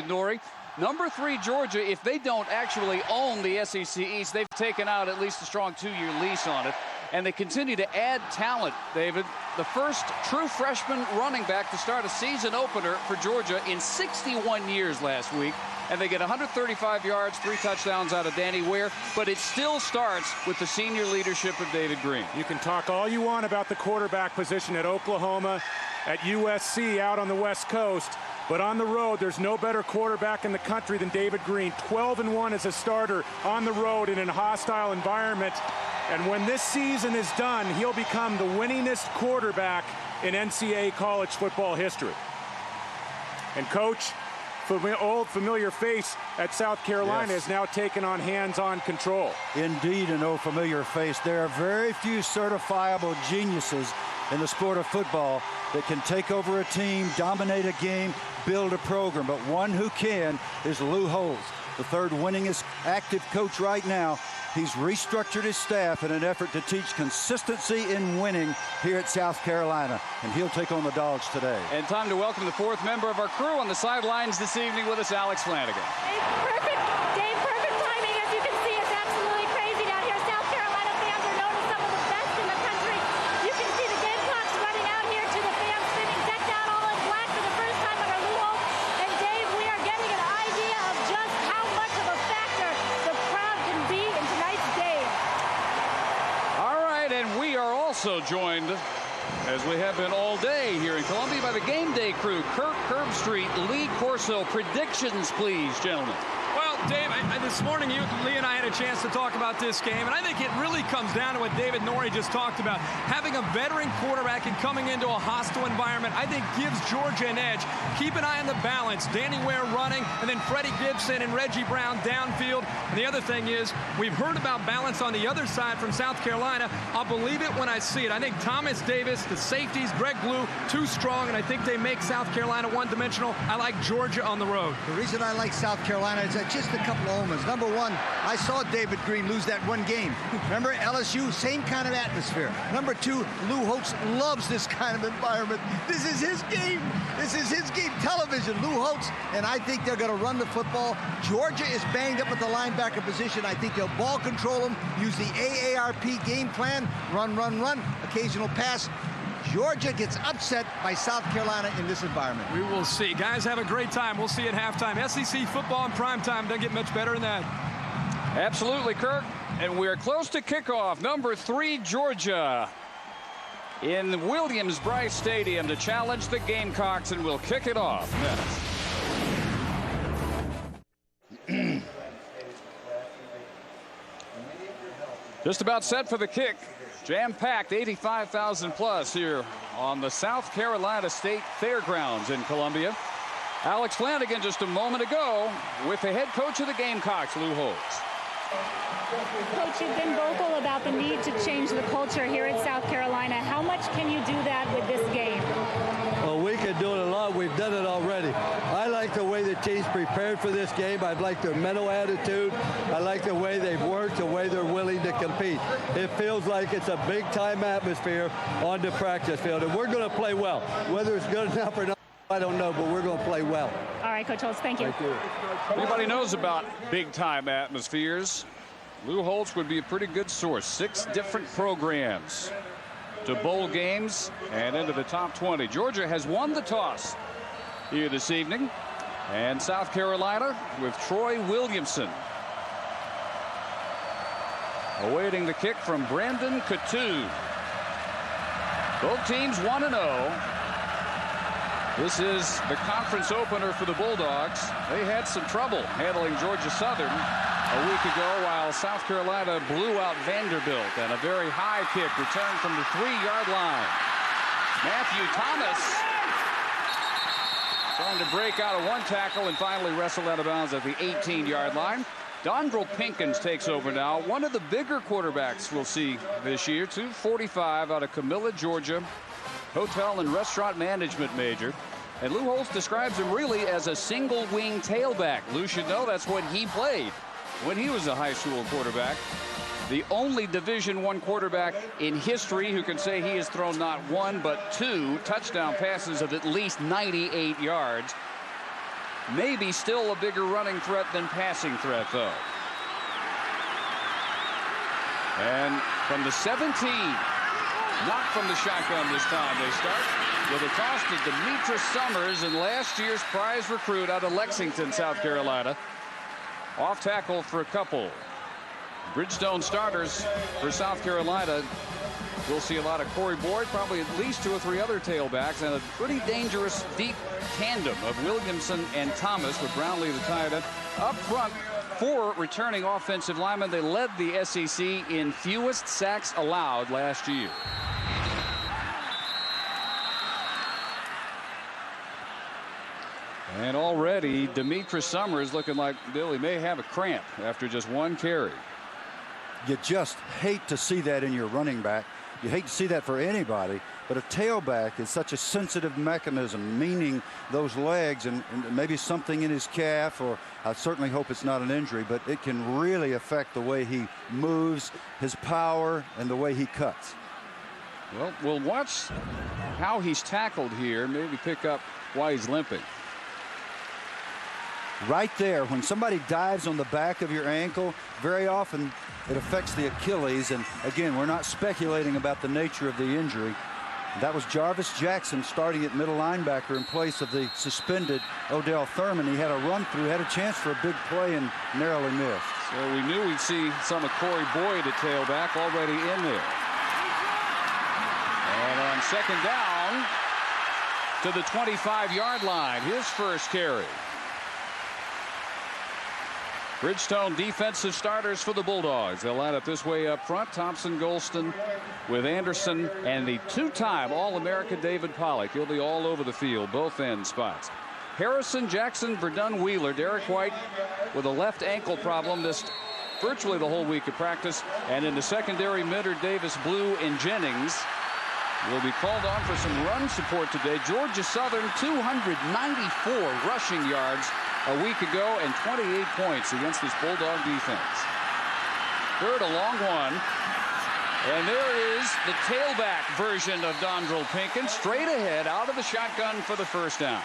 Norrie. Number 3, Georgia, if they don't actually own the SEC East, they've taken out at least a strong 2-year lease on it. And they continue to add talent, David. The first true freshman running back to start a season opener for Georgia in 61 years last week. And they get 135 yards, 3 touchdowns out of Danny Ware. But it still starts with the senior leadership of David Green. You can talk all you want about the quarterback position at Oklahoma, at USC out on the West Coast. But on the road, there's no better quarterback in the country than David Green. 12-1 as a starter on the road in a hostile environment. And when this season is done, he'll become the winningest quarterback in NCAA college football history. And Coach, old familiar face at South Carolina, yes, has now taken on hands-on control. Indeed, an old familiar face. There are very few certifiable geniuses in the sport of football that can take over a team, dominate a game, build a program. But one who can is Lou Holtz, the third winningest active coach right now. He's restructured his staff in an effort to teach consistency in winning here at South Carolina. And he'll take on the Dogs today. And time to welcome the 4th member of our crew on the sidelines this evening with us, Alex Flanagan. Perfect, Dave, perfect timing. As you can see, it's absolutely crazy down here. South Carolina fans are known as some of the best in the country. You can see the Gamecocks running out here to the fans, spinning decked out all in black for the first time under Lou Holtz. And Dave, we are getting an idea of just how much of a factor the crowd can be in tonight's game. All right, and we are also joined, as we have been all day here in Columbia, by the Game Day crew. Kirk Herbstreit, Lee Corso. Predictions, please, gentlemen. Well, Dave, this morning Lee and I had a chance to talk about this game, and I think it really comes down to what David Norrie just talked about. Having a veteran quarterback and coming into a hostile environment, I think gives Georgia an edge. Keep an eye on the balance. Danny Ware running, and then Freddie Gibson and Reggie Brown downfield. And the other thing is, we've heard about balance on the other side from South Carolina. I'll believe it when I see it. I think Thomas Davis, the safeties, Greg Blue, too strong, and I think they make South Carolina one-dimensional. I like Georgia on the road. The reason I like South Carolina is that just a couple of omens. Number one, I saw David Green lose that one game. Remember, LSU, same kind of atmosphere. Number two, Lou Holtz loves this kind of environment. This is his game. This is his game. Television, Lou Holtz, and I think they're going to run the football. Georgia is banged up at the linebacker position. I think they'll ball control them, use the AARP game plan, run, run, run, occasional pass. Georgia gets upset by South Carolina in this environment. We will see. Guys, have a great time. We'll see you at halftime. SEC football in prime time doesn't get much better than that. Absolutely, Kirk. And we're close to kickoff. Number 3, Georgia, in Williams-Brice Stadium to challenge the Gamecocks, and we'll kick it off next. Just about set for the kick. Jam-packed, 85,000 plus here on the South Carolina State Fairgrounds in Columbia. Alex Flanagan just a moment ago with the head coach of the Gamecocks, Lou Holtz. Coach, you've been vocal about the need to change the culture here at South Carolina. How much can you do that with this game? Well, we can do it a lot. We've done it already. I like the way the team's prepared for this game. I like their mental attitude. I like the way they've worked, the way they're willing to compete. It feels like it's a big-time atmosphere on the practice field, and we're going to play well. Whether it's good enough or not, I don't know, but we're going to play well. All right, Coach Holtz, thank you. Thank you. Everybody knows about big-time atmospheres. Lou Holtz would be a pretty good source. 6 different programs to bowl games and into the top 20. Georgia has won the toss here this evening, and South Carolina with Troy Williamson awaiting the kick from Brandon Coutu. Both teams 1-0. This is the conference opener for the Bulldogs. They had some trouble handling Georgia Southern a week ago while South Carolina blew out Vanderbilt, and a very high kick returned from the 3-yard line. Matthew Thomas trying to break out of one tackle and finally wrestled out of bounds at the 18-yard line. Dondrell Pinkins takes over now. One of the bigger quarterbacks we'll see this year, 245 out of Camilla, Georgia. Hotel and restaurant management major. And Lou Holtz describes him really as a single-wing tailback. Lou should know that's what he played when he was a high school quarterback. The only Division I quarterback in history who can say he has thrown not 1 but 2 touchdown passes of at least 98 yards. Maybe still a bigger running threat than passing threat, though. And from the 17, not from the shotgun this time, they start with a toss to Demetrius Summers, and last year's prize recruit out of Lexington, South Carolina. Off tackle for a couple. Bridgestone starters for South Carolina. We'll see a lot of Corey Boyd, probably at least 2 or 3 other tailbacks, and a pretty dangerous deep tandem of Williamson and Thomas, with Brownlee the tight end. Up front, 4 returning offensive linemen. They led the SEC in fewest sacks allowed last year. And already Demetrius Summers looking like Billy may have a cramp after just 1 carry. You just hate to see that in your running back. You hate to see that for anybody, but a tailback is such a sensitive mechanism, meaning those legs and maybe something in his calf, or I certainly hope it's not an injury, but it can really affect the way he moves, his power, and the way he cuts. Well, we'll watch how he's tackled here, maybe pick up why he's limping. Right there, when somebody dives on the back of your ankle, very often it affects the Achilles. And again, we're not speculating about the nature of the injury. That was Jarvis Jackson starting at middle linebacker in place of the suspended Odell Thurman. He had a run through, had a chance for a big play, and narrowly missed. So we knew we'd see some of Corey Boyd at tailback already in there. And on second down to the 25-yard line, his first carry. Bridgestone defensive starters for the Bulldogs. They'll line up this way up front. Thompson, Golston with Anderson, and the 2-time All-American David Pollock. He'll be all over the field, both end spots. Harrison, Jackson, Verdun, Wheeler. Derek White with a left ankle problem, missed virtually the whole week of practice. And in the secondary, Minter, Davis, Blue, and Jennings will be called on for some run support today. Georgia Southern, 294 rushing yards a week ago, and 28 points against this Bulldog defense. Third, a long one. And there is the tailback version of Dondrell Pinkins, straight ahead out of the shotgun for the first down.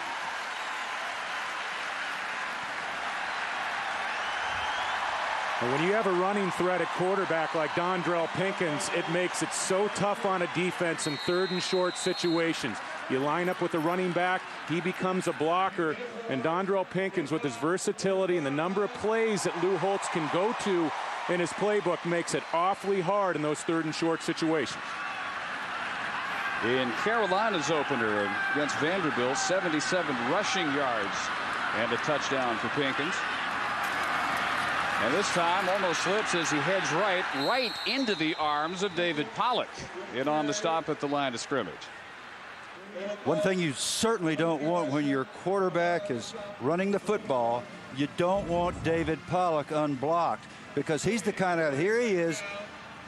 And when you have a running threat at quarterback like Dondrell Pinkins, it makes it so tough on a defense in 3rd and short situations. You line up with the running back, he becomes a blocker, and Dondrell Pinkins, with his versatility and the number of plays that Lou Holtz can go to in his playbook, makes it awfully hard in those 3rd and short situations. In Carolina's opener against Vanderbilt, 77 rushing yards and a touchdown for Pinkins. And this time almost slips as he heads right into the arms of David Pollock. In on the stop at the line of scrimmage. One thing you certainly don't want when your quarterback is running the football, you don't want David Pollock unblocked, because he's the kind of, here he is,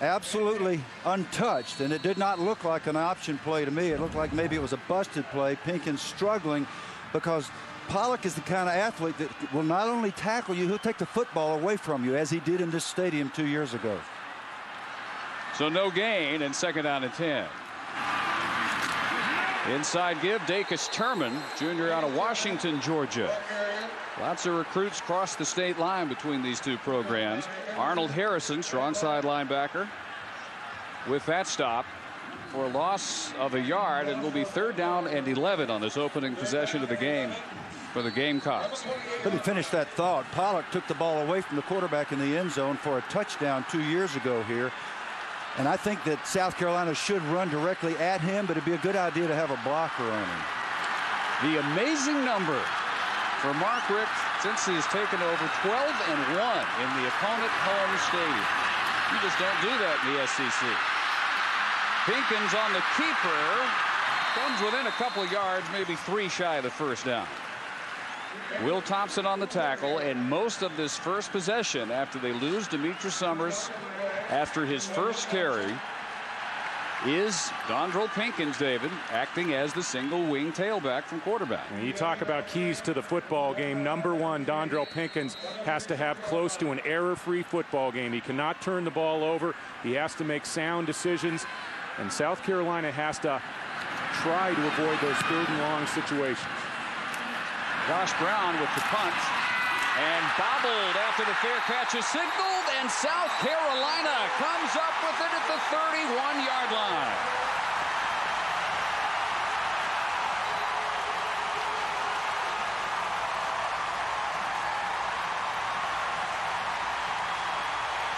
absolutely untouched, and it did not look like an option play to me. It looked like maybe it was a busted play. Pinkins struggling, because Pollock is the kind of athlete that will not only tackle you, he'll take the football away from you, as he did in this stadium 2 years ago. So no gain, and second down and 10. Inside give, Dacus Turman, junior out of Washington, Georgia. Lots of recruits cross the state line between these two programs. Arnold Harrison, strong side linebacker, with that stop for a loss of a yard, and will be 3rd down and 11 on this opening possession of the game for the Gamecocks. Let me finish that thought. Pollock took the ball away from the quarterback in the end zone for a touchdown 2 years ago here. And I think that South Carolina should run directly at him, but it'd be a good idea to have a blocker on him. The amazing number for Mark Richt since he's taken over, 12-1 in the opponent home stadium. You just don't do that in the SEC. Pinkins on the keeper, comes within a couple of yards, maybe 3 shy of the first down. Will Thompson on the tackle, and most of this first possession after they lose Demetrius Summers after his first carry is Dondrell Pinkins, David, acting as the single wing tailback from quarterback. When you talk about keys to the football game, number one, Dondrell Pinkins has to have close to an error-free football game. He cannot turn the ball over. He has to make sound decisions, and South Carolina has to try to avoid those 3rd and long situations. Josh Brown with the punt. And bobbled after the fair catch is signaled, and South Carolina comes up with it at the 31-yard line.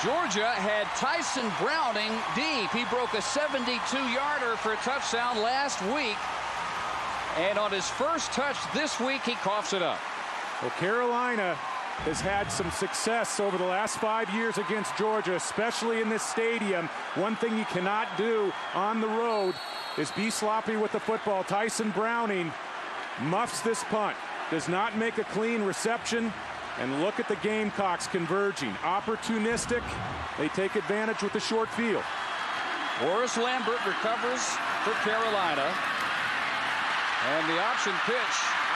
Georgia had Tyson Browning deep. He broke a 72-yarder for a touchdown last week. And on his first touch this week, he coughs it up. Well, Carolina has had some success over the last 5 years against Georgia, especially in this stadium. One thing you cannot do on the road is be sloppy with the football. Tyson Browning muffs this punt, does not make a clean reception, and look at the Gamecocks converging. Opportunistic. They take advantage with the short field. Horace Lambert recovers for Carolina. And the option pitch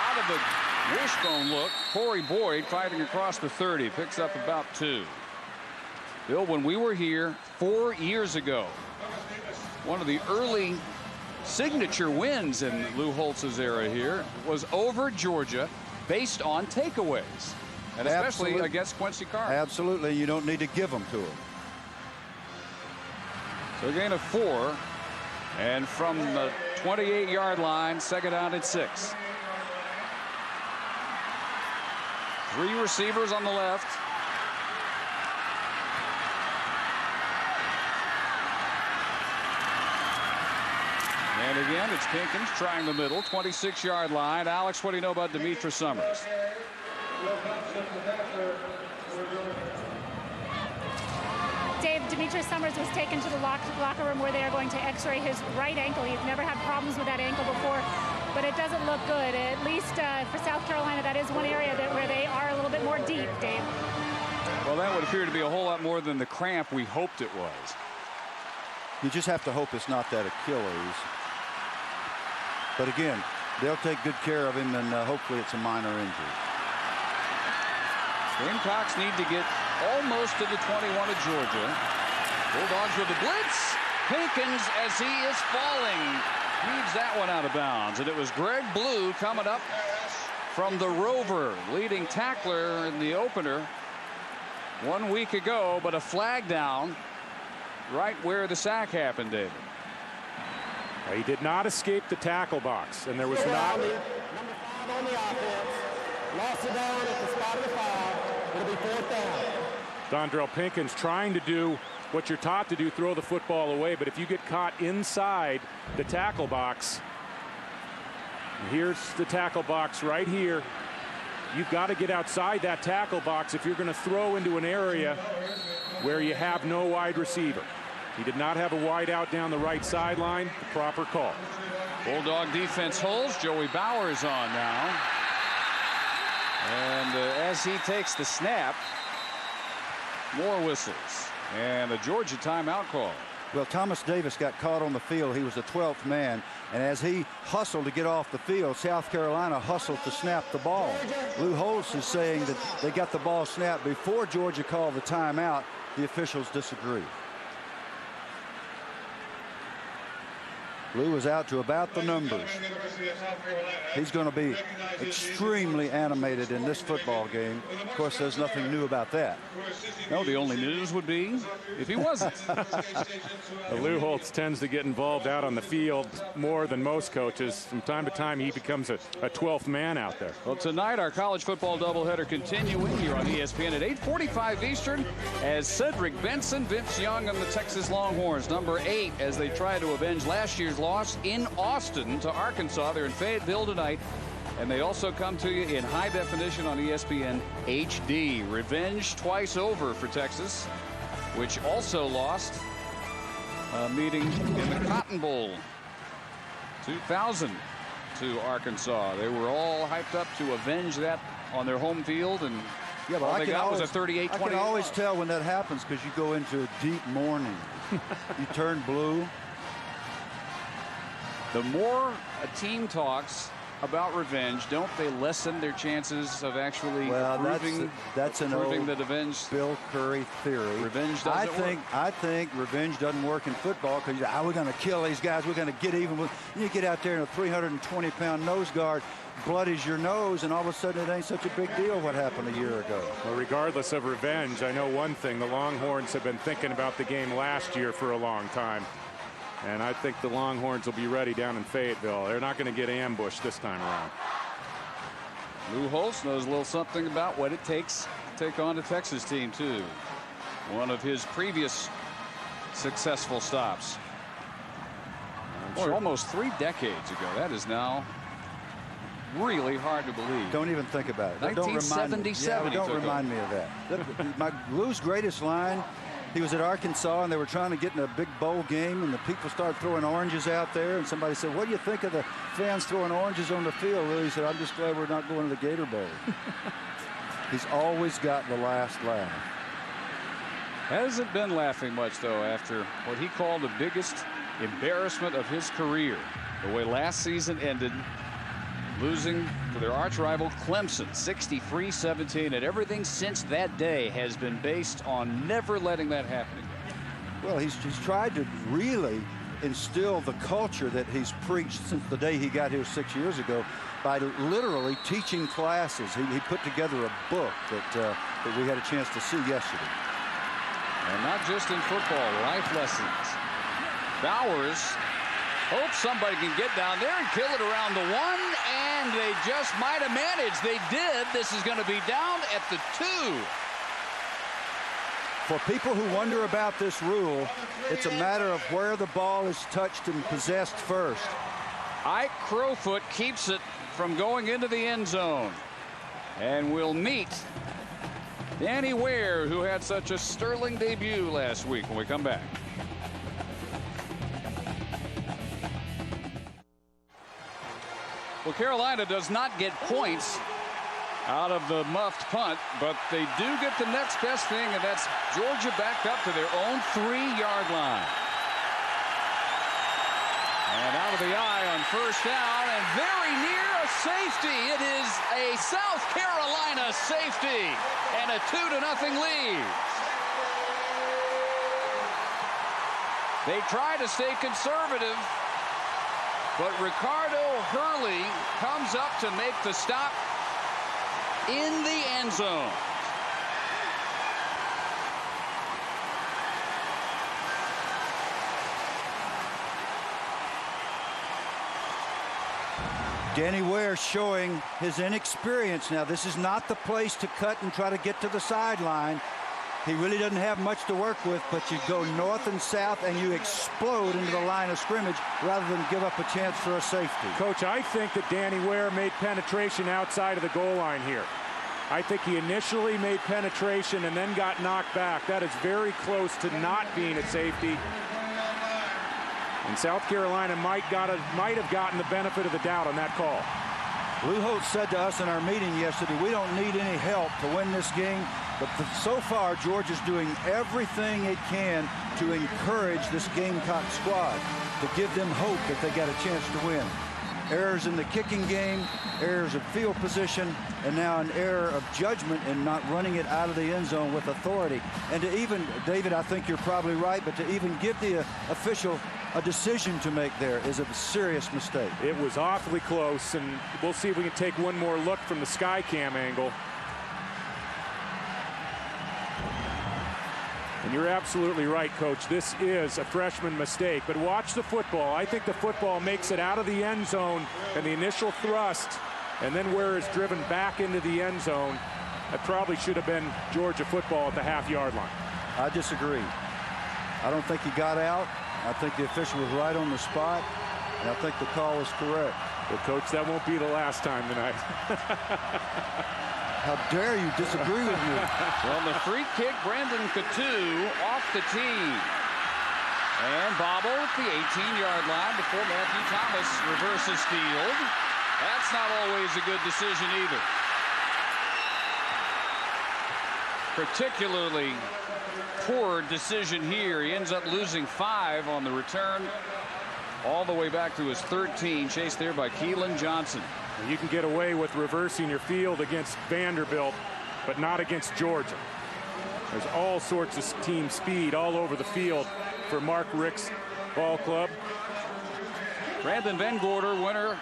out of the wishbone look. Corey Boyd fighting across the 30. Picks up about 2. Bill, when we were here 4 years ago, one of the early signature wins in Lou Holtz's era here was over Georgia based on takeaways. And especially against Quincy Carr. Absolutely. You don't need to give them to him. So a gain of 4. And from the 28-yard line, second down at 6. 3 receivers on the left. And again, it's Pinkins trying the middle, 26-yard line. Alex, what do you know about Demetra Summers? Dave, Demetra Summers was taken to the locker room where they are going to x-ray his right ankle. He's never had problems with that ankle before, but it doesn't look good. At least for South Carolina, that is one area where they are a little bit more deep, Dave. Well, that would appear to be a whole lot more than the cramp we hoped it was. You just have to hope it's not that Achilles. But again, they'll take good care of him, and hopefully it's a minor injury. Gamecocks need to get almost to the 21 of Georgia. Bulldogs with the blitz. Pinkins, as he is falling, leaves that one out of bounds. And it was Greg Blue coming up from the Rover, leading tackler in the opener 1 week ago, but a flag down right where the sack happened, David. He did not escape the tackle box, and there was not. Number 5 on the offense. Lost it down at the spot of the 5. It'll be 4th down. Dondrell Pinkins trying to do what you're taught to do, throw the football away. But if you get caught inside the tackle box, here's the tackle box right here. You've got to get outside that tackle box if you're going to throw into an area where you have no wide receiver. He did not have a wide out down the right sideline. The proper call. Bulldog defense holds. Joey Bowers on now. And as he takes the snap, more whistles. And a Georgia timeout call. Well, Thomas Davis got caught on the field. He was the 12th man. And as he hustled to get off the field, South Carolina hustled to snap the ball. Lou Holtz is saying that they got the ball snapped before Georgia called the timeout. The officials disagree. Lou is out to about the numbers. He's going to be extremely animated in this football game. Of course, there's nothing new about that. No, the only news would be if he wasn't. Lou Holtz tends to get involved out on the field more than most coaches. From time to time, he becomes a 12th man out there. Well, tonight, our college football doubleheader continuing here on ESPN at 8:45 Eastern as Cedric Benson, Vince Young, and the Texas Longhorns, number 8, as they try to avenge last year's loss in Austin to Arkansas. They're in Fayetteville tonight, and they also come to you in high definition on ESPN HD. Revenge twice over for Texas, which also lost a meeting in the Cotton Bowl 2000 to Arkansas. They were all hyped up to avenge that on their home field, and yeah, but all they got was a 38-20. I can always tell when that happens because you go into a deep mourning. You turn blue. The more a team talks about revenge, don't they lessen their chances of actually proving that's an old that revenge Bill Curry theory. Revenge doesn't work. I think revenge doesn't work in football because we're going to kill these guys. We're going to get even with. You get out there in a 320-pound nose guard, bloodies your nose, and all of a sudden it ain't such a big deal what happened a year ago. Well, regardless of revenge, I know one thing: the Longhorns have been thinking about the game last year for a long time. And I think the Longhorns will be ready down in Fayetteville. They're not going to get ambushed this time around. Lou Holtz knows a little something about what it takes to take on the Texas team, too. One of his previous successful stops. Almost 3 decades ago. That is now really hard to believe. Don't even think about it. 1977. Don't remind me of that. Lou's greatest line. He was at Arkansas, and they were trying to get in a big bowl game, and the people started throwing oranges out there, and somebody said, what do you think of the fans throwing oranges on the field? Lou, he said, I'm just glad we're not going to the Gator Bowl. He's always got the last laugh. Hasn't been laughing much, though, after what he called the biggest embarrassment of his career. The way last season ended, losing to their arch rival Clemson 63-17, and everything since that day has been based on never letting that happen again. Well, he's tried to really instill the culture that he's preached since the day he got here 6 years ago by literally teaching classes. He put together a book that we had a chance to see yesterday. And not just in football, life lessons. Bowers hopes somebody can get down there and kill it around the 1, and they just might have managed. They did. This is going to be down at the 2. For people who wonder about this rule, it's a matter of where the ball is touched and possessed first. Ike Crowfoot keeps it from going into the end zone. And we'll meet Danny Ware, who had such a sterling debut last week, when we come back. Well, Carolina does not get points out of the muffed punt, but they do get the next best thing, and that's Georgia backed up to their own 3-yard line. And out of the eye on first down, and very near a safety. It is a South Carolina safety, and a 2-0 lead. They try to stay conservative, but Ricardo Hurley comes up to make the stop in the end zone. Danny Ware showing his inexperience now. This is not the place to cut and try to get to the sideline. He really doesn't have much to work with, but you go north and south and you explode into the line of scrimmage rather than give up a chance for a safety. Coach, I think that Danny Ware made penetration outside of the goal line here. I think he initially made penetration and then got knocked back. That is very close to not being a safety. And South Carolina might have gotten the benefit of the doubt on that call. Lou Holtz said to us in our meeting yesterday, we don't need any help to win this game. But so far, Georgia's doing everything it can to encourage this Gamecock squad, to give them hope that they got a chance to win. Errors in the kicking game, errors of field position, and now an error of judgment in not running it out of the end zone with authority. And to even, David, I think you're probably right, but to even give the official a decision to make there is a serious mistake. It was awfully close, and we'll see if we can take one more look from the sky cam angle. And you're absolutely right, Coach. This is a freshman mistake. But watch the football. I think the football makes it out of the end zone and the initial thrust, and then where it's driven back into the end zone. That probably should have been Georgia football at the half-yard line. I disagree. I don't think he got out. I think the official was right on the spot, and I think the call was correct. Well, Coach, that won't be the last time tonight. How dare you disagree with me? Well, the free kick, Brandon Coutu off the tee. And bobble at the 18-yard line before Matthew Thomas reverses field. That's not always a good decision either. Particularly poor decision here. He ends up losing 5 on the return all the way back to his 13, chased there by Keelan Johnson. You can get away with reversing your field against Vanderbilt, but not against Georgia. There's all sorts of team speed all over the field for Mark Richt's ball club. Brandon Van Gorder, winner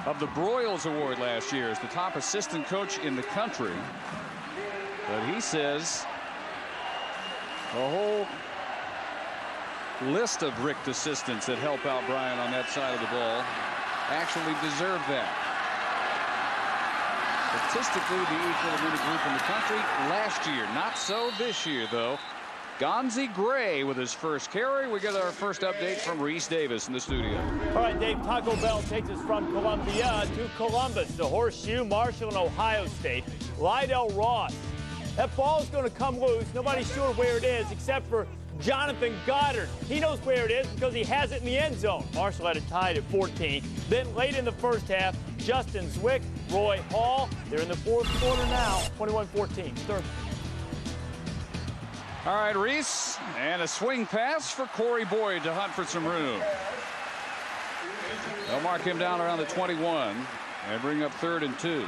of the Broyles Award last year, is the top assistant coach in the country. But he says the whole list of Richt assistants that help out Brian on that side of the ball actually deserve that. Statistically, the equal group in the country last year. Not so this year, though. Gonzi Gray with his first carry. We get our first update from Reese Davis in the studio. All right, Dave, Taco Bell takes us from Columbia to Columbus, the Horseshoe, Marshall, and Ohio State. Lydell Ross. That ball is going to come loose. Nobody's sure where it is except for Jonathan Goddard. He knows where it is because he has it in the end zone. Marshall had it tied at 14. Then late in the first half, Justin Zwick, Roy Hall. They're in the fourth quarter now, 21-14. Third. All right, Reese, and a swing pass for Corey Boyd to hunt for some room. They'll mark him down around the 21 and bring up 3rd and 2.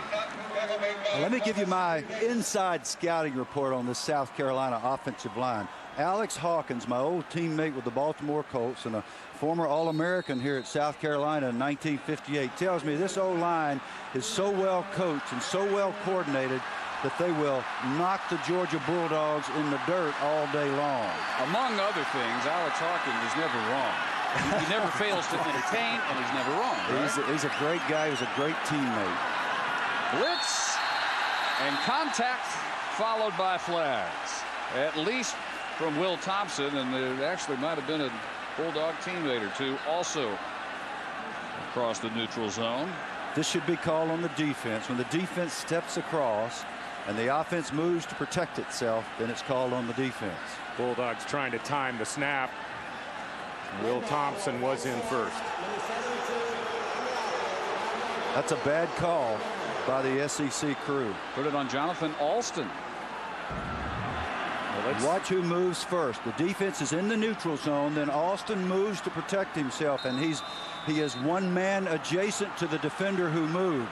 Well, let me give you my inside scouting report on this South Carolina offensive line. Alex Hawkins, my old teammate with the Baltimore Colts and a former All-American here at South Carolina in 1958, tells me this O-line is so well coached and so well coordinated that they will knock the Georgia Bulldogs in the dirt all day long. Among other things, Alex Hawkins is never wrong. He never fails to entertain, and he's never wrong. Right? He's a great guy. He's a great teammate. Blitz and contact followed by flags. At least from Will Thompson, and there actually might have been a Bulldog teammate or two also across the neutral zone. This should be called on the defense. When the defense steps across and the offense moves to protect itself, then it's called on the defense. Bulldogs trying to time the snap. Will Thompson was in first. That's a bad call by the SEC crew. Put it on Jonathan Alston. Well, watch who moves first. The defense is in the neutral zone, then Alston moves to protect himself, and he is one man adjacent to the defender who moved.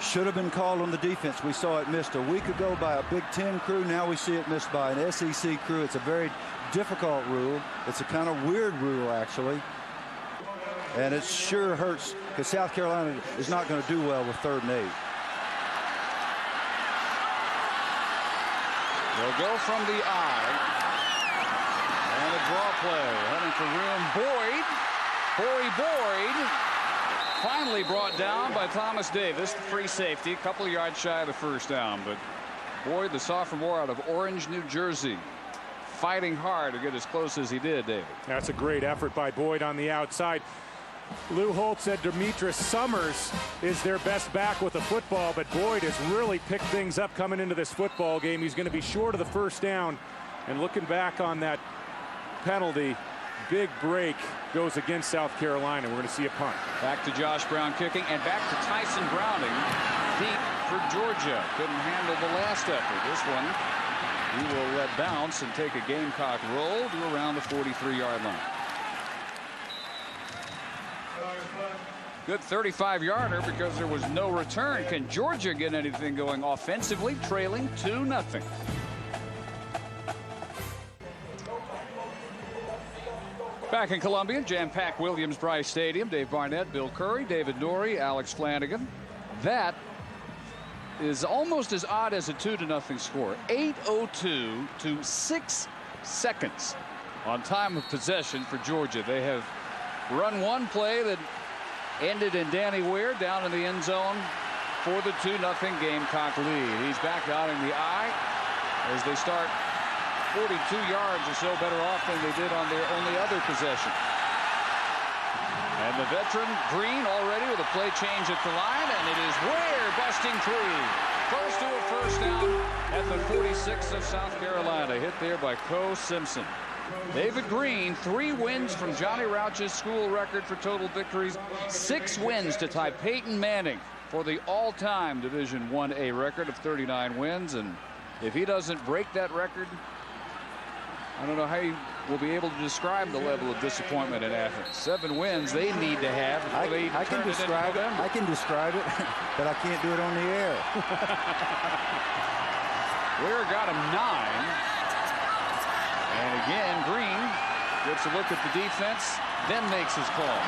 Should have been called on the defense. We saw it missed a week ago by a Big Ten crew. Now we see it missed by an SEC crew. It's a very difficult rule. It's a kind of weird rule, actually. And it sure hurts because South Carolina is not going to do well with 3rd and 8. They'll go from the eye. And a draw play. Heading for room. Boyd. Corey Boyd. Finally brought down by Thomas Davis, the free safety. A couple of yards shy of the first down. But Boyd, the sophomore out of Orange, New Jersey, fighting hard to get as close as he did, David. That's a great effort by Boyd on the outside. Lou Holtz said Demetrius Summers is their best back with the football, but Boyd has really picked things up coming into this football game. He's going to be short of the first down, and looking back on that penalty, big break goes against South Carolina. We're going to see a punt. Back to Josh Brown kicking, and back to Tyson Browning deep for Georgia. Couldn't handle the last effort. This one he will let bounce and take a Gamecock roll to around the 43-yard line. Good 35-yarder because there was no return. Can Georgia get anything going offensively, trailing 2-0? Back in Columbia, jam-packed Williams-Brice Stadium. Dave Barnett, Bill Curry, David Norrie, Alex Flanagan. That is almost as odd as a 2-0 score. 8:02 to 6 seconds on time of possession for Georgia. They have run one play that ended in Danny Weir down in the end zone for the 2-0 Gamecock lead. He's back out in the eye as they start 42 yards or so better off than they did on their only other possession. And the veteran Green already with a play change at the line, and it is Weir busting free. Close to a first down at the 46 of South Carolina. Hit there by Co Simpson. David Green, 3 wins from Johnny Rauch's school record for total victories, 6 wins to tie Peyton Manning for the all-time Division I-A record of 39 wins. And if he doesn't break that record, I don't know how you will be able to describe the level of disappointment in Athens. 7 wins they need to have before they turn it into November. I can describe it, but I can't do it on the air. Ware got him 9. And again, Green gets a look at the defense, then makes his call.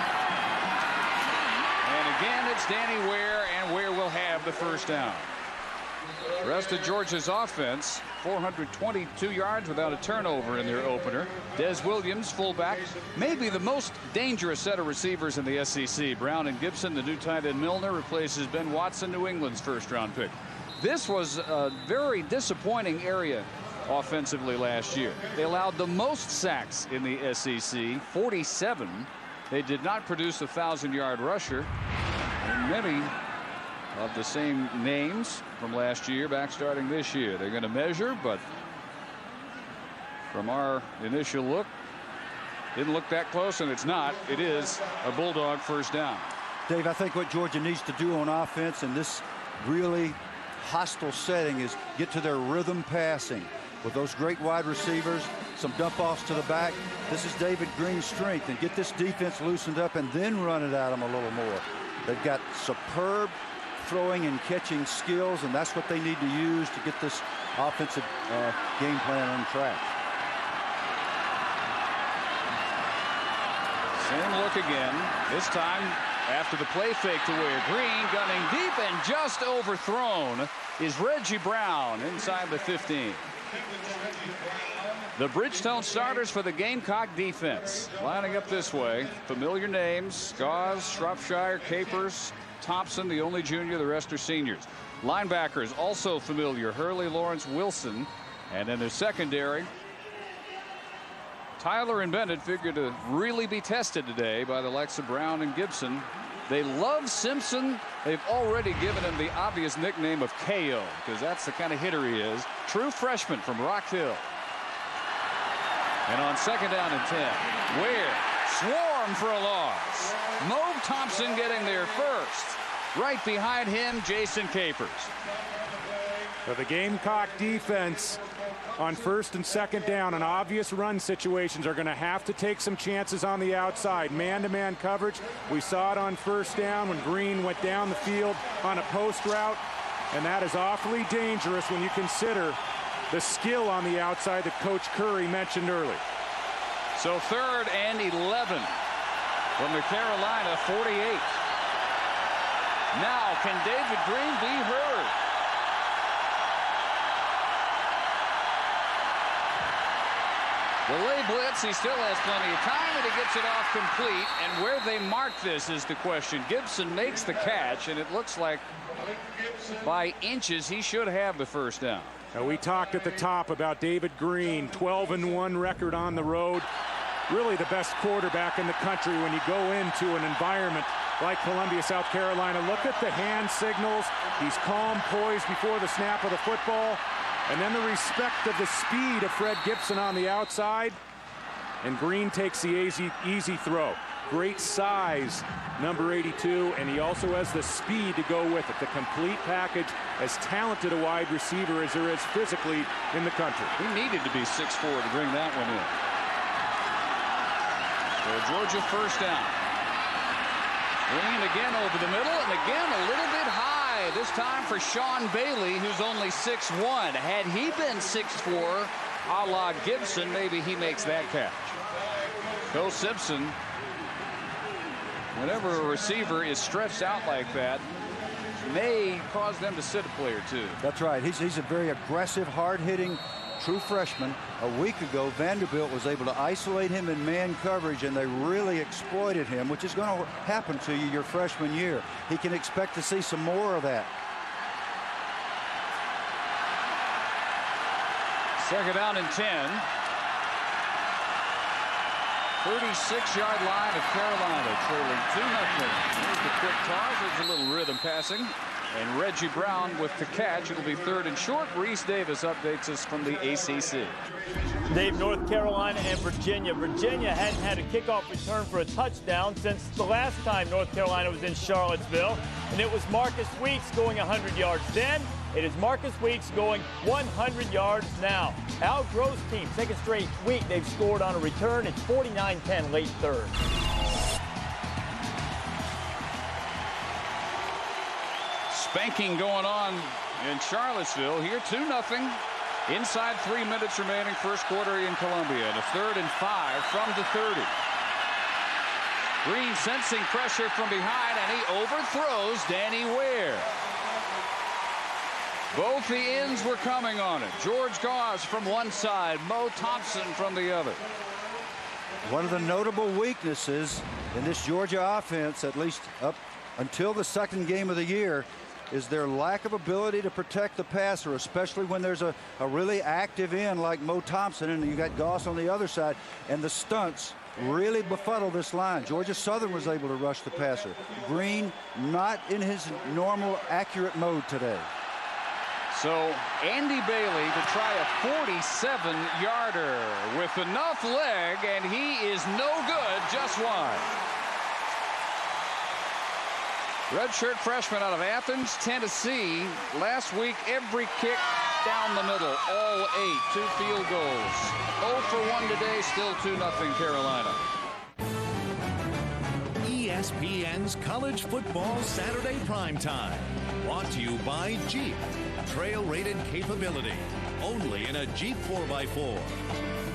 And again, it's Danny Ware, and Ware will have the first down. The rest of Georgia's offense, 422 yards without a turnover in their opener. Des Williams, fullback, maybe the most dangerous set of receivers in the SEC. Brown and Gibson, the new tight end Milner replaces Ben Watson, New England's first-round pick. This was a very disappointing area offensively last year. They allowed the most sacks in the SEC, 47. They did not produce a 1,000-yard rusher. And many of the same names from last year back starting this year. They're going to measure, but from our initial look, didn't look that close, and it's not. It is a Bulldog first down. Dave, I think what Georgia needs to do on offense in this really hostile setting is get to their rhythm passing with those great wide receivers, some dump offs to the back. This is David Green's strength, and get this defense loosened up and then run it at them a little more. They've got superb throwing and catching skills, and that's what they need to use to get this offensive game plan on track. Same look again. This time after the play fake to Ware. Green gunning deep and just overthrown is Reggie Brown inside the 15. The Bridgestone starters for the Gamecock defense lining up this way. Familiar names: Scars, Shropshire, Capers, Thompson, the only junior, the rest are seniors. Linebackers also familiar: Hurley, Lawrence, Wilson. And in their secondary, Tyler and Bennett figure to really be tested today by the likes of Brown and Gibson. They love Simpson. They've already given him the obvious nickname of KO, because that's the kind of hitter he is. True freshman from Rock Hill. And on second down and 10, Ware swarm for a loss. Mo Thompson getting there first. Right behind him, Jason Capers. So the Gamecock defense on first and second down in obvious run situations are going to have to take some chances on the outside. Man-to-man coverage. We saw it on first down when Green went down the field on a post route. And that is awfully dangerous when you consider the skill on the outside that Coach Curry mentioned earlier. So 3rd and 11 from the Carolina 48. Now can David Green be heard? Delay blitz. He still has plenty of time, and he gets it off complete. And where they mark this is the question. Gibson makes the catch, and it looks like by inches he should have the first down. Now, we talked at the top about David Green, 12-1 record on the road. Really the best quarterback in the country when you go into an environment like Columbia, South Carolina. Look at the hand signals. He's calm, poised before the snap of the football. And then the respect of the speed of Fred Gibson on the outside. And Green takes the easy throw. Great size, number 82, and he also has the speed to go with it. The complete package, as talented a wide receiver as there is physically in the country. He needed to be 6'4" to bring that one in. So Georgia first down. Green again over the middle, and again a little bit high. This time for Sean Bailey, who's only 6'1". Had he been 6'4", a la Gibson, maybe he makes that catch. Bo Simpson, whenever a receiver is stretched out like that, may cause them to sit a play or two. That's right. He's a very aggressive, hard-hitting, true freshman. A week ago, Vanderbilt was able to isolate him in man coverage, and they really exploited him, which is going to happen to you your freshman year. He can expect to see some more of that. Second down and 10. 36-yard line of Carolina, trailing 2-0. There's the quick toss. There's a little rhythm passing. And Reggie Brown with the catch. It'll be 3rd and short. Reese Davis updates us from the ACC. Dave, North Carolina and Virginia. Virginia hadn't had a kickoff return for a touchdown since the last time North Carolina was in Charlottesville. And it was Marcus Weeks going 100 yards then. It is Marcus Weeks going 100 yards now. Al Gross' team, 2nd straight week they've scored on a return. It's 49-10 late 3rd. Spanking going on in Charlottesville. Here 2-0. Inside 3 minutes remaining, first quarter in Columbia. And a 3rd and 5 from the 30. Green sensing pressure from behind, and he overthrows Danny Ware. Both the ends were coming on it. George Gauze from one side, Mo Thompson from the other. One of the notable weaknesses in this Georgia offense, at least up until the 2nd game of the year, is their lack of ability to protect the passer, especially when there's a really active end like Mo Thompson, and you got Goss on the other side, and the stunts really befuddle this line. Georgia Southern was able to rush the passer. Green not in his normal accurate mode today. So Andy Bailey to try a 47-yarder with enough leg, and he is no good, just wide. Redshirt freshman out of Athens, Tennessee. Last week, every kick down the middle, all 8, 2 field goals. 0 for 1 today, still 2-0 Carolina. ESPN's College Football Saturday Primetime. Brought to you by Jeep. Trail-rated capability. Only in a Jeep 4x4.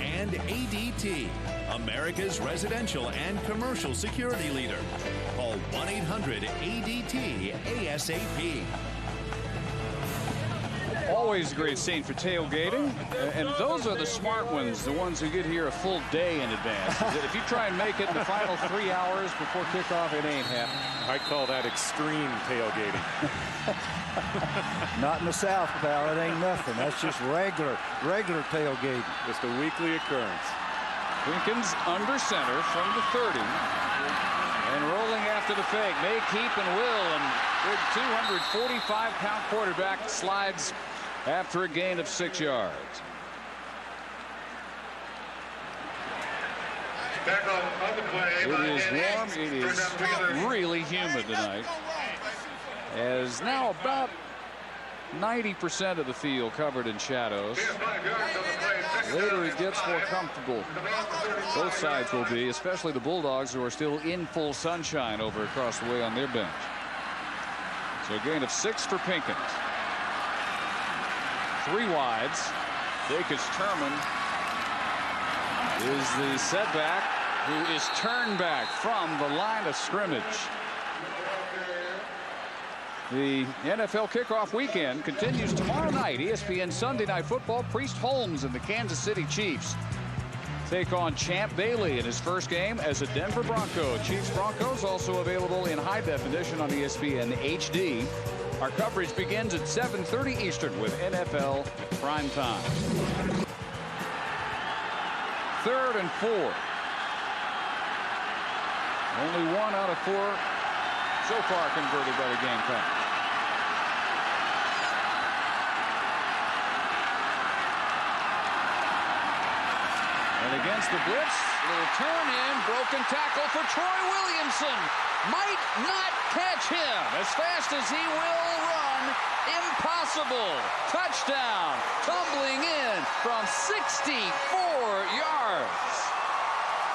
And ADT, America's residential and commercial security leader. Call 1-800-ADT-ASAP. Always a great scene for tailgating, and those are the smart ones, the ones who get here a full day in advance. If you try and make it in the final 3 hours before kickoff, it ain't happening. I call that extreme tailgating. Not in the South, pal. It ain't nothing. That's just regular tailgating. Just a weekly occurrence. Winkins under center from the 30. And rolling after the fake. May keep and will. And big 245-pound quarterback slides after a gain of 6 yards. It is warm. It is really humid tonight. As now about 90% of the field covered in shadows. Later it gets more comfortable. Both sides will be, especially the Bulldogs, who are still in full sunshine over across the way on their bench. So a gain of 6 for Pinkins. 3 wides. Dacus Turman is the setback, who is turned back from the line of scrimmage. The NFL kickoff weekend continues tomorrow night. ESPN Sunday Night Football. Priest Holmes and the Kansas City Chiefs take on Champ Bailey in his first game as a Denver Bronco. Chiefs Broncos also available in high definition on ESPN HD. Our coverage begins at 7:30 Eastern with NFL Prime Time. 3rd and 4. Only 1 out of 4 so far converted by the Gamecocks. And against the blitz, little turn in, broken tackle for Troy Williamson. Might not catch him as fast as he will run. Impossible. Touchdown. Tumbling in from 64 yards.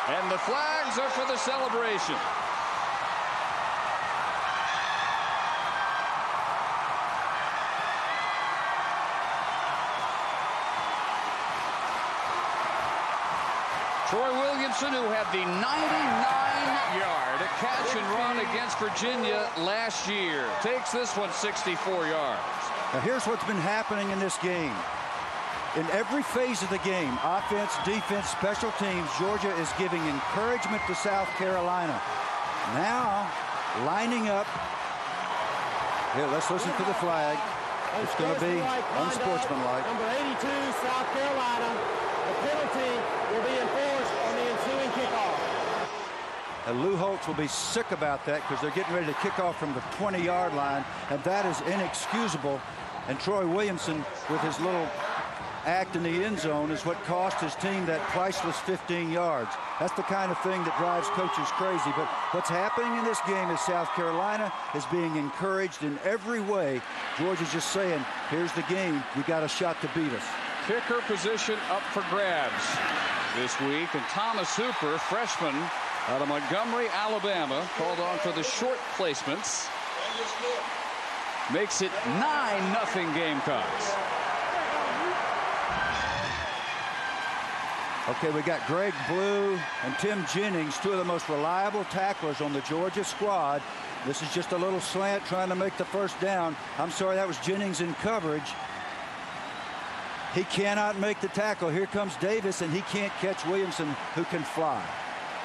And the flags are for the celebration. Troy Williamson, who had the 99-yard catch and run against Virginia last year, takes this one 64 yards. Now here's what's been happening in this game. In every phase of the game, offense, defense, special teams, Georgia is giving encouragement to South Carolina. Now, lining up. Here, let's listen to the flag. It's going to be unsportsmanlike. Number 82, South Carolina. The penalty will be enforced on the ensuing kickoff. And Lou Holtz will be sick about that because they're getting ready to kick off from the 20-yard line, and that is inexcusable. And Troy Williamson, with his little act in the end zone, is what cost his team that priceless 15 yards. That's the kind of thing that drives coaches crazy. But what's happening in this game is South Carolina is being encouraged in every way. Georgia's just saying, here's the game. You got a shot to beat us. Kicker position up for grabs this week. And Thomas Hooper, freshman out of Montgomery, Alabama, called on for the short placements. Makes it 9-0 Gamecocks. Okay, we got Greg Blue and Tim Jennings, two of the most reliable tacklers on the Georgia squad. This is just a little slant trying to make the first down. I'm sorry, that was Jennings in coverage. He cannot make the tackle. Here comes Davis, and he can't catch Williamson, who can fly.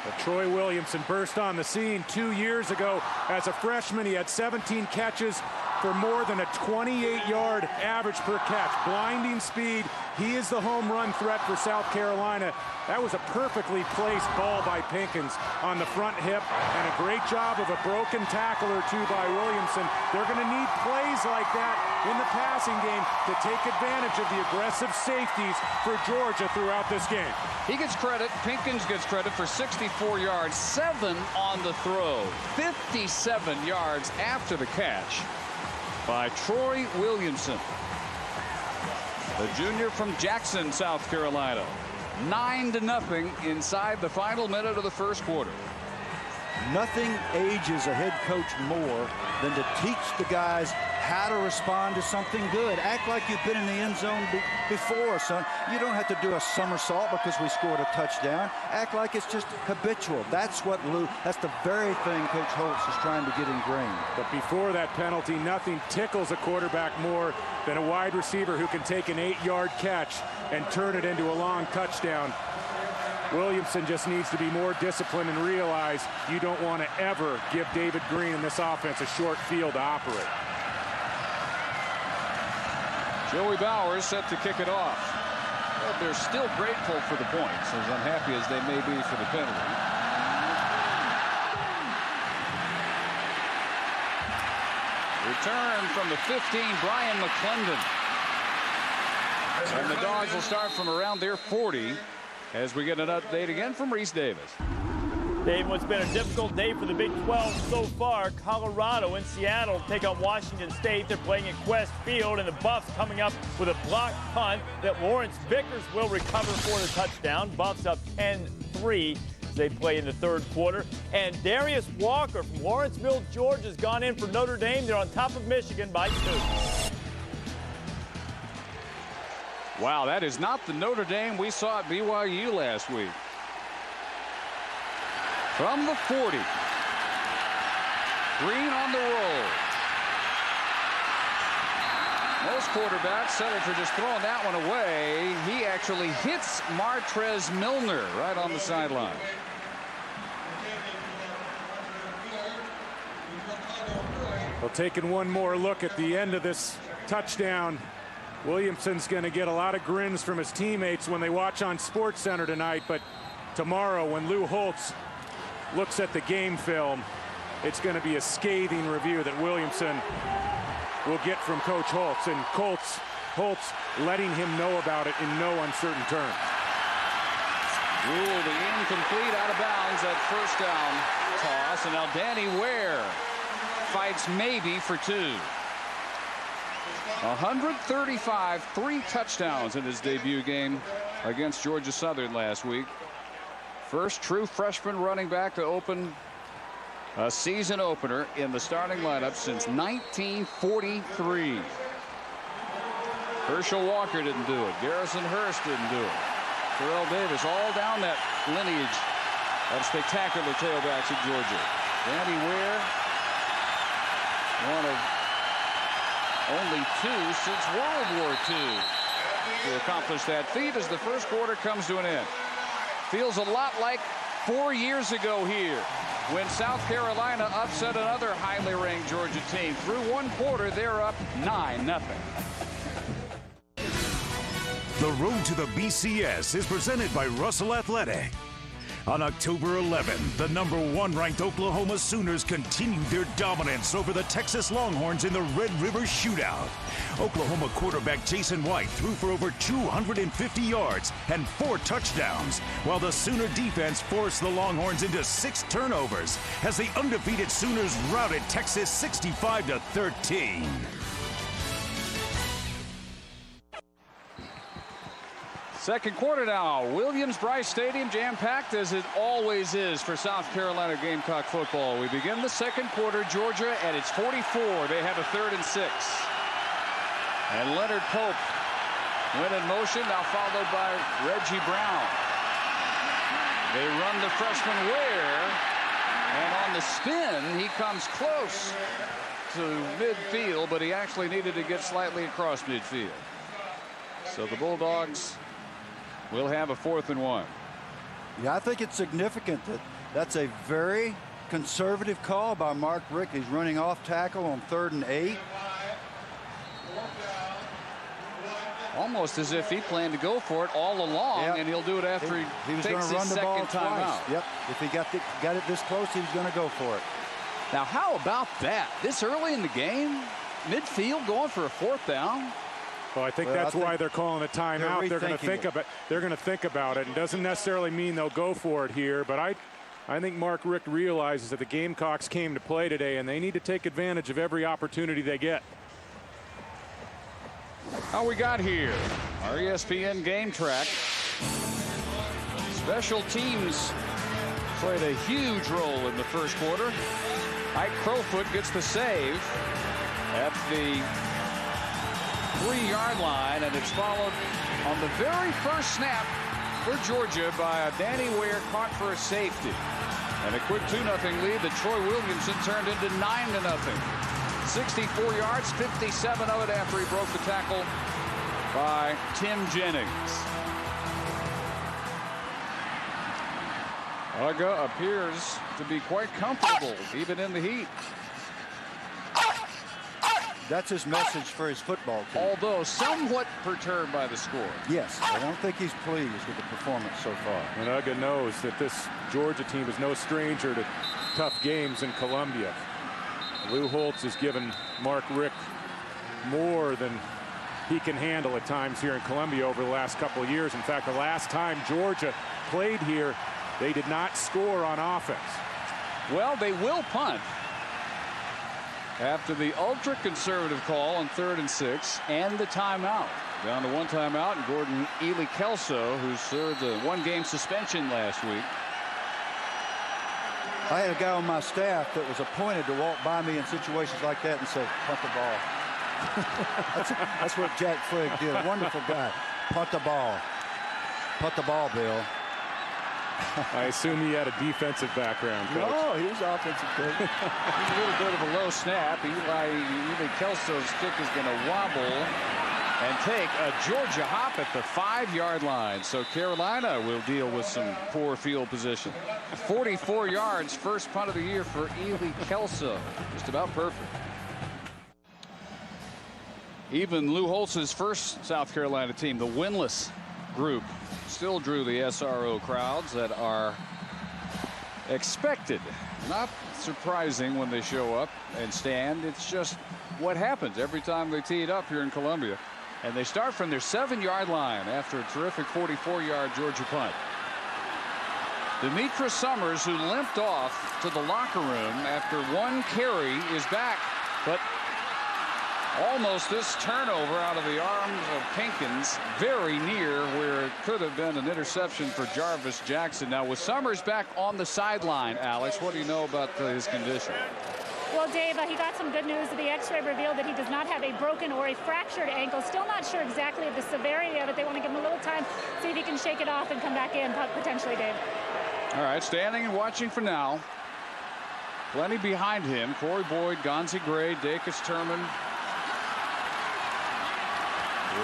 But Troy Williamson burst on the scene 2 years ago. As a freshman, he had 17 catches for more than a 28-yard average per catch. Blinding speed. He is the home run threat for South Carolina. That was a perfectly placed ball by Pinkins on the front hip, and a great job of a broken tackle or two by Williamson. They're going to need plays like that in the passing game to take advantage of the aggressive safeties for Georgia throughout this game. He gets credit. Pinkins gets credit for 64 yards, 7 on the throw, 57 yards after the catch by Troy Williamson, the junior from Jackson, South Carolina. 9-0 inside the final minute of the first quarter. Nothing ages a head coach more than to teach the guys how to respond to something good. Act like you've been in the end zone before, son. You don't have to do a somersault because we scored a touchdown. Act like it's just habitual. That's the very thing Coach Holtz is trying to get ingrained. But before that penalty, nothing tickles a quarterback more than a wide receiver who can take an 8-yard catch and turn it into a long touchdown. Williamson just needs to be more disciplined and realize you don't want to ever give David Green in this offense a short field to operate. Joey Bowers set to kick it off. Well, they're still grateful for the points, as unhappy as they may be for the penalty. Return from the 15, Brian McClendon. And the Dogs will start from around their 40 as we get an update again from Reese Davis. Dave, what's been a difficult day for the Big 12 so far. Colorado and Seattle take on Washington State. They're playing at Quest Field, and the Buffs coming up with a blocked punt that Lawrence Vickers will recover for the touchdown. Buffs up 10-3 as they play in the third quarter. And Darius Walker from Lawrenceville, Georgia, has gone in for Notre Dame. They're on top of Michigan by 2. Wow, that is not the Notre Dame we saw at BYU last week. From the 40. Green on the roll. Most quarterbacks settle for just throwing that one away. He actually hits Martrez Milner right on the sideline. Well, taking one more look at the end of this touchdown, Williamson's going to get a lot of grins from his teammates when they watch on SportsCenter tonight, but tomorrow when Lou Holtz looks at the game film, it's going to be a scathing review that Williamson will get from Coach Holtz, and Holtz letting him know about it in no uncertain terms. Ruled incomplete, out of bounds, that first down toss, and now Danny Ware fights maybe for 2. 135, 3 touchdowns in his debut game against Georgia Southern last week. First true freshman running back to open a season opener in the starting lineup since 1943. Herschel Walker didn't do it. Garrison Hurst didn't do it. Terrell Davis, all down that lineage of spectacular tailbacks at Georgia. Danny Ware, one of only 2 since World War II to accomplish that feat as the first quarter comes to an end. Feels a lot like 4 years ago here when South Carolina upset another highly ranked Georgia team. Through one quarter, they're up 9-0. The road to the BCS is presented by Russell Athletic. On October 11, the #1 ranked Oklahoma Sooners continued their dominance over the Texas Longhorns in the Red River Shootout. Oklahoma quarterback Jason White threw for over 250 yards and 4 touchdowns, while the Sooner defense forced the Longhorns into 6 turnovers as the undefeated Sooners routed Texas 65-13. Second quarter now. Williams-Brice Stadium jam-packed as it always is for South Carolina Gamecock football. We begin the second quarter. Georgia at its 44. They have a 3rd and 6. And Leonard Pope went in motion, now followed by Reggie Brown. They run the freshman Ware, and on the spin, he comes close to midfield, but he actually needed to get slightly across midfield. So the Bulldogs will have a 4th and 1. Yeah, I think it's significant that that's a very conservative call by Mark Richt. He's running off tackle on 3rd and 8. Almost as if he planned to go for it all along, yep. And he'll do it after he was takes going to run his the ball second time twice. out. Yep. If he got it this close, he was going to go for it. Now, how about that? This early in the game, midfield going for a 4th down. Well, I think that's why they're calling a timeout. They're going to think about it. They're going to think about it. It doesn't necessarily mean they'll go for it here, but I think Mark Richt realizes that the Gamecocks came to play today, and they need to take advantage of every opportunity they get. How we got here? Our ESPN game track. Special teams played a huge role in the first quarter. Ike Crowfoot gets the save at the 3-yard line, and it's followed on the very first snap for Georgia by a Danny Ware caught for a safety. And a quick 2-0 lead that Troy Williamson turned into 9-0. 64 yards, 57 of it after he broke the tackle by Tim Jennings. Uga appears to be quite comfortable, even in the heat. That's his message for his football team. Although somewhat perturbed by the score. Yes, I don't think he's pleased with the performance so far. And Uga knows that this Georgia team is no stranger to tough games in Columbia. Lou Holtz has given Mark Richt more than he can handle at times here in Columbia over the last couple of years. In fact, the last time Georgia played here, they did not score on offense. Well, they will punt after the ultra-conservative call on 3rd and 6 and the timeout. Down to 1 timeout, and Gordon Ely Kelso, who served a 1-game suspension last week. I had a guy on my staff that was appointed to walk by me in situations like that and say, punt the ball. that's what Jack Fligg did. A wonderful guy. Punt the ball. Punt the ball, Bill. I assume he had a defensive background, Coach. No, he was offensive coach. A little bit of a low snap. Ely Kelso's kick is going to wobble and take a Georgia hop at the 5-yard line. So Carolina will deal with some poor field position. 44 yards, first punt of the year for Ely Kelso. Just about perfect. Even Lou Holtz's first South Carolina team, the winless group, still drew the SRO crowds that are expected. Not surprising when they show up and stand. It's just what happens every time they tee it up here in Columbia. And they start from their 7-yard line after a terrific 44-yard Georgia punt. Demetra Summers, who limped off to the locker room after 1 carry, is back, but almost this turnover out of the arms of Pinkins, very near where it could have been an interception for Jarvis Jackson. Now, with Summers back on the sideline, Alex, what do you know about his condition? Well, Dave, he got some good news. The X-ray revealed that he does not have a broken or a fractured ankle. Still not sure exactly the severity of it. They want to give him a little time, see if he can shake it off and come back in potentially, Dave. All right, standing and watching for now. Plenty behind him. Corey Boyd, Gonzie Gray, Dacus Turman.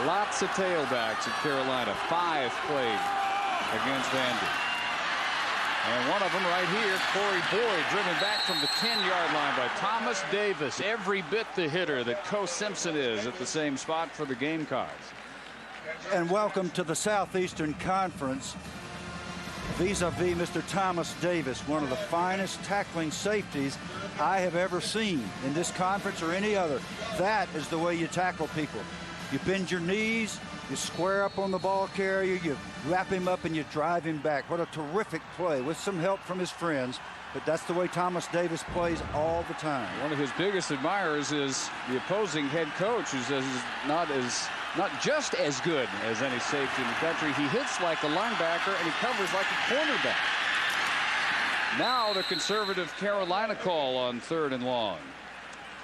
Lots of tailbacks at Carolina. 5 played against Vandy. And one of them right here, Corey Boyd, driven back from the 10-yard line by Thomas Davis. Every bit the hitter that Co Simpson is at the same spot for the Gamecocks. And welcome to the Southeastern Conference. vis-a-vis Mr. Thomas Davis, one of the finest tackling safeties I have ever seen in this conference or any other. That is the way you tackle people. You bend your knees, you square up on the ball carrier, you wrap him up, and you drive him back. What a terrific play with some help from his friends. But that's the way Thomas Davis plays all the time. One of his biggest admirers is the opposing head coach, who says he's not just as good as any safety in the country. He hits like a linebacker and he covers like a cornerback. Now the conservative Carolina call on 3rd and long.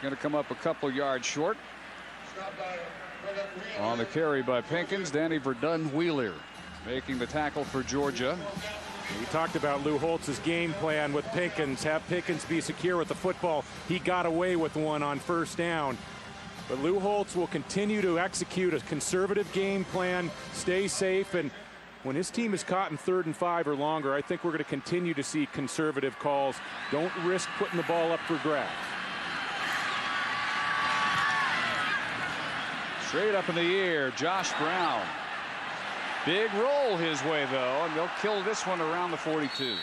Going to come up a couple yards short. On the carry by Pinkins, Danny Verdun-Wheeler making the tackle for Georgia. We talked about Lou Holtz's game plan with Pinkins. Have Pinkins be secure with the football. He got away with one on 1st down. But Lou Holtz will continue to execute a conservative game plan, stay safe, and when his team is caught in 3rd and 5 or longer, I think we're going to continue to see conservative calls. Don't risk putting the ball up for grabs. Straight up in the air, Josh Brown. Big roll his way, though, and they'll kill this one around the 42.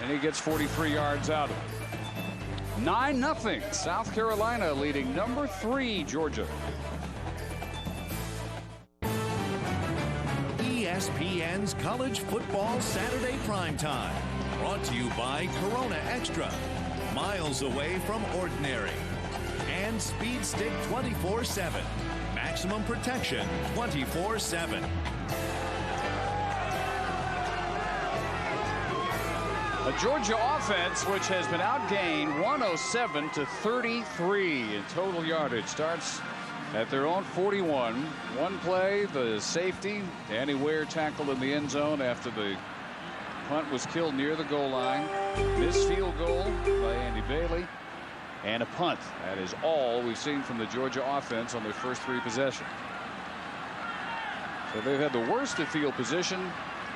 And he gets 43 yards out of it. 9-0. South Carolina leading number 3 Georgia. ESPN's College Football Saturday Primetime. Brought to you by Corona Extra. Miles away from ordinary. And Speed Stick 24/7. Maximum protection 24/7. A Georgia offense which has been outgained 107 to 33 in total yardage. Starts at their own 41. One play, the safety, Danny Ware tackled in the end zone after the punt was killed near the goal line. Missed field goal by Andy Bailey. And a punt. That is all we've seen from the Georgia offense on their first 3 possessions. So they've had the worst of field position.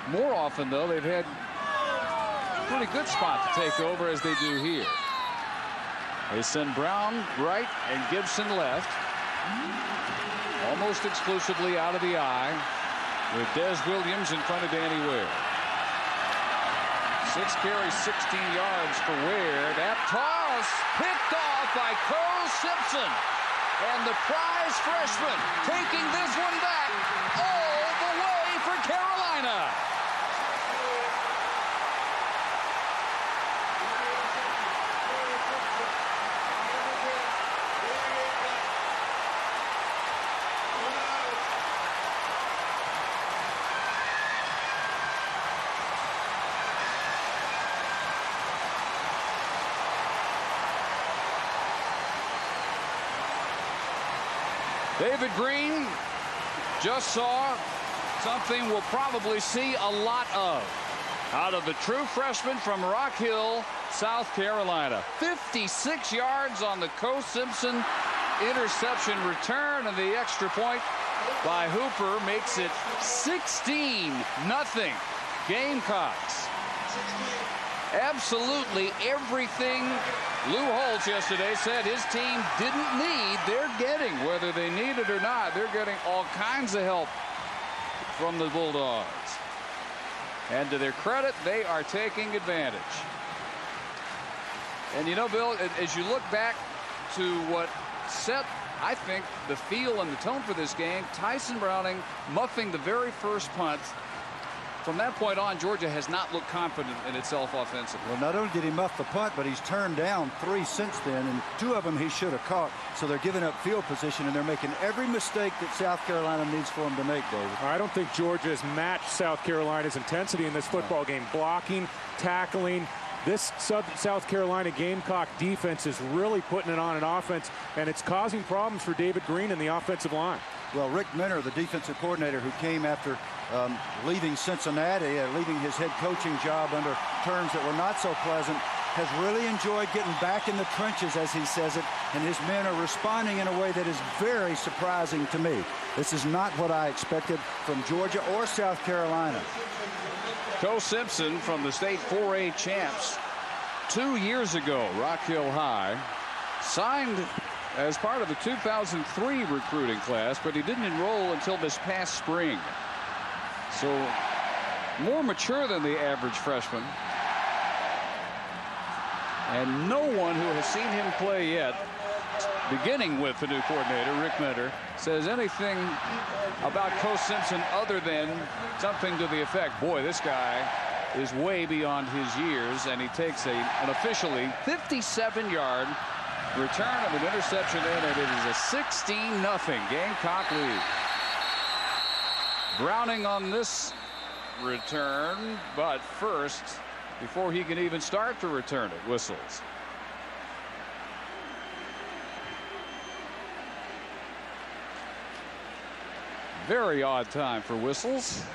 More often, though, they've had a pretty good spot to take over, as they do here. They send Brown right and Gibson left. Almost exclusively out of the eye, with Des Williams in front of Danny Ware. 6 carries, 16 yards for Ware. That toss picked off by Cole Simpson. And the prize freshman taking this one back all the way for Carolina. David Green just saw something we'll probably see a lot of out of the true freshman from Rock Hill, South Carolina. 56 yards on the Cole Simpson interception return, and the extra point by Hooper makes it 16-0 Gamecocks. Absolutely everything Lou Holtz yesterday said his team didn't need, they're getting. Whether they need it or not, they're getting all kinds of help from the Bulldogs. And to their credit, they are taking advantage. And you know, Bill, as you look back to what set, I think, the feel and the tone for this game, Tyson Browning muffing the very first punt. From that point on, Georgia has not looked confident in itself offensively. Well, not only did he muff the punt, but he's turned down 3 since then, and 2 of them he should have caught. So they're giving up field position, and they're making every mistake that South Carolina needs for them to make, David. I don't think Georgia has matched South Carolina's intensity in this football game. Blocking, tackling. This South Carolina Gamecock defense is really putting it on an offense, and it's causing problems for David Green in the offensive line. Well, Rick Minner, the defensive coordinator who came after leaving Cincinnati, leaving his head coaching job under terms that were not so pleasant, has really enjoyed getting back in the trenches, as he says it, and his men are responding in a way that is very surprising to me. This is not what I expected from Georgia or South Carolina. Cole Simpson from the state 4A champs 2 years ago, Rock Hill High, signed as part of the 2003 recruiting class, but he didn't enroll until this past spring. So more mature than the average freshman. And no one who has seen him play yet, beginning with the new coordinator, Rick Mentor, says anything about Coach Simpson other than something to the effect, boy, this guy is way beyond his years, and he takes an officially 57-yard return of an interception in, and it is a 16-0 Gamecock lead. Browning on this return, but first, before he can even start to return it, whistles. Very odd time for whistles.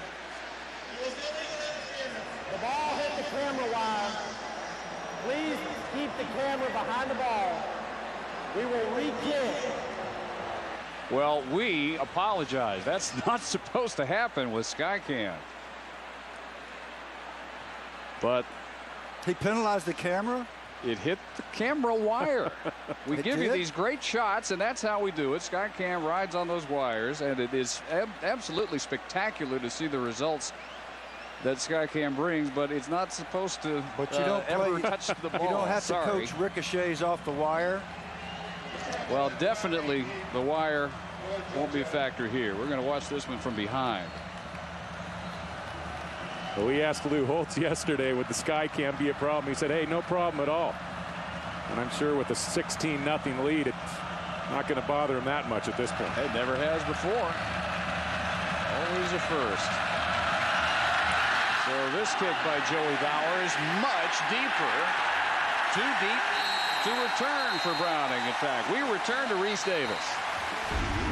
The ball hit the camera wire. Please keep the camera behind the ball. We will re-kick. Well, we apologize. That's not supposed to happen with Skycam. But he penalized the camera. It hit the camera wire. We give you these great shots, and that's how we do it. Skycam rides on those wires, and it is absolutely spectacular to see the results that Skycam brings, but it's not supposed to ever touch the ball. You don't have to coach ricochets off the wire. Well, definitely the wire won't be a factor here. We're going to watch this one from behind. Well, we asked Lou Holtz yesterday, would the Skycam be a problem? He said, hey, no problem at all. And I'm sure with a 16-0 lead, it's not going to bother him that much at this point. It never has before. Always a first. So this kick by Joey Bowers, much deeper. Too deep to return for Browning. In fact, we return to Reese Davis.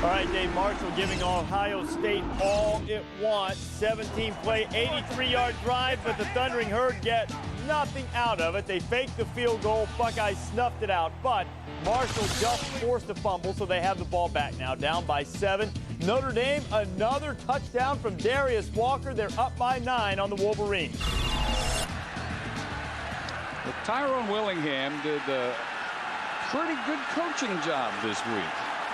All right, Dave Marshall giving Ohio State all it wants. 17-play, 83-yard drive, but the Thundering Herd get nothing out of it. They faked the field goal. Buckeyes snuffed it out, but Marshall just forced a fumble, so they have the ball back now, down by 7. Notre Dame, another touchdown from Darius Walker. They're up by 9 on the Wolverines. Well, Tyrone Willingham did a pretty good coaching job this week.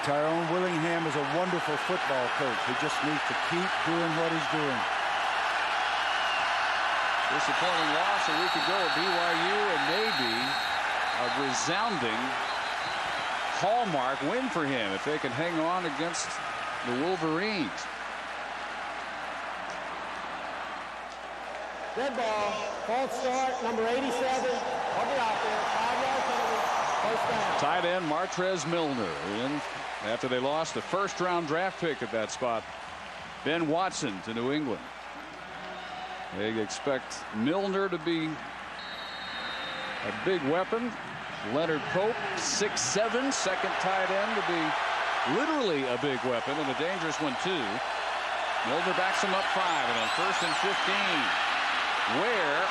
Tyrone Willingham is a wonderful football coach. He just needs to keep doing what he's doing. Disappointing loss a week ago at BYU, and maybe a resounding hallmark win for him if they can hang on against the Wolverines. Dead ball, false start, number 87 of the offense, 5-yard penalty, first down. Tight end Martrez Milner in after they lost the first-round draft pick at that spot. Ben Watson to New England. They expect Milner to be a big weapon. Leonard Pope, 6'7", second tight end, to be literally a big weapon and a dangerous one too. Milner backs him up 5, and on 1st and 15, Ware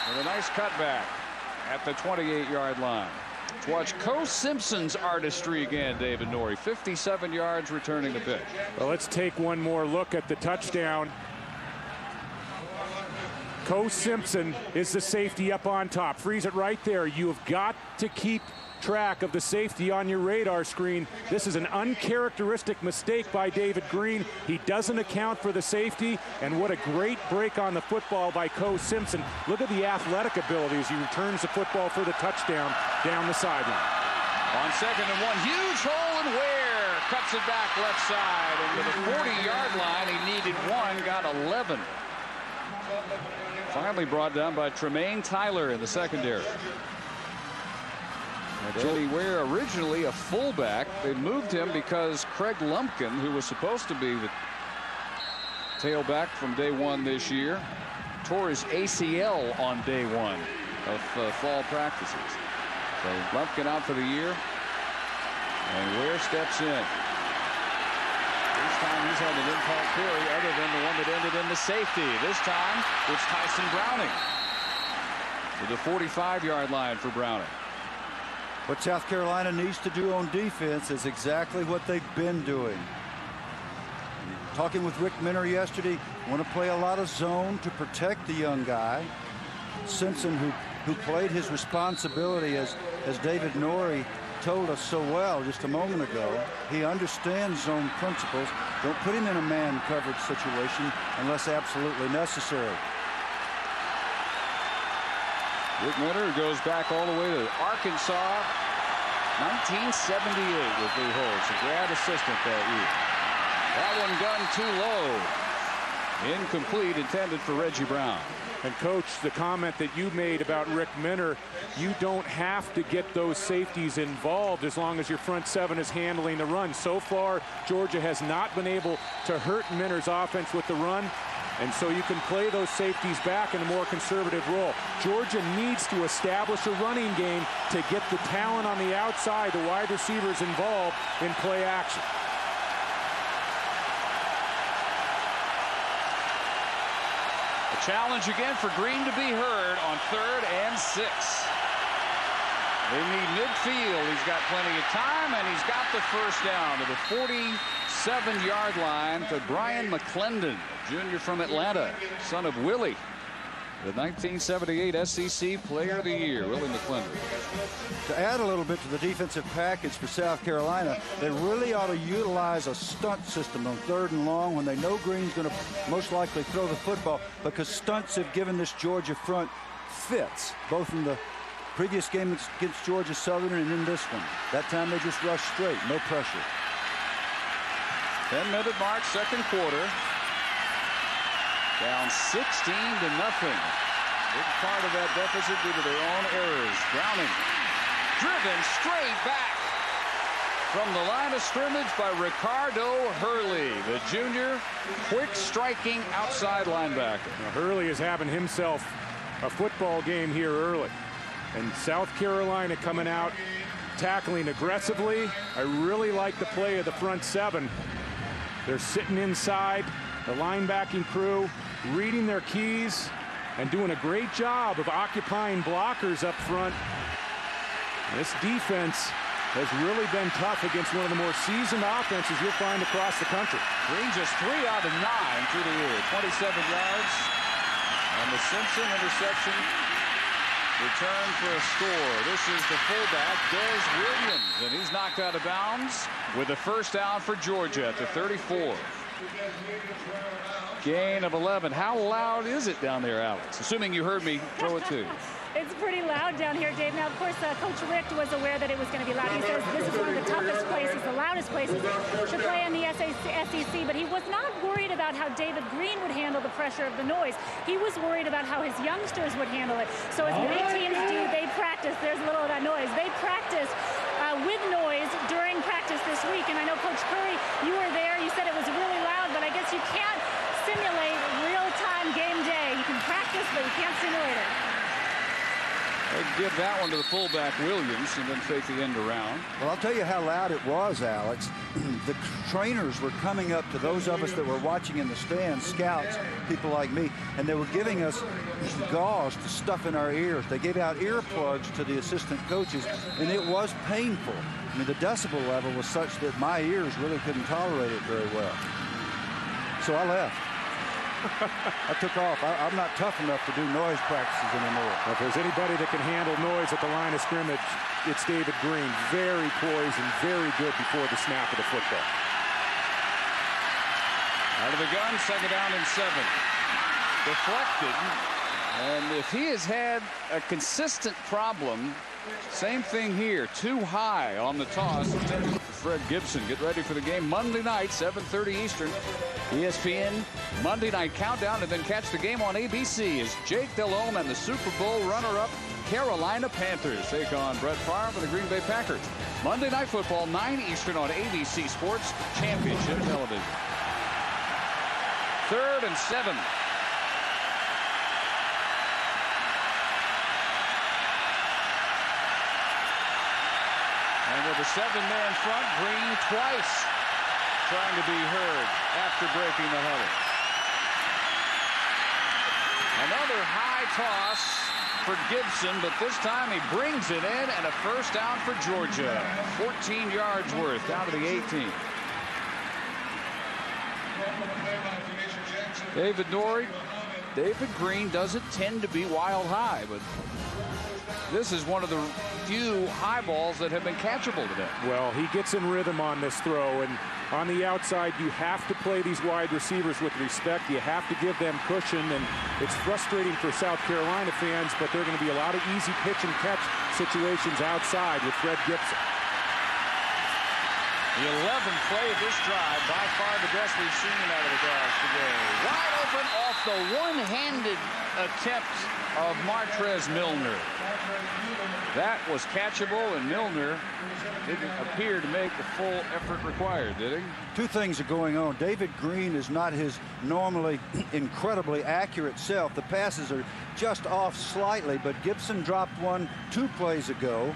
with a nice cutback at the 28-yard line. Let's watch Co Simpson's artistry again, David Norrie. 57 yards returning the pitch. Well, let's take one more look at the touchdown. Co Simpson is the safety up on top. Freeze it right there. You have got to keep track of the safety on your radar screen. This is an uncharacteristic mistake by David Green. He doesn't account for the safety, and what a great break on the football by Co Simpson. Look at the athletic ability as he returns the football for the touchdown down the sideline. On 2nd and 1, huge hole, and Ware cuts it back left side, and to the 40-yard line, he needed 1, got 11. Finally brought down by Tremaine Tyler in the secondary. Jody Ware, originally a fullback. They moved him because Craig Lumpkin, who was supposed to be the tailback from day 1 this year, tore his ACL on day 1 of fall practices. So Lumpkin out for the year, and Ware steps in. This time he's had an impact carry other than the one that ended in the safety. This time it's Tyson Browning to the 45-yard line for Browning. What South Carolina needs to do on defense is exactly what they've been doing. Talking with Rick Mentor yesterday, want to play a lot of zone to protect the young guy. Simpson, who played his responsibility as David Norrie told us so well just a moment ago. He understands zone principles. Don't put him in a man coverage situation unless absolutely necessary. Rick Minter goes back all the way to Arkansas, 1978 with Lou Holtz, a grad assistant that year. That one gun too low. Incomplete, intended for Reggie Brown. And Coach, the comment that you made about Rick Minter, you don't have to get those safeties involved as long as your front seven is handling the run. So far, Georgia has not been able to hurt Minter's offense with the run. And so you can play those safeties back in a more conservative role. Georgia needs to establish a running game to get the talent on the outside, the wide receivers involved in play action. A challenge again for Green to be heard on 3rd and 6. They need midfield. He's got plenty of time, and he's got the first down to the 47-yard line to Brian McClendon, junior from Atlanta, son of Willie, the 1978 SEC Player of the Year, Willie McClendon. To add a little bit to the defensive package for South Carolina, they really ought to utilize a stunt system on 3rd and long when they know Green's going to most likely throw the football, because stunts have given this Georgia front fits, both in the previous game against Georgia Southern and in this one. That time they just rushed straight, no pressure. 10-minute mark, second quarter. Down 16-0. Big part of that deficit due to their own errors. Browning driven straight back from the line of scrimmage by Ricardo Hurley, the junior, quick striking outside linebacker. Now, Hurley is having himself a football game here early. And South Carolina coming out, tackling aggressively. I really like the play of the front seven. They're sitting inside, the linebacking crew, reading their keys, and doing a great job of occupying blockers up front. This defense has really been tough against one of the more seasoned offenses you'll find across the country. Green just 3 out of 9 through the air, 27 yards. And the Simpson interception. Return for a score. This is the fullback, Des Williams, and he's knocked out of bounds with a first down for Georgia at the 34. Gain of 11. How loud is it down there, Alex? Assuming you heard me throw it too. It's pretty loud down here, Dave. Now, of course, Coach Richt was aware that it was going to be loud. He says this is one of the toughest places, the loudest places to play in the SEC, but he was not worried about how David Green would handle the pressure of the noise. He was worried about how his youngsters would handle it. So as many teams do, they practice. There's a little of that noise. They practice with noise during practice this week. And I know, Coach Curry, you were there. You said it was really loud, but I guess you can't simulate real-time game day. You can practice, but you can't simulate it. They give that one to the fullback, Williams, and then fake the end around. Well, I'll tell you how loud it was, Alex. The trainers were coming up to those of us that were watching in the stands, scouts, people like me, and they were giving us gauze to stuff in our ears. They gave out earplugs to the assistant coaches, and it was painful. I mean, the decibel level was such that my ears really couldn't tolerate it very well. So I left. I took off. I'm not tough enough to do noise practices anymore. If there's anybody that can handle noise at the line of scrimmage, it's David Green. Very poised and very good before the snap of the football. Out of the gun, second down and 7. Deflected. And if he has had a consistent problem, same thing here. Too high on the toss. Fred Gibson, get ready for the game Monday night, 7:30 Eastern. ESPN Monday Night Countdown, and then catch the game on ABC as Jake Delhomme and the Super Bowl runner-up Carolina Panthers take on Brett Favre and the Green Bay Packers. Monday Night Football, 9 Eastern on ABC Sports Championship Television. 3rd and 7. And with a 7-man front, Green twice trying to be heard after breaking the huddle. Another high toss for Gibson, but this time he brings it in, and a first down for Georgia. 14 yards worth down to the 18. David Norrie, David Green doesn't tend to be wild high, but This is one of the few high balls that have been catchable today. Well, he gets in rhythm on this throw, and on the outside, you have to play these wide receivers with respect. You have to give them cushion, and it's frustrating for South Carolina fans, but there are going to be a lot of easy pitch and catch situations outside with Fred Gibson. The 11th play of this drive, by far the best we've seen out of the Dogs today. Wide open off the one-handed attempt of Martrez Milner. That was catchable, and Milner didn't appear to make the full effort required, did he? Two things are going on. David Green is not his normally incredibly accurate self. The passes are just off slightly, but Gibson dropped one 2 plays ago,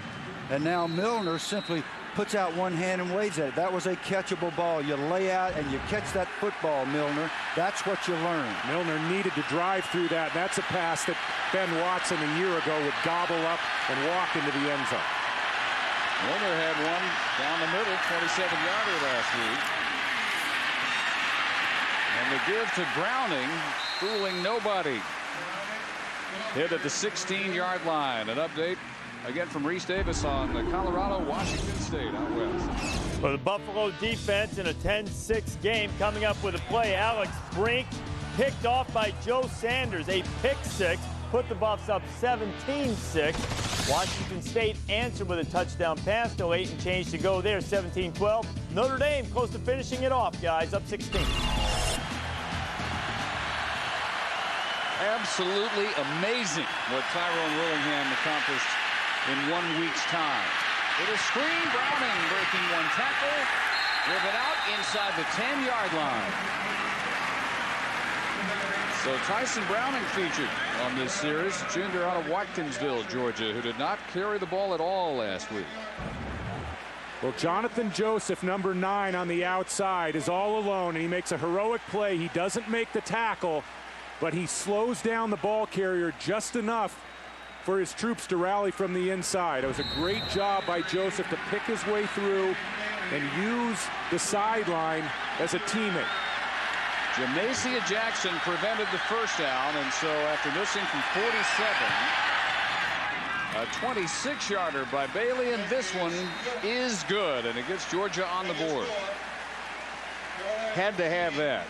and now Milner simply puts out one hand and waves at it. That was a catchable ball. You lay out and you catch that football, Milner. That's what you learn. Milner needed to drive through that. That's a pass that Ben Watson a year ago would gobble up and walk into the end zone. Milner had one down the middle, 27-yarder last week. And the give to Browning, fooling nobody. Hit at the 16-yard line. An update again from Reese Davis on the Colorado-Washington State out west. For the Buffalo defense in a 10-6 game, coming up with a play, Alex Brink picked off by Joe Sanders. A pick six put the Buffs up 17-6. Washington State answered with a touchdown pass. Still 8 and change to go there, 17-12. Notre Dame close to finishing it off, guys, up 16. Absolutely amazing what Tyrone Willingham accomplished in 1 week's time. With a screen, Browning breaking one tackle, driven out inside the 10-yard line. So Tyson Browning featured on this series, junior out of Watkinsville, Georgia, who did not carry the ball at all last week. Well, Jonathan Joseph, number 9 on the outside, is all alone, and he makes a heroic play. He doesn't make the tackle, but he slows down the ball carrier just enough for his troops to rally from the inside. It was a great job by Joseph to pick his way through and use the sideline as a teammate. Jamacia Jackson prevented the first down, and so after missing from 47, a 26-yarder by Bailey, and this one is good, and it gets Georgia on the board. Had to have that.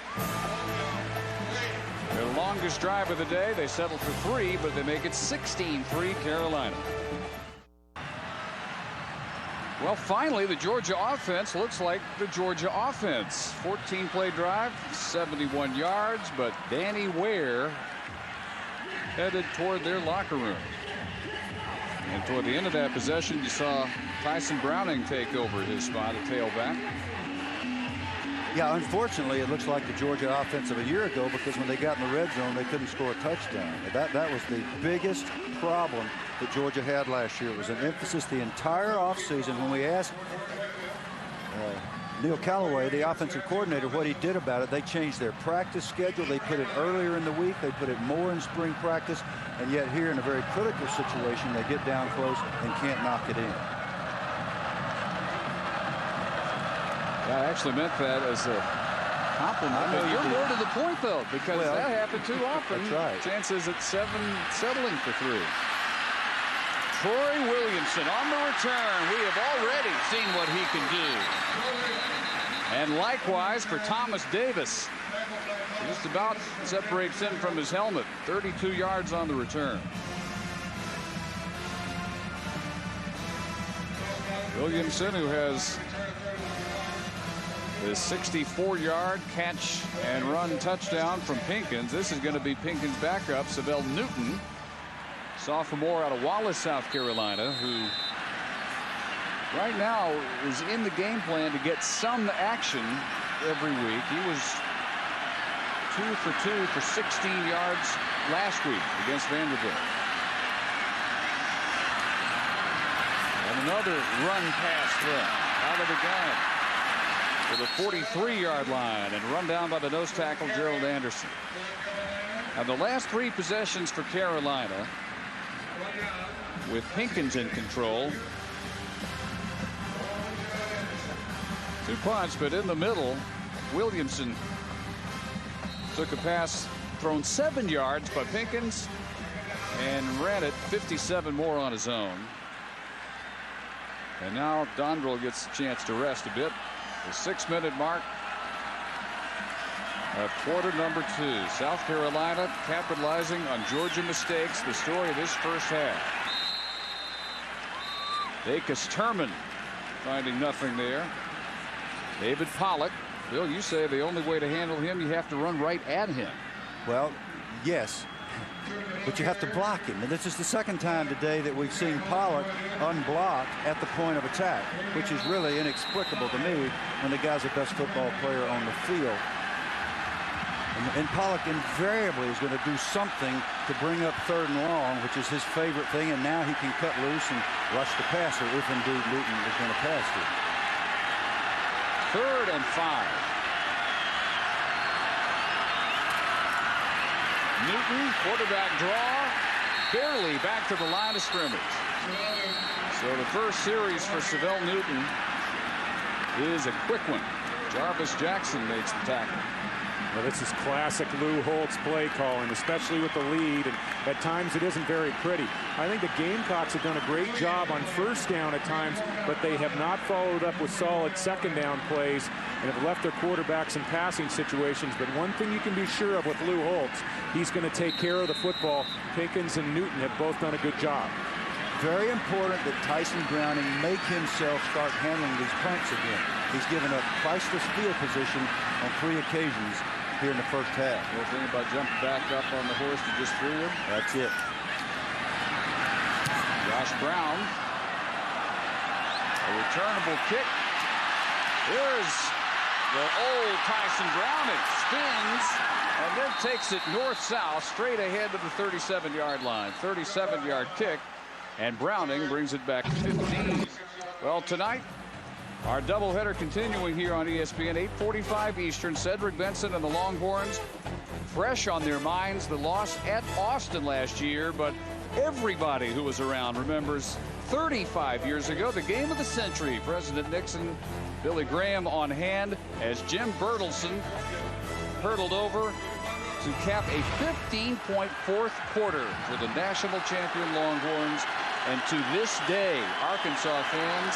Their longest drive of the day. They settled for 3, but they make it 16-3 Carolina. Well, finally, the Georgia offense looks like the Georgia offense. 14-play drive, 71 yards, but Danny Ware headed toward their locker room. And toward the end of that possession, you saw Tyson Browning take over his spot at tailback. Yeah, unfortunately, it looks like the Georgia offense of a year ago, because when they got in the red zone, they couldn't score a touchdown. That was the biggest problem that Georgia had last year. It was an emphasis the entire offseason. When we asked Neil Callaway, the offensive coordinator, what he did about it, they changed their practice schedule. They put it earlier in the week. They put it more in spring practice. And yet here in a very critical situation, they get down close and can't knock it in. I actually meant that as a compliment. But you're more to the point, though, because that happened too often. That's right. Chances at 7 settling for 3. Troy Williamson on the return. We have already seen what he can do. And likewise for Thomas Davis. Just about separates him from his helmet. 32 yards on the return. Williamson, who has the 64-yard catch and run touchdown from Pinkins. This is going to be Pinkins' backup, Savell Newton, sophomore out of Wallace, South Carolina, who right now is in the game plan to get some action every week. He was 2 for 2 for 16 yards last week against Vanderbilt. And another run pass threat out of the gun to the 43-yard line and run down by the nose tackle Gerald Anderson. Now the last 3 possessions for Carolina with Pinkins in control. 2 punts, but in the middle, Williamson took a pass thrown 7 yards by Pinkins and ran it 57 more on his own. And now Dondrel gets a chance to rest a bit. The 6-minute mark of quarter number 2. South Carolina capitalizing on Georgia mistakes. The story of this first half. Dacus Turman finding nothing there. David Pollock. Bill, you say the only way to handle him, you have to run right at him. Well, yes, but you have to block him. And this is the second time today that we've seen Pollock unblocked at the point of attack, which is really inexplicable to me when the guy's the best football player on the field. And Pollock invariably is going to do something to bring up 3rd and long, which is his favorite thing, and now he can cut loose and rush the passer if indeed Newton is going to pass it. 3rd and 5. Newton, quarterback draw, barely back to the line of scrimmage. So the first series for Savell Newton is a quick one. Jarvis Jackson makes the tackle. Well, this is classic Lou Holtz play calling, especially with the lead, and at times it isn't very pretty. I think the Gamecocks have done a great job on 1st down at times, but they have not followed up with solid 2nd down plays and have left their quarterbacks in passing situations. But one thing you can be sure of with Lou Holtz, he's going to take care of the football. Pickens and Newton have both done a good job. Very important that Tyson Browning make himself start handling these punts again. He's given up priceless field position on 3 occasions here in the first half. Well, thing about jumping back up on the horse that just threw him. That's it. Josh Brown. A returnable kick. Here's the old Tyson Browning. Spins and then takes it north-south straight ahead to the 37-yard line. 37-yard kick. And Browning brings it back to 15. Well, tonight, our doubleheader continuing here on ESPN, 8:45 Eastern. Cedric Benson and the Longhorns fresh on their minds the loss at Austin last year, but everybody who was around remembers 35 years ago, the game of the century. President Nixon, Billy Graham on hand as Jim Bertelsen hurdled over to cap a 15-point 4th quarter for the national champion Longhorns. And to this day, Arkansas fans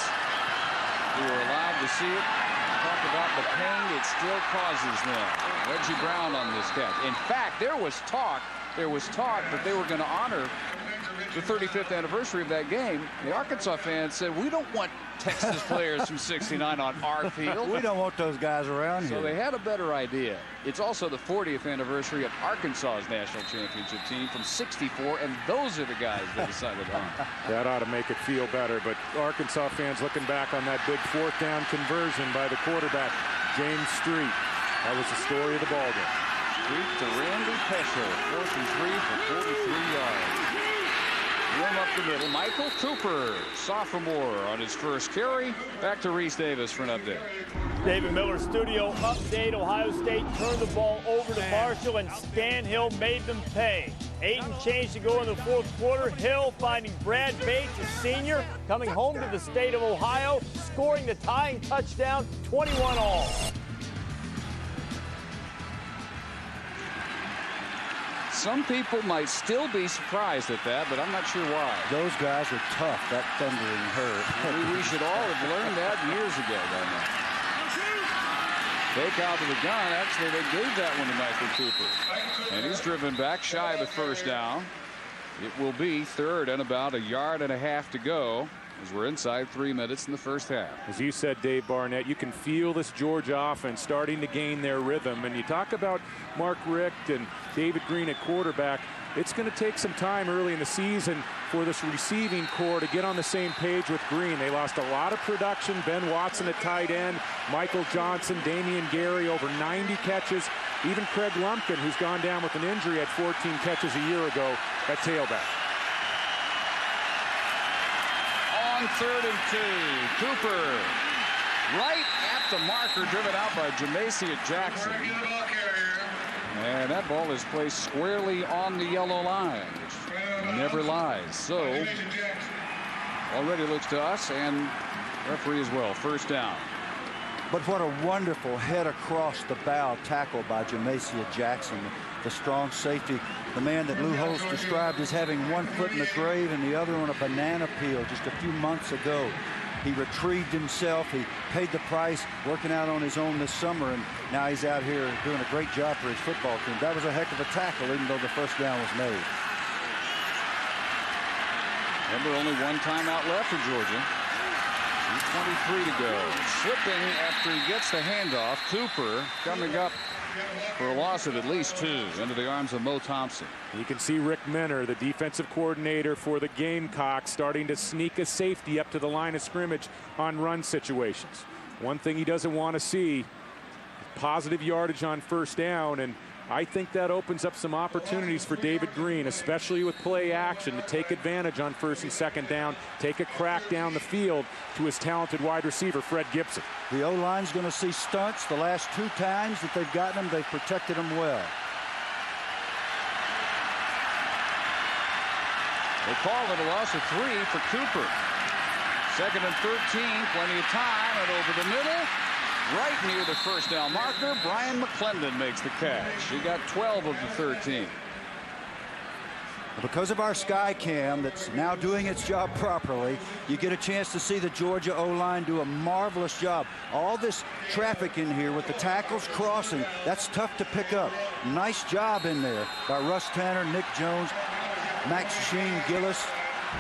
who are allowed to see it talk about the pain it still causes them. Reggie Brown on this catch. In fact, there was talk that they were going to honor the 35th anniversary of that game. The Arkansas fans said, we don't want Texas players from '69 on our field. We don't want those guys around here. So they had a better idea. It's also the 40th anniversary of Arkansas's national championship team from '64, and those are the guys that decided on. That ought to make it feel better, but Arkansas fans looking back on that big 4th down conversion by the quarterback, James Street. That was the story of the ball game. Street to Randy Peschel, 4th and 3 for 43 yards. Room up the middle. Michael Cooper, sophomore, on his first carry. Back to Reese Davis for an update. David Miller studio update. Ohio State turned the ball over to Marshall, and Stan Hill made them pay. 8 and change to go in the 4th quarter. Hill finding Brad Bates, a senior, coming home to the state of Ohio, scoring the tying touchdown, 21 all. Some people might still be surprised at that, but I'm not sure why. Those guys are tough. That thundering hurt. We should all have learned that years ago by now. Fake out of the gun. Actually, they gave that one to Michael Cooper. And he's driven back shy of the 1st down. It will be 3rd and about 1.5 yards to go, as we're inside 3 minutes in the first half. As you said, Dave Barnett, you can feel this Georgia offense starting to gain their rhythm. And you talk about Mark Richt and David Green at quarterback. It's going to take some time early in the season for this receiving core to get on the same page with Green. They lost a lot of production. Ben Watson at tight end, Michael Johnson, Damian Gary, over 90 catches. Even Craig Lumpkin, who's gone down with an injury, had 14 catches a year ago at tailback. On 3rd and 2, Cooper right at the marker, driven out by Jamasiah Jackson. And that ball is placed squarely on the yellow line, which never lies. So already looks to us and referee as well. 1st down. But what a wonderful head across the bow tackle by Jamacia Jackson, the strong safety, the man that Lou Holtz described as having one foot in the grave and the other on a banana peel just a few months ago. He retrieved himself. He paid the price, working out on his own this summer, and now he's out here doing a great job for his football team. That was a heck of a tackle, even though the first down was made. Remember, only one timeout left for Georgia. 2:23 to go. Slipping after he gets the handoff. Cooper coming up for a loss of at least 2 into the arms of Mo Thompson. You can see Rick Menner, the defensive coordinator for the Gamecocks, starting to sneak a safety up to the line of scrimmage on run situations. One thing he doesn't want to see, positive yardage on first down, and I think that opens up some opportunities for David Green, especially with play action, to take advantage on first and second down, take a crack down the field to his talented wide receiver, Fred Gibson. The O-line's going to see stunts. The last 2 times that they've gotten him, they've protected him well. They call it a loss of 3 for Cooper. 2nd and 13, plenty of time, and over the middle, right near the first down marker, Brian McClendon makes the catch. He got 12 of the 13. Because of our sky cam that's now doing its job properly, you get a chance to see the Georgia O-line do a marvelous job. All this traffic in here with the tackles crossing, that's tough to pick up. Nice job in there by Russ Tanner, Nick Jones, Max Sheen, Gillis.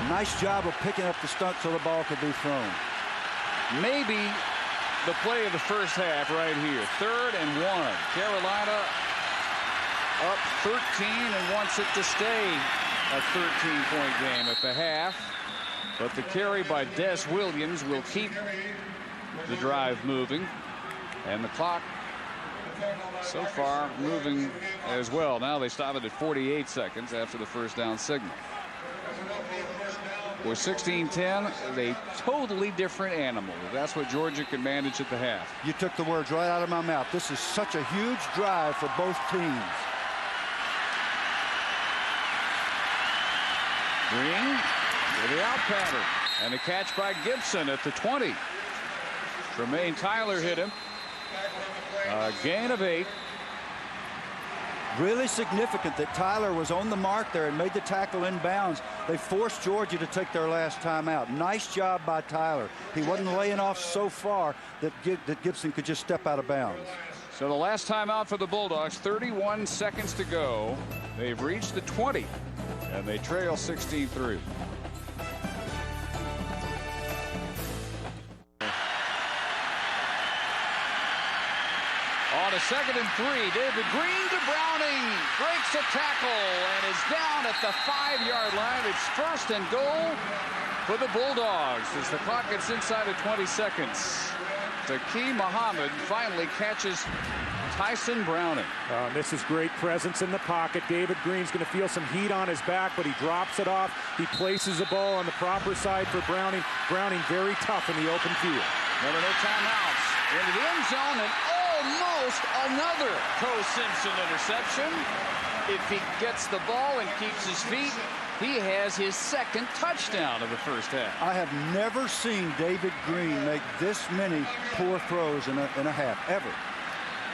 Nice job of picking up the stunt so the ball could be thrown. Maybe the play of the first half right here. 3rd and 1. Carolina up 13 and wants it to stay a 13-point game at the half. But the carry by Des Williams will keep the drive moving. And the clock so far moving as well. Now they stop it at 48 seconds after the first down signal. For 16-10, a totally different animal. That's what Georgia can manage at the half. You took the words right out of my mouth. This is such a huge drive for both teams. Green with the out pattern. And a catch by Gibson at the 20. Tremaine Tyler hit him. A gain of 8. Really significant that Tyler was on the mark there and made the tackle in bounds. They forced Georgia to take their last time out. Nice job by Tyler. He wasn't laying off so far that Gibson could just step out of bounds. So the last time out for the Bulldogs, 31 seconds to go. They've reached the 20, and they trail 16-3. On a 2nd and 3, David Green to Browning, breaks a tackle and is down at the 5-yard line. It's 1st and goal for the Bulldogs as the clock gets inside of 20 seconds. Taki Muhammad finally catches Tyson Browning. This is great presence in the pocket. David Green's going to feel some heat on his back, but he drops it off. He places the ball on the proper side for Browning. Browning very tough in the open field. Remember, no timeouts. Into the end zone and almost another Coe Simpson interception. If he gets the ball and keeps his feet, he has his 2nd touchdown of the first half. I have never seen David Green make this many poor throws in a half, ever.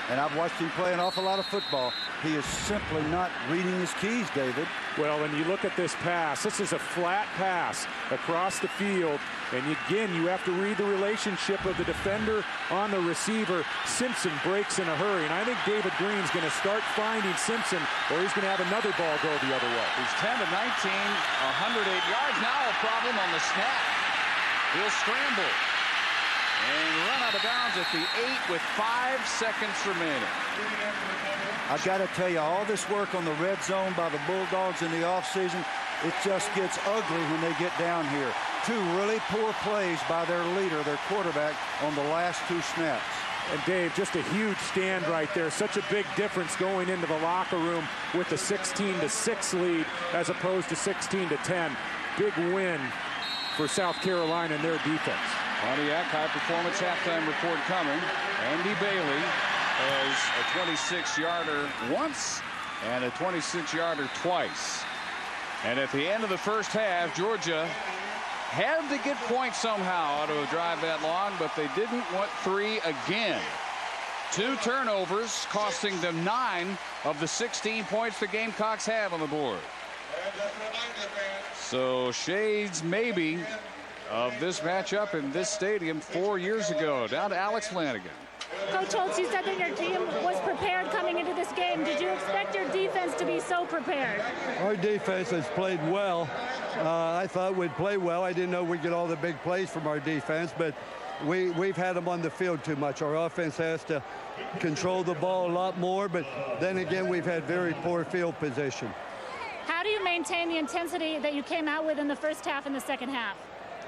And I've watched him play an awful lot of football. He is simply not reading his keys, David. Well, when you look at this pass, this is a flat pass across the field. And again, you have to read the relationship of the defender on the receiver. Simpson breaks in a hurry. And I think David Green's going to start finding Simpson, or he's going to have another ball go the other way. He's 10 of 19, 108 yards. Now a problem on the snap. He'll scramble and run out of bounds at the 8 with 5 seconds remaining. I've got to tell you, all this work on the red zone by the Bulldogs in the offseason, it just gets ugly when they get down here. 2 really poor plays by their leader, their quarterback, on the last 2 snaps. And Dave, just a huge stand right there. Such a big difference going into the locker room with the 16-6 lead as opposed to 16-10. Big win for South Carolina and their defense. Pontiac high performance halftime report coming. Andy Bailey has a 26-yarder once and a 26-yarder twice. And at the end of the first half, Georgia had to get points somehow out of a drive that long, but they didn't want 3 again. 2 turnovers costing them 9 of the 16 points the Gamecocks have on the board. So shades maybe of this matchup in this stadium 4 years ago. Down to Alex Flanagan. Coach Holtz, you said that your team was prepared coming into this game. Did you expect your defense to be so prepared? Our defense has played well. I thought we'd play well. I didn't know we'd get all the big plays from our defense, but we've had them on the field too much. Our offense has to control the ball a lot more, but then again, we've had very poor field position. How do you maintain the intensity that you came out with in the first half and the second half?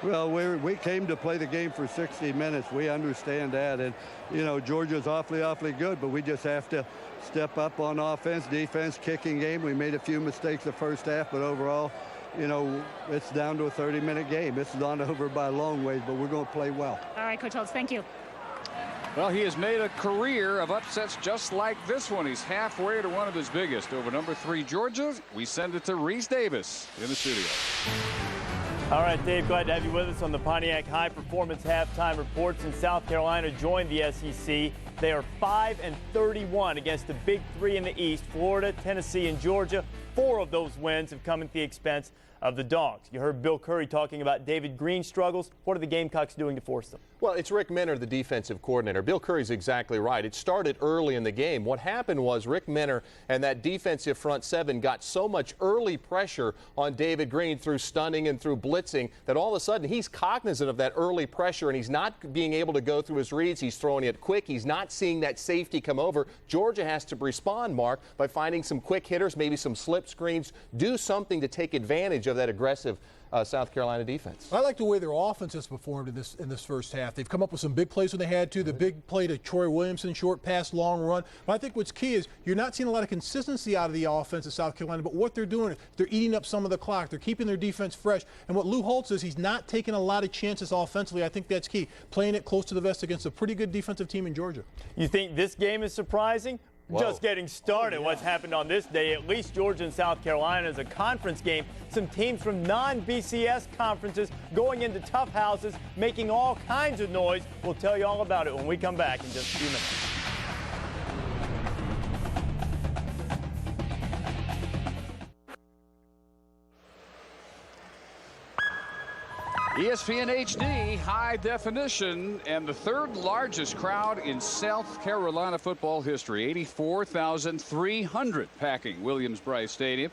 Well, we came to play the game for 60 minutes. We understand that. And, you know, Georgia's awfully good, but we just have to step up on offense, defense, kicking game. We made a few mistakes the first half, but overall, you know, it's down to a 30-minute game. It's not over by a long ways, but we're going to play well. All right, Coach Holtz, thank you. Well, he has made a career of upsets just like this one. He's halfway to one of his biggest. Over number 3, Georgia, we send it to Reese Davis in the studio. All right, Dave, glad to have you with us on the Pontiac High Performance Halftime Reports. In South Carolina joined the SEC. They are 5-31 against the Big 3 in the East, Florida, Tennessee, and Georgia. 4 of those wins have come at the expense of the Dogs. You heard Bill Curry talking about David Green's struggles. What are the Gamecocks doing to force them? Well, it's Rick Minner, the defensive coordinator. Bill Curry's exactly right. It started early in the game. What happened was Rick Minner and that defensive front 7 got so much early pressure on David Green through stunning and through blitzing that all of a sudden he's cognizant of that early pressure and he's not being able to go through his reads. He's throwing it quick. He's not seeing that safety come over. Georgia has to respond, Mark, by finding some quick hitters, maybe some slip screens, do something to take advantage of that aggressive South Carolina defense. I like the way their offense has performed in this first half. They've come up with some big plays when they had to. The big play to Troy Williamson, short pass, long run. But I think what's key is you're not seeing a lot of consistency out of the offense of South Carolina, but what they're doing, they're eating up some of the clock. They're keeping their defense fresh. And what Lou Holtz is, he's not taking a lot of chances offensively. I think that's key. Playing it close to the vest against a pretty good defensive team in Georgia. You think this game is surprising? Whoa. Just getting started. What's happened on this day, at least Georgia and South Carolina is a conference game. Some teams from non-BCS conferences going into tough houses, making all kinds of noise. We'll tell you all about it when we come back in just a few minutes. ESPN HD, high definition, and the 3rd largest crowd in South Carolina football history. 84,300 packing Williams-Brice Stadium.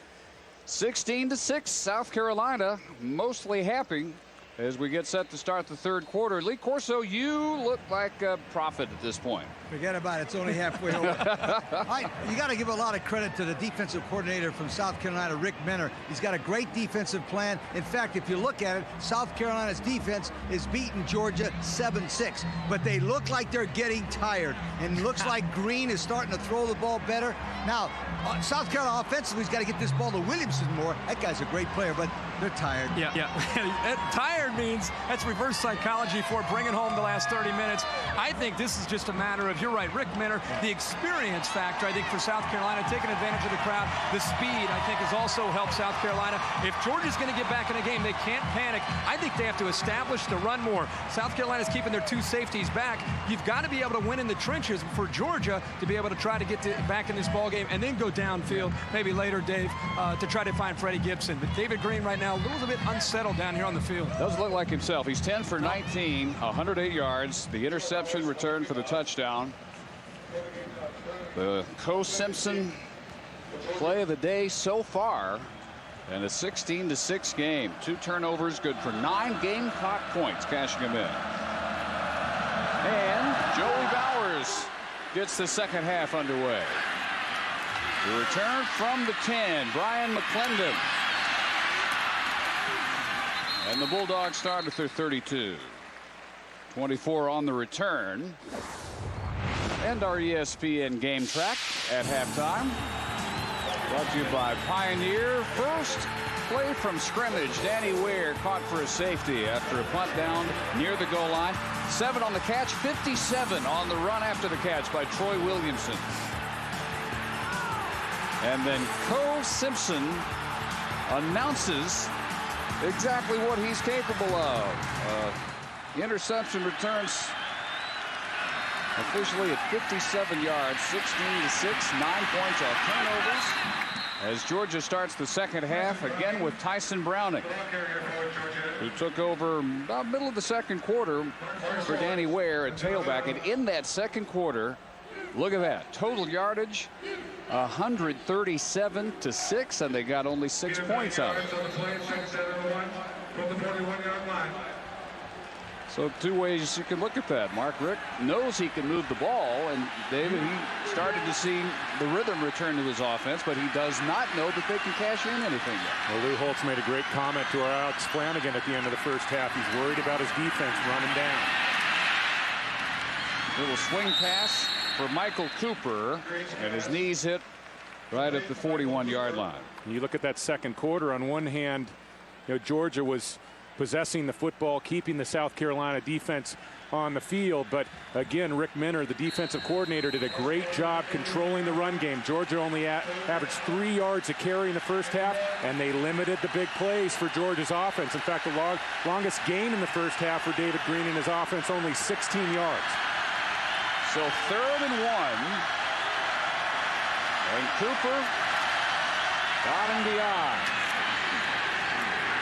16-6, South Carolina mostly happy as we get set to start the 3rd quarter. Lee Corso, you look like a prophet at this point. Forget about it. It's only halfway over. You got to give a lot of credit to the defensive coordinator from South Carolina, Rick Minner. He's got a great defensive plan. In fact, if you look at it, South Carolina's defense is beating Georgia 7-6. But they look like they're getting tired. And looks like Green is starting to throw the ball better. Now, South Carolina offensively has got to get this ball to Williamson more. That guy's a great player, but they're tired. Yeah. Tired means that's reverse psychology for bringing home the last 30 minutes. I think this is just a matter of, you're right, Rick Minner, the experience factor, I think, for South Carolina, taking advantage of the crowd. The speed, I think, has also helped South Carolina. If Georgia's going to get back in the game, they can't panic. I think they have to establish the run more. South Carolina's keeping their 2 safeties back. You've got to be able to win in the trenches for Georgia to be able to try to get back in this ball game and then go downfield, maybe later, Dave, to try to find Freddie Gibson. But David Green right now, a little bit unsettled down here on the field. Doesn't look like himself. He's 10 for 19, 108 yards. The interception return for the touchdown. The Co-Simpson play of the day so far, and a 16-6 game. 2 turnovers, good for 9 Gamecock points, cashing them in. And Joey Bowers gets the second half underway. The return from the 10, Brian McClendon. And the Bulldogs start with their 32. 24 on the return. And our ESPN game track at halftime. Brought to you by Pioneer. First play from scrimmage. Danny Ware caught for a safety after a punt down near the goal line. 7 on the catch, 57 on the run after the catch by Troy Williamson. And then Co-Simpson announces exactly what he's capable of. Interception returns officially at 57 yards, 16-6, 9 points off turnovers. As Georgia starts the second half again with Tyson Browning, who took over about middle of the second quarter for Danny Ware at tailback. And in that second quarter, look at that total yardage, 137-6, and they got only 6 points out of it. So two ways you can look at that. Mark Richt knows he can move the ball, and David, he started to see the rhythm return to his offense, but he does not know that they can cash in anything yet. Well, Lou Holtz made a great comment to our Alex Flanagan at the end of the first half. He's worried about his defense running down. Little swing pass for Michael Cooper, and his knees hit right at the 41-yard line. You look at that second quarter. On one hand, Georgia was possessing the football, keeping the South Carolina defense on the field. But again, Rick Minner, the defensive coordinator, did a great job controlling the run game. Georgia only averaged 3 yards a carry in the first half, and they limited the big plays for Georgia's offense. In fact, the longest gain in the first half for David Green and his offense, only 16 yards. So 3rd and 1. And Cooper dotting the I.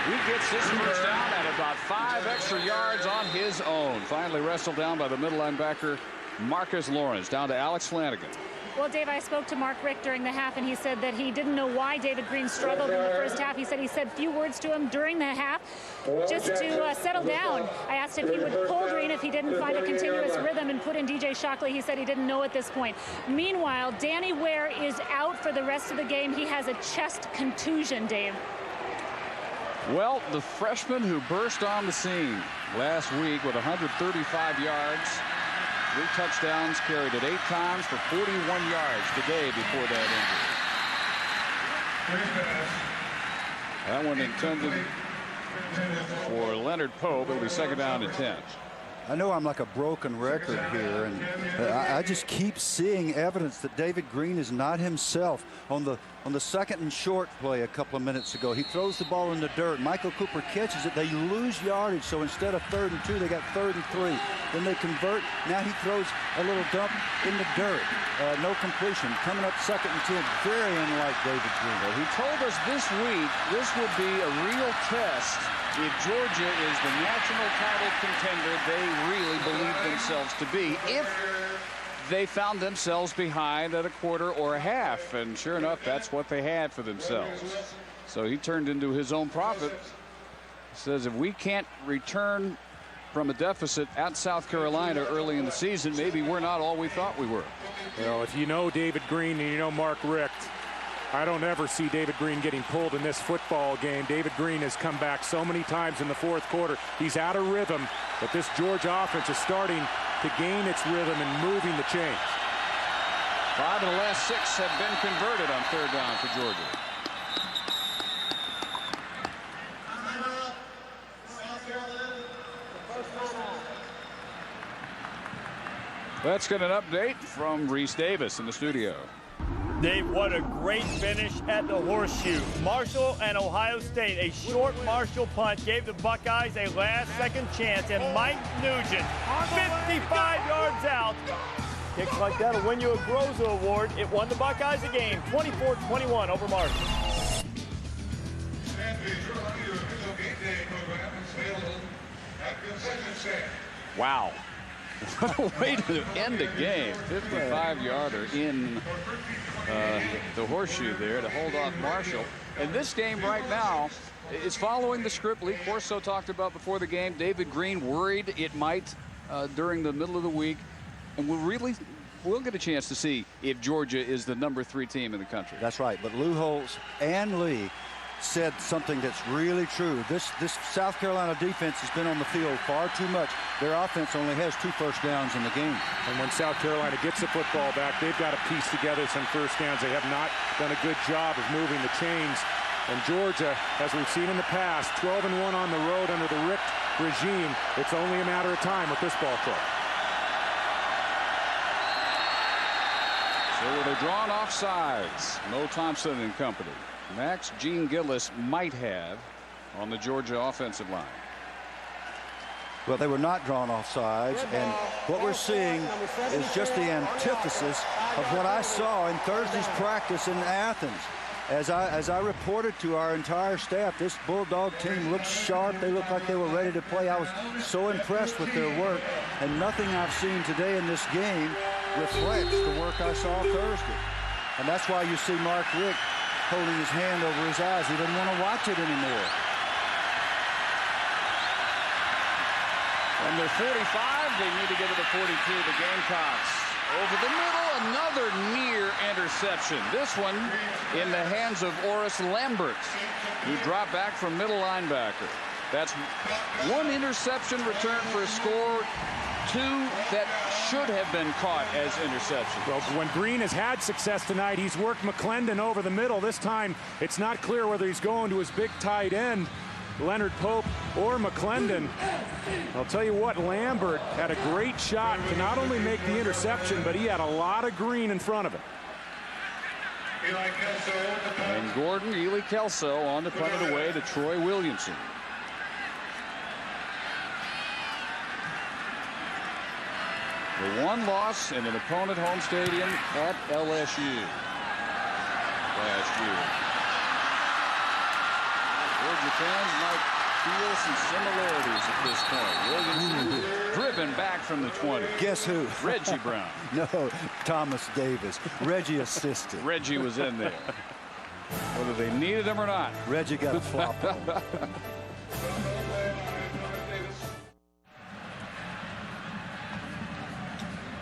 He gets this first down at about 5 extra yards on his own. Finally wrestled down by the middle linebacker, Marcus Lawrence, down to Alex Flanagan. Well, Dave, I spoke to Mark Richt during the half, and he said that he didn't know why David Green struggled in the first half. He said few words to him during the half just to settle down. I asked him if he would pull Green if he didn't find a continuous rhythm and put in DJ Shockley. He said he didn't know at this point. Meanwhile, Danny Ware is out for the rest of the game. He has a chest contusion, Dave. Well, the freshman who burst on the scene last week with 135 yards, 3 touchdowns, carried it 8 times for 41 yards today before that injury. That one intended for Leonard Pope. It'll be 2nd down and 10. I know I'm like a broken record here, and I just keep seeing evidence that David Green is not himself. On the 2nd and short play a couple of minutes ago, he throws the ball in the dirt. Michael Cooper catches it. They lose yardage, so instead of 3rd and 2, they got 3rd and 3. Then they convert. Now he throws a little dump in the dirt. No completion. Coming up 2nd and 10. Very unlike David Green. Well, he told us this week this would be a real test. If Georgia is the national title contender they really believe themselves to be, if they found themselves behind at a quarter or a half. And sure enough, that's what they had for themselves. So he turned into his own prophet. He says if we can't return from a deficit at South Carolina early in the season, maybe we're not all we thought we were. Well, if you know David Green and you know Mark Richt, I don't ever see David Green getting pulled in this football game. David Green has come back so many times in the 4th quarter. He's out of rhythm, but this Georgia offense is starting to gain its rhythm and moving the chains. 5 of the last 6 have been converted on 3rd down for Georgia. Let's get an update from Reese Davis in the studio. Dave, what a great finish at the Horseshoe. Marshall and Ohio State, a short Marshall punt gave the Buckeyes a last-second chance, and Mike Nugent, 55 yards out. Kicks like that will win you a Groza Award. It won the Buckeyes a game, 24-21 over Marshall. Wow. What a way to end a game. 55-yarder in the Horseshoe there to hold off Marshall. And this game right now is following the script Lee Corso talked about before the game. David Green worried it might during the middle of the week. And we'll get a chance to see if Georgia is the number 3 team in the country. That's right. But Lou Holtz and Lee said something that's really true. This South Carolina defense has been on the field far too much. Their offense only has 2 first downs in the game. And when South Carolina gets the football back, they've got to piece together some first downs. They have not done a good job of moving the chains. And Georgia, as we've seen in the past, 12-1 on the road under the Richt regime. It's only a matter of time with this ball club. So they're drawn offsides. Mo Thompson and company. Max Gene Gillis might have on the Georgia offensive line. Well, they were not drawn offsides, and what we're seeing is just the antithesis of what I saw in Thursday's practice in Athens. As I reported to our entire staff, this Bulldog team looked sharp. They looked like they were ready to play. I was so impressed with their work, and nothing I've seen today in this game reflects the work I saw Thursday. And that's why you see Mark Richt holding his hand over his eyes. He doesn't want to watch it anymore. From their 45, they need to get to the 42. The Gamecocks over the middle, another near interception. This one in the hands of Oris Lambert, who dropped back from middle linebacker. That's one interception return for a score, two that should have been caught as interceptions. Well, when Green has had success tonight, he's worked McClendon over the middle. This time, it's not clear whether he's going to his big tight end, Leonard Pope, or McClendon. I'll tell you what, Lambert had a great shot to not only make the interception, but he had a lot of Green in front of him. And Gordon, Ely Kelso on to punt it away to Troy Williamson. The one loss in an opponent home stadium at LSU last year. Georgia fans might feel some similarities at this point. Williamson driven back from the 20. Guess who? Reggie Brown. No, Thomas Davis. Reggie assisted. Reggie was in there. Whether they needed him or not. Reggie got a flop on.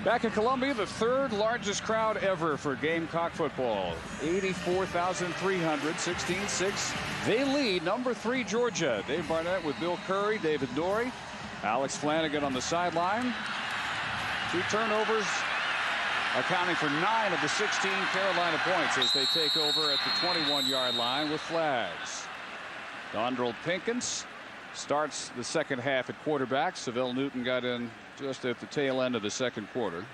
Back in Columbia, the third largest crowd ever for Gamecock football. 84,300, 16-6. They lead number 3 Georgia. Dave Barnett with Bill Curry, David Norrie, Alex Flanagan on the sideline. 2 turnovers, accounting for 9 of the 16 Carolina points as they take over at the 21-yard line with flags. Dondrell Pinkins starts the second half at quarterback. Seville Newton got in just at the tail end of the second quarter.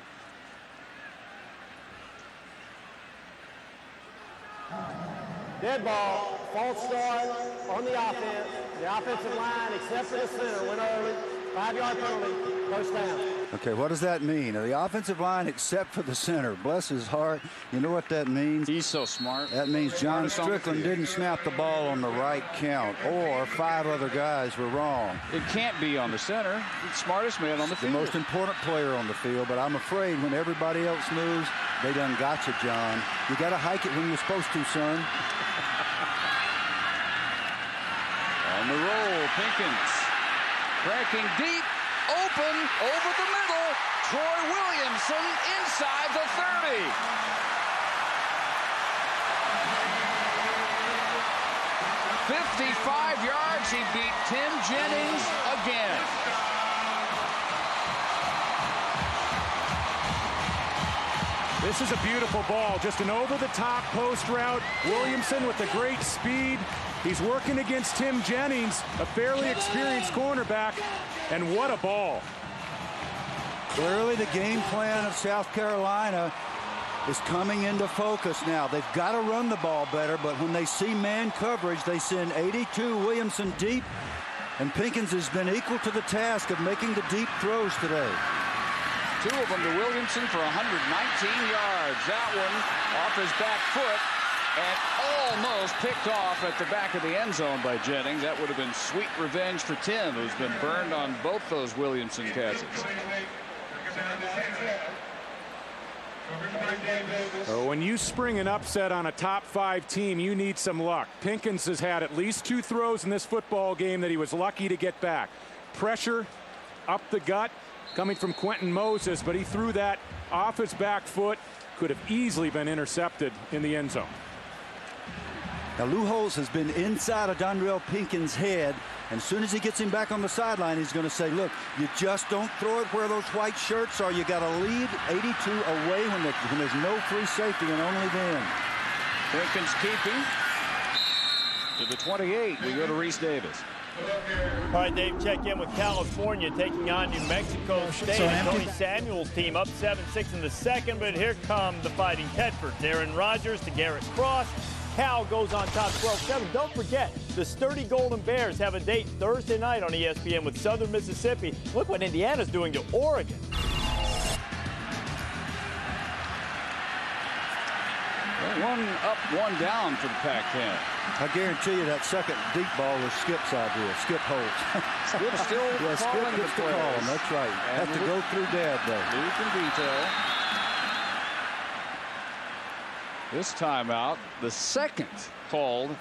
Dead ball, false start on the offense. The offensive line, except for the center, went early. 5-yard penalty, first down. Okay, what does that mean? The offensive line, except for the center. Bless his heart. You know what that means? He's so smart. That means John Strickland didn't snap the ball on the right count, or 5 other guys were wrong. It can't be on the center. The smartest man on the field. The most important player on the field, but I'm afraid when everybody else moves, they done got you, John. You got to hike it when you're supposed to, son. On the roll, Pinkins. Cracking deep, open, over the middle. Troy Williamson inside the 30. "55 yards, he beat Tim Jennings again. This is a beautiful ball, just an over-the-top post route. Williamson with the great speed. He's working against Tim Jennings, a fairly experienced cornerback, and what a ball. Clearly the game plan of South Carolina is coming into focus now. They've got to run the ball better, but when they see man coverage, they send 82 Williamson deep, and Pinkins has been equal to the task of making the deep throws today. 2 of them to Williamson for 119 yards. That one off his back foot and almost picked off at the back of the end zone by Jennings. That would have been sweet revenge for Tim, who's been burned on both those Williamson catches. When you spring an upset on a top 5 team, you need some luck. Pinkins has had at least 2 throws in this football game that he was lucky to get back. Pressure up the gut coming from Quentin Moses, but he threw that off his back foot. Could have easily been intercepted in the end zone. Now Lou Holtz has been inside of Dondrell Pinkins' head, and as soon as he gets him back on the sideline, he's going to say, look, you just don't throw it where those white shirts are. You got to lead 82 away when there's no free safety, and only then. Pinkins keeping to the 28. We go to Reese Davis. All right, Dave, check in with California taking on New Mexico State. Tony Samuel's team up 7-6 in the second, but here come the Fighting Tedfords. Aaron Rodgers to Garrett Cross. Cal goes on top 12-7. Don't forget, the sturdy Golden Bears have a date Thursday night on ESPN with Southern Mississippi. Look what Indiana's doing to Oregon. One up, one down for the Pac-10. I guarantee you that second deep ball was Skip's idea. Skip Holtz. Skip still calling Skip gets to call him. That's right. Have to go through Dad, though. Luke in detail. This timeout, the second called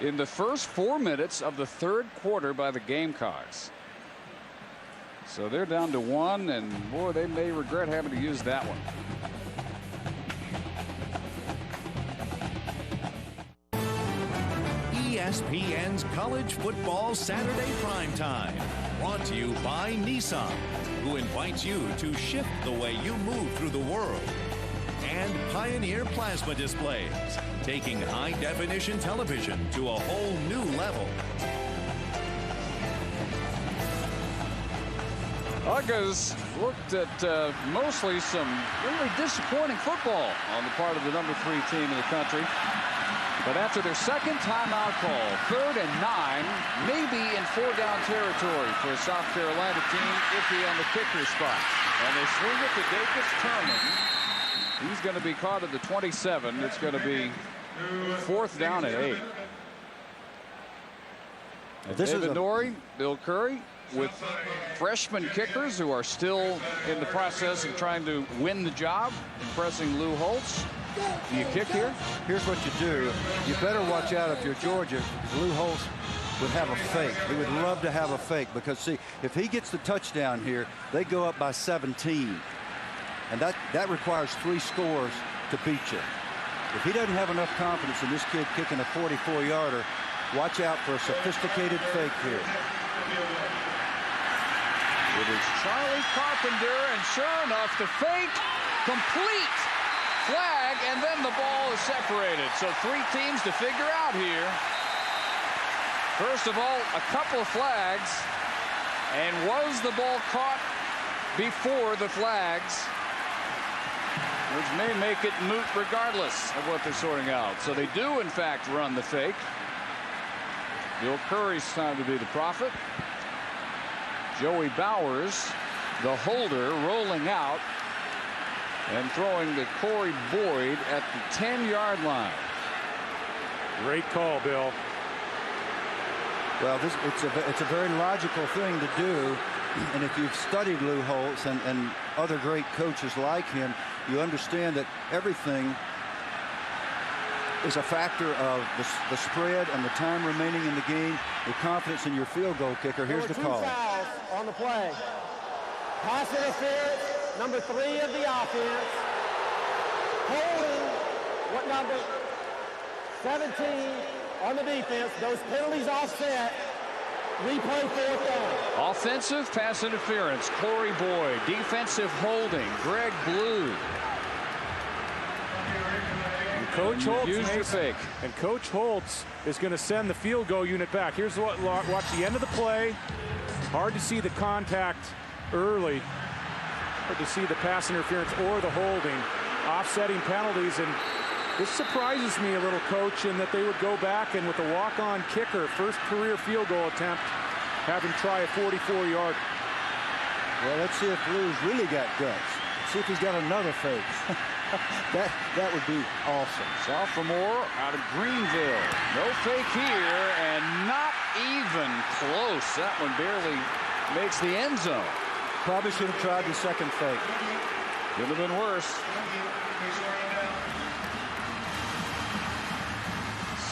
in the first 4 minutes of the third quarter by the Gamecocks. So they're down to one, and boy, they may regret having to use that one. ESPN's College Football Saturday Primetime. Brought to you by Nissan, who invites you to shift the way you move through the world. And Pioneer Plasma Displays, taking high-definition television to a whole new level. Ugas looked at mostly some really disappointing football on the part of the number 3 team in the country. But after their second timeout call, 3rd and 9, maybe in 4-down territory for a South Carolina team, iffy on the kicker spot. And they swing it to Dacus Turman. He's going to be caught at the 27. It's going to be 4th down and 8. David Norrie, Bill Curry, with freshman kickers who are still in the process of trying to win the job, impressing Lou Holtz. Do you kick here? Here's what you do. You better watch out if you're Georgia. Lou Holtz would have a fake. He would love to have a fake because, see, if he gets the touchdown here, they go up by 17. And that requires 3 scores to beat you. If he doesn't have enough confidence in this kid kicking a 44-yarder, watch out for a sophisticated fake here. It is Charlie Carpenter, and sure enough, the fake complete. Flag, and then the ball is separated. So 3 teams to figure out here. First of all, a couple of flags. And was the ball caught before the flags? Which may make it moot regardless of what they're sorting out. So they do, in fact, run the fake. Bill Curry's time to be the prophet. Joey Bowers, the holder, rolling out and throwing to Corey Boyd at the 10-yard line. Great call, Bill. Well, it's a very logical thing to do. And if you've studied Lou Holtz and other great coaches like him, you understand that everything is a factor of the spread and the time remaining in the game, your confidence in your field goal kicker. Here's the call. 2 fouls on the play. Pass interference, number 3 of the offense. Holding, what number? 17 on the defense. Those penalties offset. Replay 4th down. Offensive pass interference, Corey Boyd. Defensive holding, Greg Blue. Coach Holtz used your fake. And Coach Holtz is going to send the field goal unit back. Here's what, watch the end of the play. Hard to see the contact early. Hard to see the pass interference or the holding. Offsetting penalties, and this surprises me a little, Coach, in that they would go back and with a walk-on kicker, first career field goal attempt, have him try a 44-yard. Well, let's see if Lou's really got guts. See if he's got another fake. That would be awesome. Sophomore out of Greenville. No fake here, and not even close. That one barely makes the end zone. Probably should have tried the second fake. Could have been worse.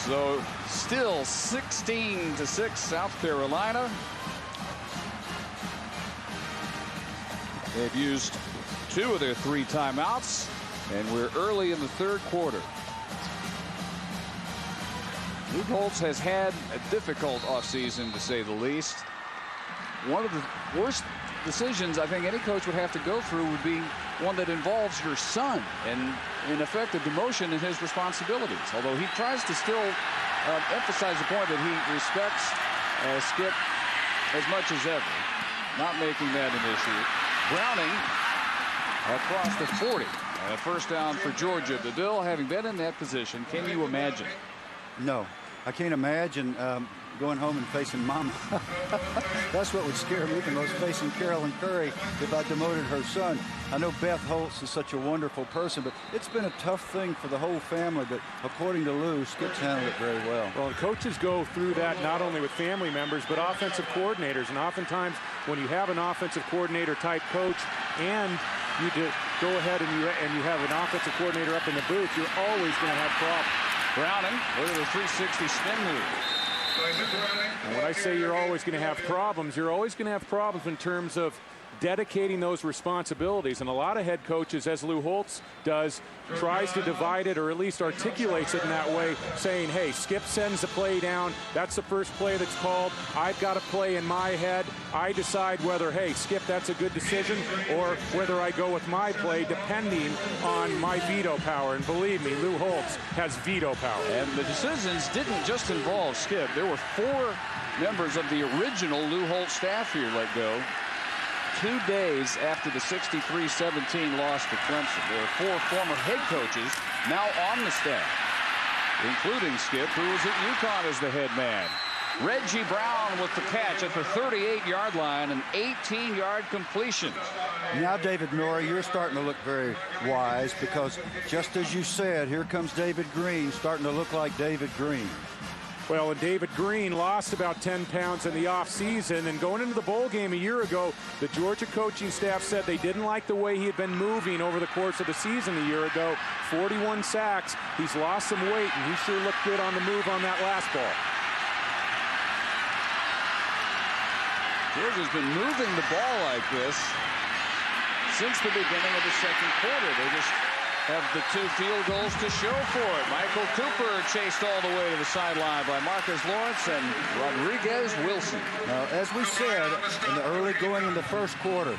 So still 16-6 South Carolina. They've used 2 of their 3 timeouts, and we're early in the third quarter. Lou Holtz has had a difficult offseason, to say the least. One of the worst decisions I think any coach would have to go through would be one that involves your son, and in effect a demotion in his responsibilities. Although he tries to still emphasize the point that he respects Skip as much as ever, not making that an issue. Browning across the 40, And a first down for Georgia. But Bill, having been in that position, can you imagine? No, I can't imagine going home and facing Mama. That's what would scare me the most, facing Carolyn Curry if I demoted her son. I know Beth Holtz is such a wonderful person, but it's been a tough thing for the whole family. But according to Lou, Skip's handled it very well. Well, and coaches go through that not only with family members, but offensive coordinators. And oftentimes when you have an offensive coordinator type coach and you go ahead and you have an offensive coordinator up in the booth, you're always going to have problems. Browning, look at the 360 spin move. And when I say you're always going to have problems, you're always going to have problems in terms of dedicating those responsibilities. And a lot of head coaches, as Lou Holtz does, tries to divide it or at least articulates it in that way, saying, hey, Skip sends the play down. That's the first play that's called. I've got a play in my head. I decide whether, hey, Skip, that's a good decision, or whether I go with my play depending on my veto power. And believe me, Lou Holtz has veto power. And the decisions didn't just involve Skip. There were 4 members of the original Lou Holtz staff here let go. 2 days after the 63-17 loss to Clemson. There are 4 former head coaches now on the staff, including Skip, who was at UConn as the head man. Reggie Brown with the catch at the 38-yard line, an 18-yard completion. Now, David Norrie, you're starting to look very wise, because just as you said, here comes David Green starting to look like David Green. Well, and David Green lost about 10 pounds in the offseason, and going into the bowl game a year ago, the Georgia coaching staff said they didn't like the way he had been moving over the course of the season a year ago. 41 sacks. He's lost some weight, and he sure looked good on the move on that last ball. Georgia's been moving the ball like this since the beginning of the second quarter. They just have the 2 field goals to show for it. Michael Cooper chased all the way to the sideline by Marcus Lawrence and Rodriguez Wilson. Now, as we said in the early going in the first quarter,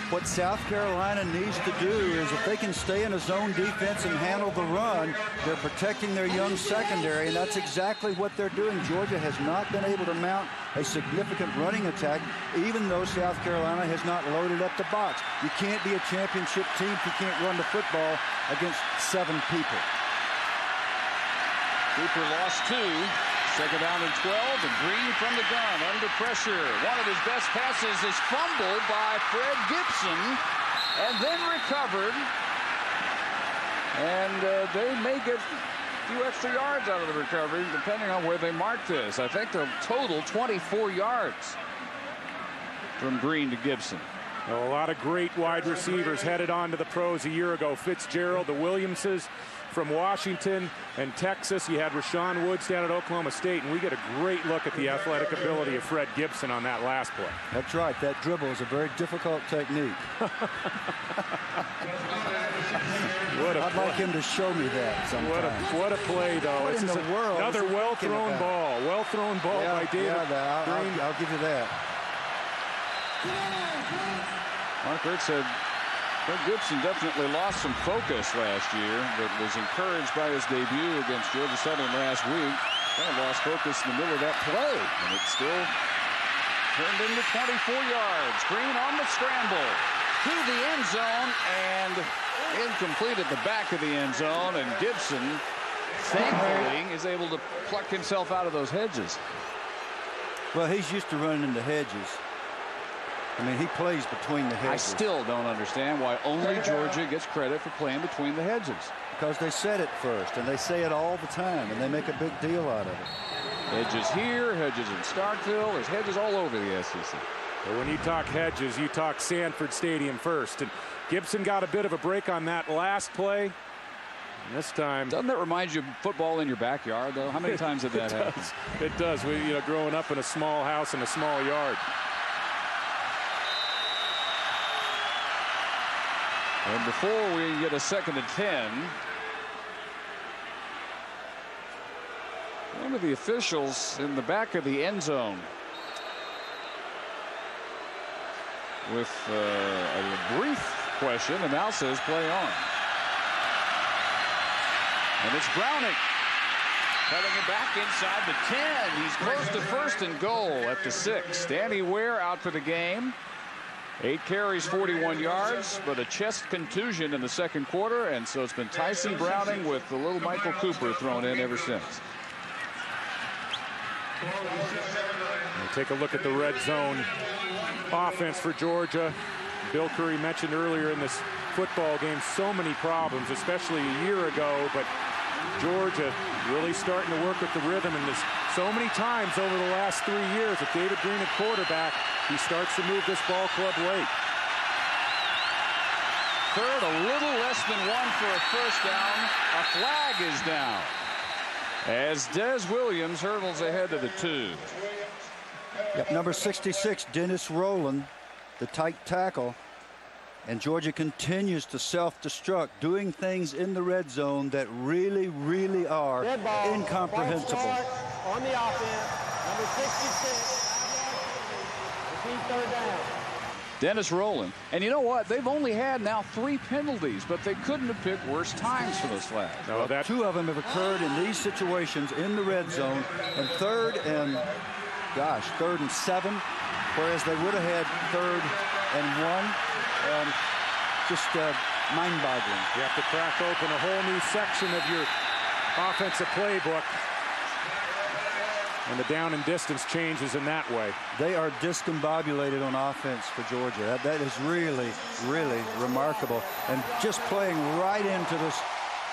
what South Carolina needs to do is, if they can stay in a zone defense and handle the run, they're protecting their young secondary, and that's exactly what they're doing. Georgia has not been able to mount a significant running attack, even though South Carolina has not loaded up the box. You can't be a championship team if you can't run the football against 7 people. Cooper lost 2. Second down and 12, and Green from the gun under pressure. One of his best passes is fumbled by Fred Gibson and then recovered. And they may get a few extra yards out of the recovery depending on where they mark this. I think they'll total 24 yards from Green to Gibson. Well, a lot of great wide receivers headed on to the pros a year ago. Fitzgerald, the Williamses from Washington and Texas. You had Rashawn Woods down at Oklahoma State, and we get a great look at the athletic ability of Fred Gibson on that last play. That's right. That dribble is a very difficult technique. I'd like him to show me that sometime. What a play, though. What in the world? Another well-thrown ball. Well-thrown ball by David Green. I'll give you that. Mark Hurt said Fred Gibson definitely lost some focus last year, but was encouraged by his debut against Georgia Southern last week. Kind of lost focus in the middle of that play, and it still turned into 24 yards. Green on the scramble to the end zone, and incomplete at the back of the end zone, and Gibson, thankfully, is able to pluck himself out of those hedges. Well, he's used to running into hedges. I mean, he plays between the hedges. I still don't understand why only Georgia gets credit for playing between the hedges. Because they said it first, and they say it all the time, and they make a big deal out of it. Hedges here, hedges in Starkville. There's hedges all over the SEC. But when you talk hedges, you talk Sanford Stadium first. And Gibson got a bit of a break on that last play. And this time, doesn't that remind you of football in your backyard, though? How many times did that happen? It does. We, growing up in a small house in a small yard. And before we get a 2nd and 10, one of the officials in the back of the end zone with a brief question, and now says play on. And it's Browning cutting it back inside the 10. He's close to 1st and goal at the 6. Danny Ware out for the game. 8 carries, 41 yards, but a chest contusion in the second quarter, and so it's been Tyson Browning with the little Michael Cooper thrown in ever since. We'll take a look at the red zone offense for Georgia. Bill Curry mentioned earlier in this football game so many problems, especially a year ago, but Georgia really starting to work with the rhythm, and this so many times over the last 3 years with David Green at quarterback, he starts to move this ball club late. Third, a little less than 1 for a first down. A flag is down as Des Williams hurdles ahead to the 2. Yep, number 66, Dennis Rowland, the tight tackle. And Georgia continues to self-destruct, doing things in the red zone that really, really are incomprehensible. On the offense, number 66. Repeat third down. Dennis Rowland. And you know what? They've only had now 3 penalties, but they couldn't have picked worse times for those flags. No, well, 2 of them have occurred in these situations in the red zone. And third and 7, whereas they would have had 3rd and 1. Just mind-boggling. You have to crack open a whole new section of your offensive playbook. And the down and distance changes in that way. They are discombobulated on offense for Georgia. That is really, really remarkable. And just playing right into this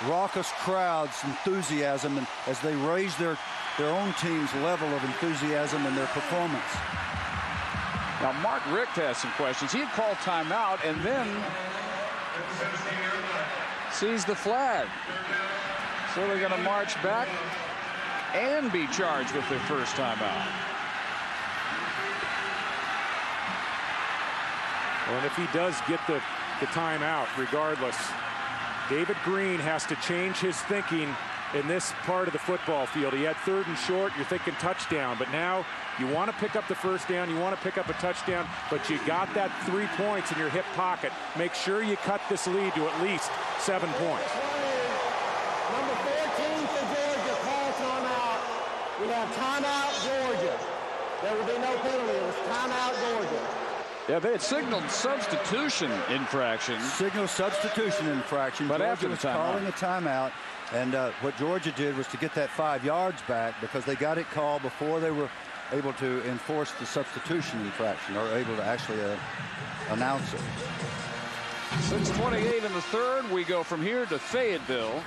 raucous crowd's enthusiasm, and as they raise their own team's level of enthusiasm and their performance. Now, Mark Richt has some questions. He had called timeout and then sees the flag. So they're going to march back and be charged with their first timeout. Well, and if he does get the timeout, regardless, David Green has to change his thinking in this part of the football field. He had 3rd and short. You're thinking touchdown, but now you want to pick up the first down. You want to pick up a touchdown, but you got that 3 points in your hip pocket. Make sure you cut this lead to at least 7 points. Number 14 for Georgia, call timeout. We have timeout, Georgia. There will be no penalty. It was timeout, Georgia. Yeah, they had signaled substitution infraction. Signal substitution infraction. But Georgia after the was timeout. calling a timeout. And what Georgia did was to get that 5 yards back because they got it called before they were able to enforce the substitution infraction, or able to actually announce it. 6:28 in the third. We go from here to Fayetteville.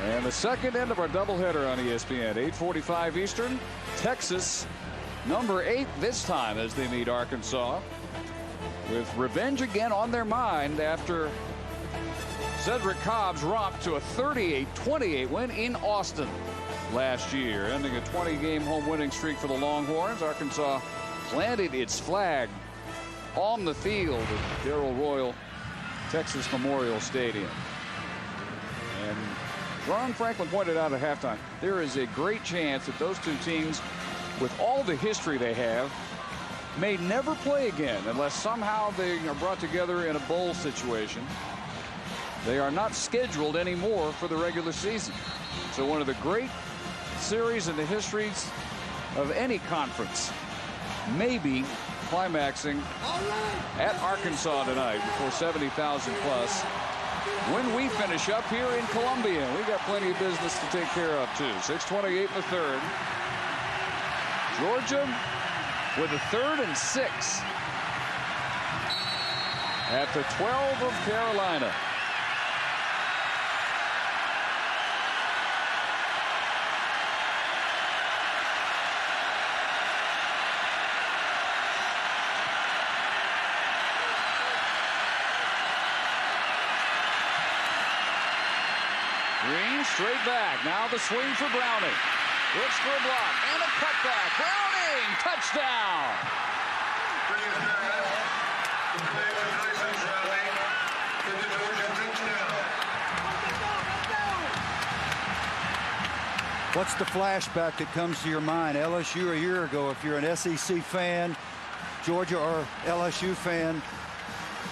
And the second end of our doubleheader on ESPN, 8:45 Eastern. Texas, number 8 this time as they meet Arkansas, with revenge again on their mind after Cedric Cobb's romp to a 38-28 win in Austin last year, ending a 20-game home winning streak for the Longhorns. Arkansas planted its flag on the field at Darrell Royal Texas Memorial Stadium. And Ron Franklin pointed out at halftime, there is a great chance that those two teams, with all the history they have, may never play again unless somehow they are brought together in a bowl situation. They are not scheduled anymore for the regular season. So one of the great series in the histories of any conference, maybe climaxing at Arkansas tonight before 70,000 plus. When we finish up here in Columbia, we got plenty of business to take care of too. 6:28 in the third. Georgia with a 3rd and 6 at the 12 of Carolina. Green straight back. Now the swing for Browning. Looks for a block and a cutback. Browning, touchdown. What's the flashback that comes to your mind? LSU a year ago, if you're an SEC fan, Georgia or LSU fan,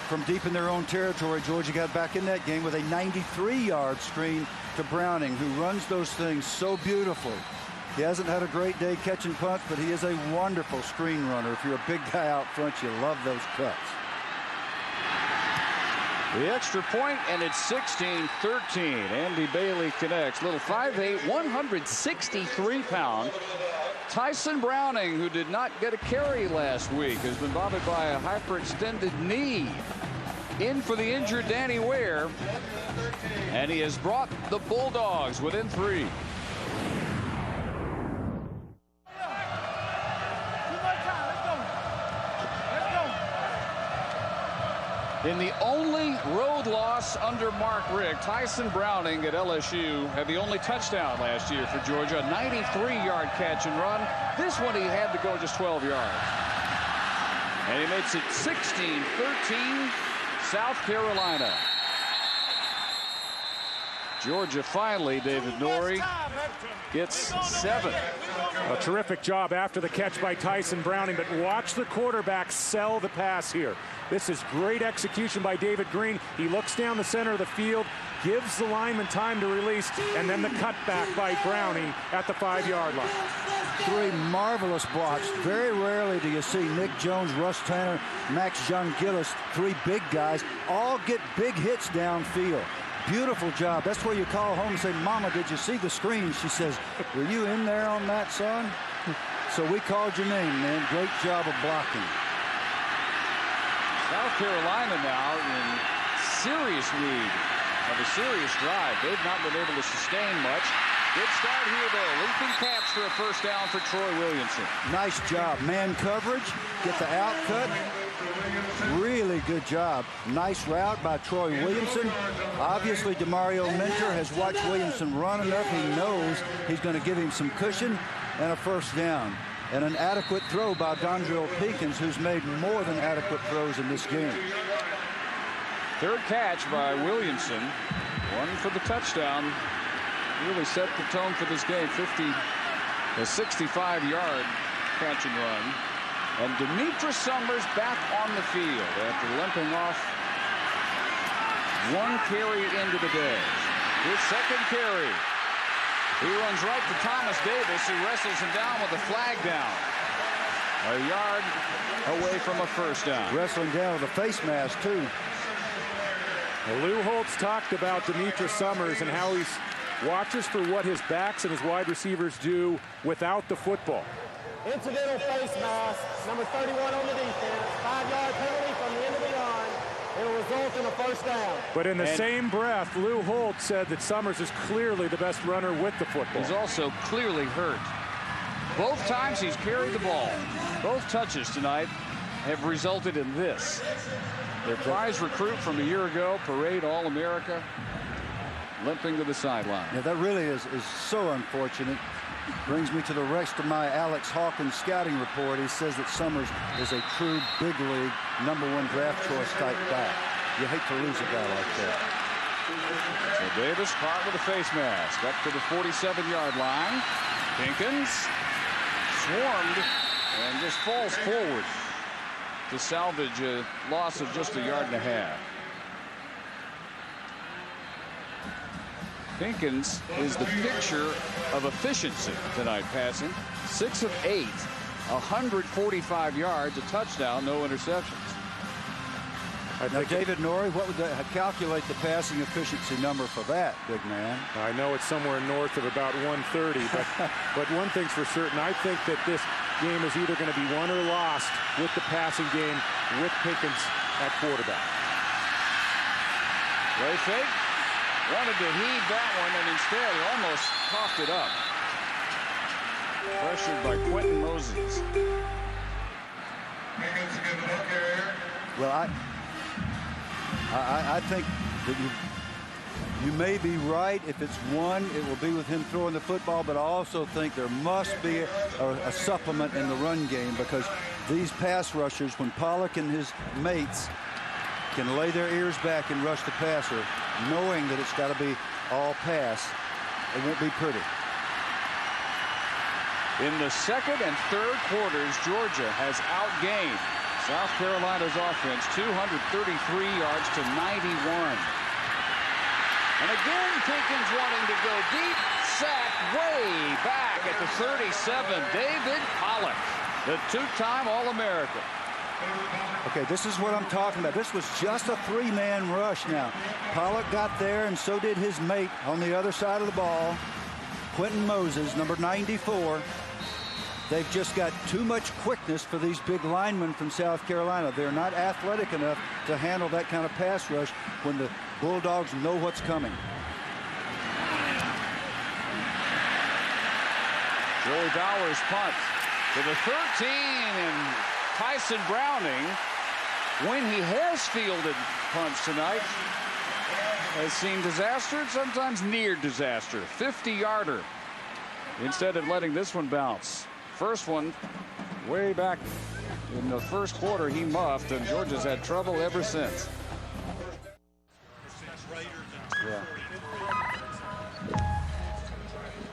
from deep in their own territory, Georgia got back in that game with a 93-yard screen to Browning, who runs those things so beautifully. He hasn't had a great day catching punts, but he is a wonderful screen runner. If you're a big guy out front, you love those cuts. The extra point, and it's 16-13. Andy Bailey connects. Little 5'8", 163-pound Tyson Browning, who did not get a carry last week, has been bothered by a hyperextended knee. In for the injured Danny Ware, and he has brought the Bulldogs within 3. In the only road loss under Mark Richt, Tyson Browning at LSU had the only touchdown last year for Georgia, a 93-yard catch and run. This one he had to go just 12 yards. And he makes it 16-13, South Carolina. Georgia finally, David Norrie, gets 7. A terrific job after the catch by Tyson Browning, but watch the quarterback sell the pass here. This is great execution by David Green. He looks down the center of the field, gives the lineman time to release, and then the cutback by Browning at the 5-yard line. 3 marvelous blocks. Very rarely do you see Nick Jones, Russ Tanner, Max John Gillis, 3 big guys, all get big hits downfield. Beautiful job. That's where you call home and say, Mama, did you see the screen? She says, were you in there on that, son? So we called your name, man. Great job of blocking. South Carolina now in serious need of a serious drive. They've not been able to sustain much. Good start here, though. Leaping catch for a first down for Troy Williamson. Nice job. Man coverage. Get the out cut. Really good job. Nice route by Troy Williamson. Obviously, Demario Mentor has watched Williamson run enough. He knows he's going to give him some cushion and a first down. And an adequate throw by Dondrell Pinkins, who's made more than adequate throws in this game. Third catch by Williamson. One for the touchdown. Really set the tone for this game. A 65-yard catch and run. And Demetra Summers back on the field after limping off 1 carry into the day. His second carry. He runs right to Thomas Davis, who wrestles him down with a flag down. A yard away from a first down. Wrestling down with a face mask, too. Well, Lou Holtz talked about Demetra Summers and how he watches for what his backs and his wide receivers do without the football. Incidental face mask, number 31 on the defense. 5-yard penalty from the end of the line. It'll result in a first down. But in the same breath, Lou Holtz said that Summers is clearly the best runner with the football. He's also clearly hurt. Both times he's carried the ball. Both touches tonight have resulted in this. Their prize recruit from a year ago, Parade All-America, limping to the sideline. Yeah, that really is so unfortunate. Brings me to the rest of my Alex Hawkins scouting report. He says that Summers is a true big league #1 draft choice type back. You hate to lose a guy like that. So Davis caught with a face mask up to the 47-yard line. Pinkins swarmed and just falls forward to salvage a loss of just a yard and a half. Pinkins is the picture of efficiency tonight passing. 6 of 8, 145 yards, a touchdown, no interceptions. Now, David Norrie, what would calculate the passing efficiency number for that, big man? I know it's somewhere north of about 130, but one thing's for certain. I think that this game is either going to be won or lost with the passing game with Pinkins at quarterback. Play fake. Wanted to heave that one, and instead he almost coughed it up. Pressured by Quentin Moses. Well, I think that you may be right. If it's one, it will be with him throwing the football, but I also think there must be a supplement in the run game, because these pass rushers, when Pollock and his mates can lay their ears back and rush the passer, knowing that it's got to be all pass, it won't be pretty. In the second and third quarters, Georgia has outgained South Carolina's offense 233 yards to 91. And again, Pinkins wanting to go deep, sacked way back at the 37. David Pollock, the two-time All-American. Okay, this is what I'm talking about. This was just a three-man rush now. Pollock got there, and so did his mate on the other side of the ball, Quentin Moses, number 94. They've just got too much quickness for these big linemen from South Carolina. They're not athletic enough to handle that kind of pass rush when the Bulldogs know what's coming. Joey Bowers punt to the 13, and Tyson Browning, when he has fielded punts tonight, has seen disaster and sometimes near disaster. 50-yarder instead of letting this one bounce. First one way back in the first quarter he muffed, and Georgia's had trouble ever since. Yeah.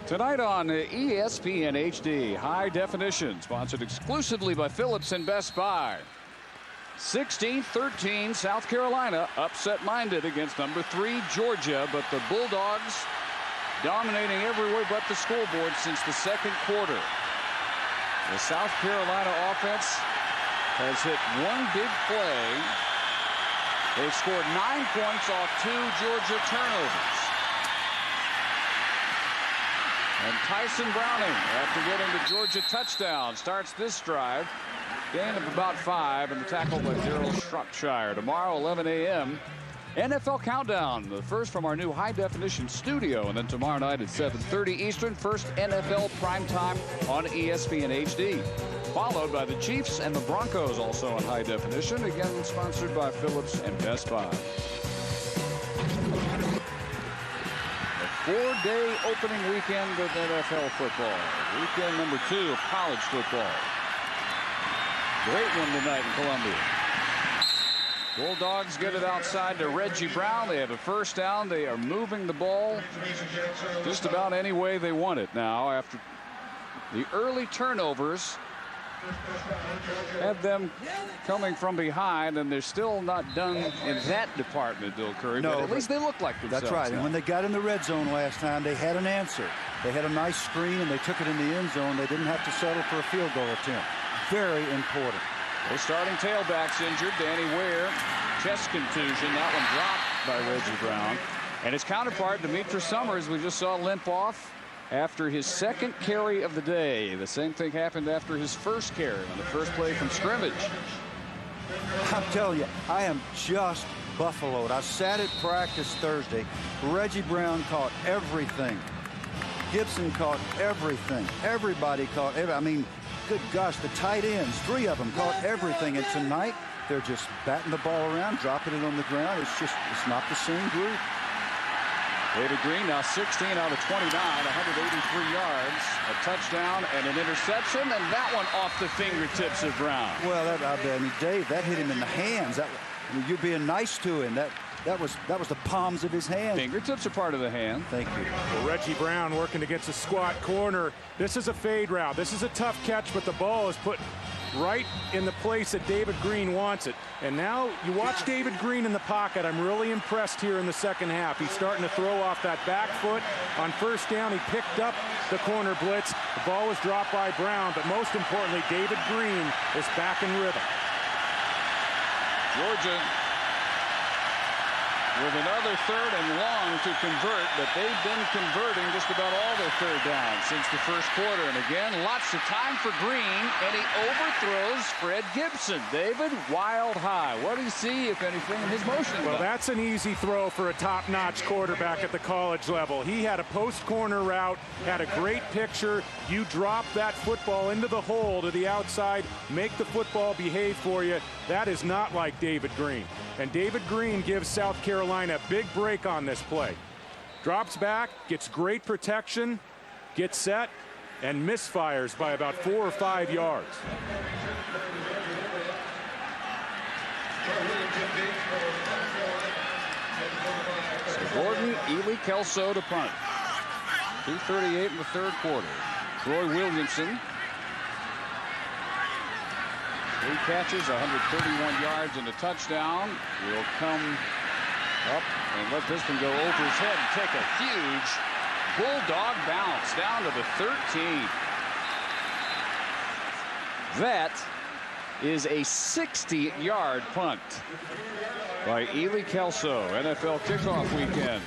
Tonight on ESPN HD, High Definition, sponsored exclusively by Phillips and Best Buy. 16-13, South Carolina upset-minded against number 3 Georgia, but the Bulldogs dominating everywhere but the scoreboard since the second quarter. The South Carolina offense has hit one big play. They've scored 9 points off 2 Georgia turnovers. And Tyson Browning, after getting the Georgia touchdown, starts this drive. Gain of about 5, and the tackle by Daryl Shropshire. Tomorrow, 11 a.m., NFL Countdown, the first from our new high-definition studio. And then tomorrow night at 7:30 Eastern, first NFL primetime on ESPN HD. Followed by the Chiefs and the Broncos, also on high definition. Again, sponsored by Phillips and Best Buy. A 4-day opening weekend of NFL football. Weekend number 2 of college football. Great one tonight in Columbia. Bulldogs get it outside to Reggie Brown. They have a first down. They are moving the ball just about any way they want it now. After the early turnovers had them coming from behind, and they're still not done in that department, Bill Curry. No, but at least they look like themselves. That's right. Now. And when they got in the red zone last time, they had an answer. They had a nice screen, and they took it in the end zone. They didn't have to settle for a field goal attempt. Very important. Their starting tailback's injured. Danny Ware, chest contusion. That one dropped by Reggie Brown. And his counterpart, Demetrius Summers, we just saw limp off after his second carry of the day. The same thing happened after his first carry on the first play from scrimmage. I'm telling you, I am just buffaloed. I sat at practice Thursday. Reggie Brown caught everything. Gibson caught everything. Everybody caught everything. I mean, good gosh, the tight ends, 3 of them caught everything. And tonight, they're just batting the ball around, dropping it on the ground. It's not the same group. David Green now 16 out of 29, 183 yards, a touchdown and an interception, and that one off the fingertips of Brown. Well, I mean, Dave, that hit him in the hands. You're being nice to him. That was the palms of his hand. Fingertips are part of the hand. Thank you. Well, Reggie Brown working against a squat corner. This is a fade route. This is a tough catch, but the ball is put right in the place that David Green wants it. And now you watch David Green in the pocket. I'm really impressed here in the second half. He's starting to throw off that back foot. On first down, he picked up the corner blitz. The ball was dropped by Brown, but most importantly, David Green is back in rhythm. Georgia with another 3rd and long to convert, but they've been converting just about all their 3rd downs since the first quarter. And again, lots of time for Green, and he overthrows Fred Gibson. David, wild high. What do you see, if anything, in his motion? Well, that's an easy throw for a top-notch quarterback at the college level. He had a post-corner route, had a great picture. You drop that football into the hole to the outside, make the football behave for you. That is not like David Green. And David Green gives South Carolina a big break on this play. Drops back, gets great protection, gets set, and misfires by about 4 or 5 yards. So Gordon, Ely, Kelso to punt. 2:38 in the 3rd quarter. Troy Williamson. 3 catches, 131 yards, and a touchdown. Will come up and let this one go over his head and take a huge bulldog bounce down to the 13. That is a 60-yard punt by Ely Kelso. NFL kickoff weekend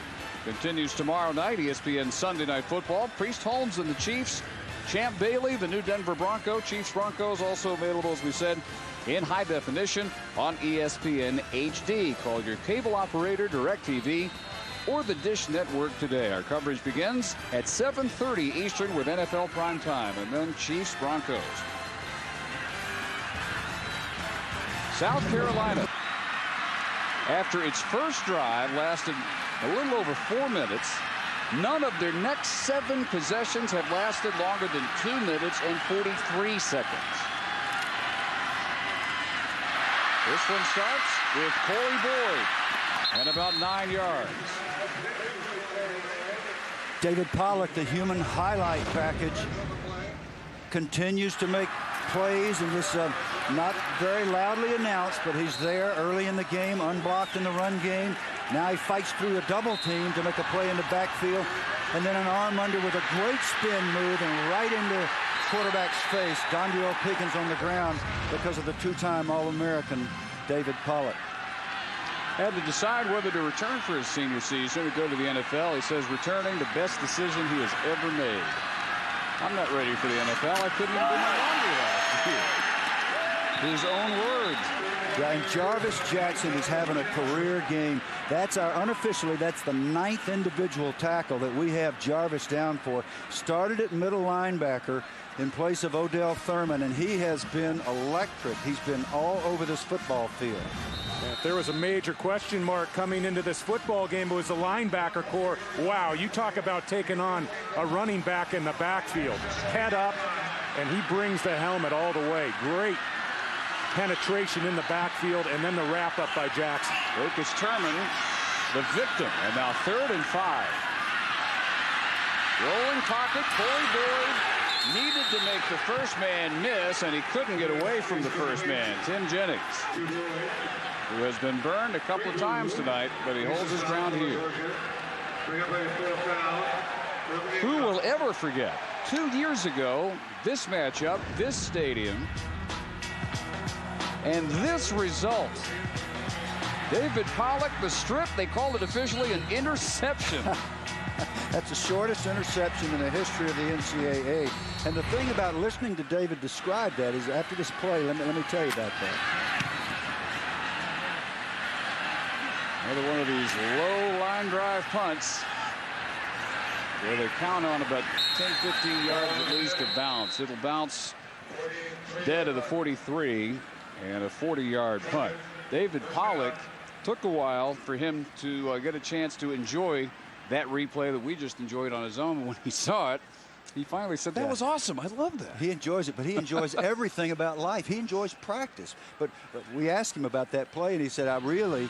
continues tomorrow night. ESPN Sunday Night Football. Priest Holmes and the Chiefs. Champ Bailey, the new Denver Bronco. Chiefs Broncos also available, as we said, in high definition on ESPN HD. Call your cable operator, DirecTV, or the Dish Network today. Our coverage begins at 7:30 Eastern with NFL Primetime, and then Chiefs Broncos. South Carolina, after its first drive lasted a little over 4 minutes, none of their next 7 possessions have lasted longer than 2 minutes and 43 seconds. This one starts with Corey Boyd and about 9 yards. David Pollock, the human highlight package, continues to make plays, and this not very loudly announced, but he's there early in the game, unblocked in the run game. Now he fights through a double team to make a play in the backfield, and then an arm under with a great spin move and right into quarterback's face. Dondrell Pickens on the ground because of the two-time All-American David Pollock. Had to decide whether to return for his senior season or go to the NFL. He says returning the best decision he has ever made. I'm not ready for the NFL. I couldn't even do my laundry last year. His own words. Yeah, and Jarvis Jackson is having a career game. That's unofficially, that's the 9th individual tackle that we have Jarvis down for. Started at middle linebacker in place of Odell Thurman, and he has been electric. He's been all over this football field. If there was a major question mark coming into this football game, it was the linebacker core. Wow, you talk about taking on a running back in the backfield. Head up, and he brings the helmet all the way. Great penetration in the backfield, and then the wrap-up by Jackson. Lucas Terman, the victim, and now 3rd and 5. Rolling pocket, Corey Boyd needed to make the first man miss, and he couldn't get away from the first man, Tim Jennings, who has been burned a couple of times tonight, but he holds his ground here. Who will ever forget 2 years ago, this matchup, this stadium, and this result? David Pollock, the strip, they called it officially an interception. That's the shortest interception in the history of the NCAA. And the thing about listening to David describe that is after this play, let me tell you about that. Another one of these low line drive punts where they count on about 10, 15 yards at least to bounce. It'll bounce dead of the 43 and a 40-yard punt. David Pollock, took a while for him to get a chance to enjoy that replay that we just enjoyed on his own. When he saw it, he finally said, that was awesome. I love that. He enjoys it, but he enjoys everything about life. He enjoys practice. But we asked him about that play, and he said, I really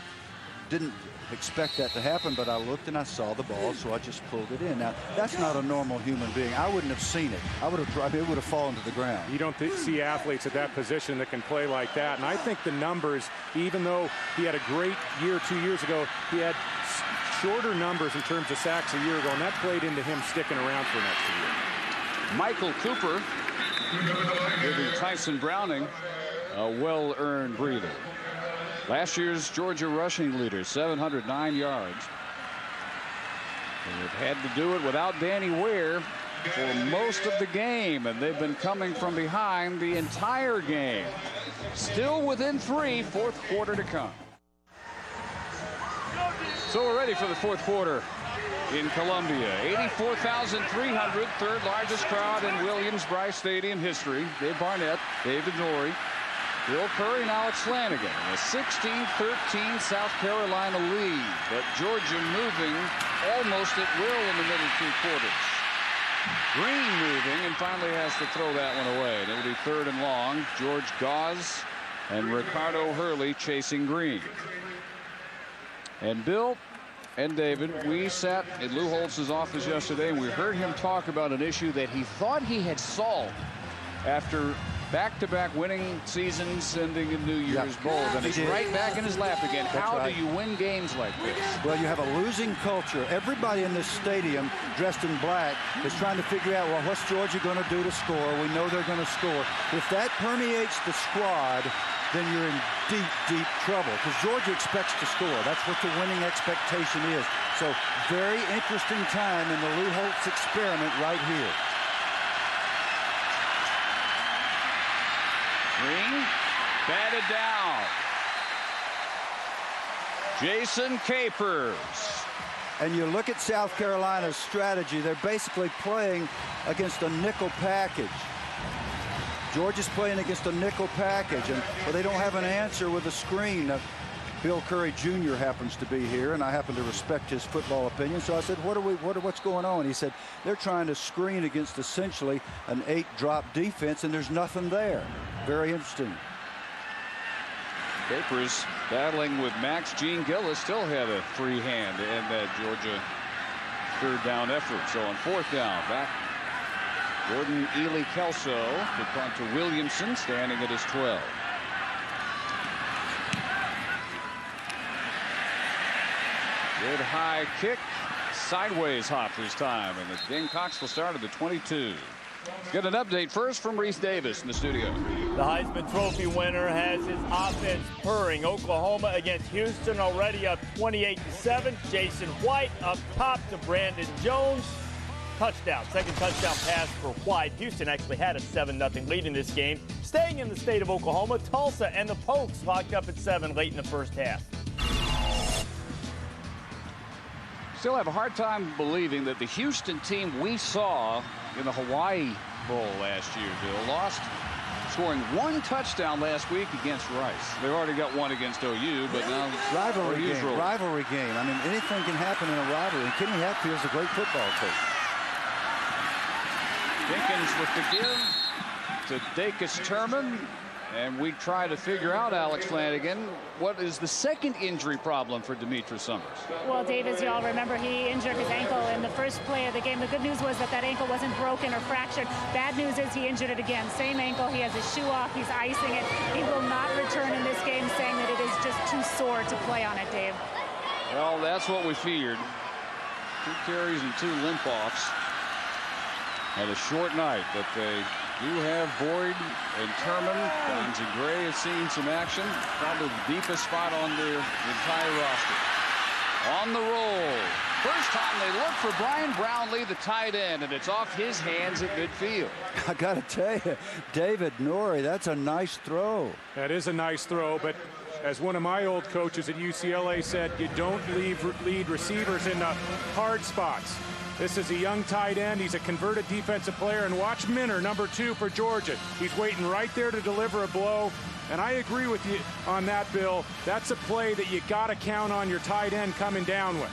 didn't expect that to happen, but I looked and I saw the ball, so I just pulled it in. Now, that's not a normal human being. I wouldn't have seen it. It would have fallen to the ground. You don't see athletes at that position that can play like that. And I think the numbers, even though he had a great year 2 years ago, he had shorter numbers in terms of sacks a year ago, and that played into him sticking around for next year. Michael Cooper giving Tyson Browning a well-earned breather. Last year's Georgia rushing leader, 709 yards. And they've had to do it without Danny Ware for most of the game, and they've been coming from behind the entire game. Still within 3, fourth quarter to come. So we're ready for the fourth quarter in Columbia. 84,300, third largest crowd in Williams-Brice Stadium history. Dave Barnett, David Norrie, Bill Curry, and Alex Flanagan. A 16-13 South Carolina lead, but Georgia moving almost at will in the middle 2 quarters. Green moving and finally has to throw that one away. And it'll be 3rd and long. George Gauze and Ricardo Hurley chasing Green. And Bill and David, we sat in Lou Holtz's office yesterday and we heard him talk about an issue that he thought he had solved after back-to-back winning seasons ending in New Year's Bowl. And it's right back in his lap again. How do you win games like this? Well, you have a losing culture. Everybody in this stadium dressed in black is trying to figure out, well, what's Georgia going to do to score? We know they're going to score. If that permeates the squad, then you're in deep, deep trouble because Georgia expects to score. That's what the winning expectation is. So very interesting time in the Lou Holtz experiment right here. Green batted down. Jason Capers. And you look at South Carolina's strategy, they're basically playing against a nickel package. Georgia's playing against a nickel package, and well, they don't have an answer with a screen. Bill Curry Jr. happens to be here, and I happen to respect his football opinion. So I said, what's going on? He said, they're trying to screen against essentially an 8-drop defense, and there's nothing there. Very interesting. Capers battling with Max. Gene Gillis still had a free hand to end that Georgia third down effort. So on fourth down, back Jordan Ely Kelso to punt to Williamson, standing at his 12. Good high kick, sideways hop this time, and the Gamecocks will start at the 22. Get an update first from Reese Davis in the studio. The Heisman Trophy winner has his offense purring. Oklahoma against Houston already up 28-7. Jason White up top to Brandon Jones. Touchdown, second touchdown pass for White. Houston actually had a 7-0 lead in this game. Staying in the state of Oklahoma, Tulsa and the Pokes locked up at 7 late in the first half. Still have a hard time believing that the Houston team we saw in the Hawaii Bowl last year, Bill, lost, scoring one touchdown last week against Rice. They've already got one against OU, but now rivalry game. I mean, anything can happen in a rivalry. And Kenny Hatfield's a great football coach. Dinkins with the give to Dacus Turman. And we try to figure out, Alex Flanagan, what is the second injury problem for Demetrius Summers? Well, Dave, as you all remember, he injured his ankle in the first play of the game. The good news was that ankle wasn't broken or fractured. Bad news is he injured it again. Same ankle. He has his shoe off. He's icing it. He will not return in this game, saying that it is just too sore to play on it, Dave. Well, that's what we feared. 2 carries and 2 limp-offs. Had a short night, but they do have Boyd and Turman. Bonzi Gray has seen some action. Probably the deepest spot on their entire roster. On the roll. First time they look for Brian Brownlee, the tight end, and it's off his hands at midfield. I got to tell you, David Norrie, that's a nice throw. That is a nice throw, but as one of my old coaches at UCLA said, you don't lead receivers in hard spots. This is a young tight end. He's a converted defensive player. And watch Minner, number 2 for Georgia. He's waiting right there to deliver a blow. And I agree with you on that, Bill. That's a play that you got to count on your tight end coming down with.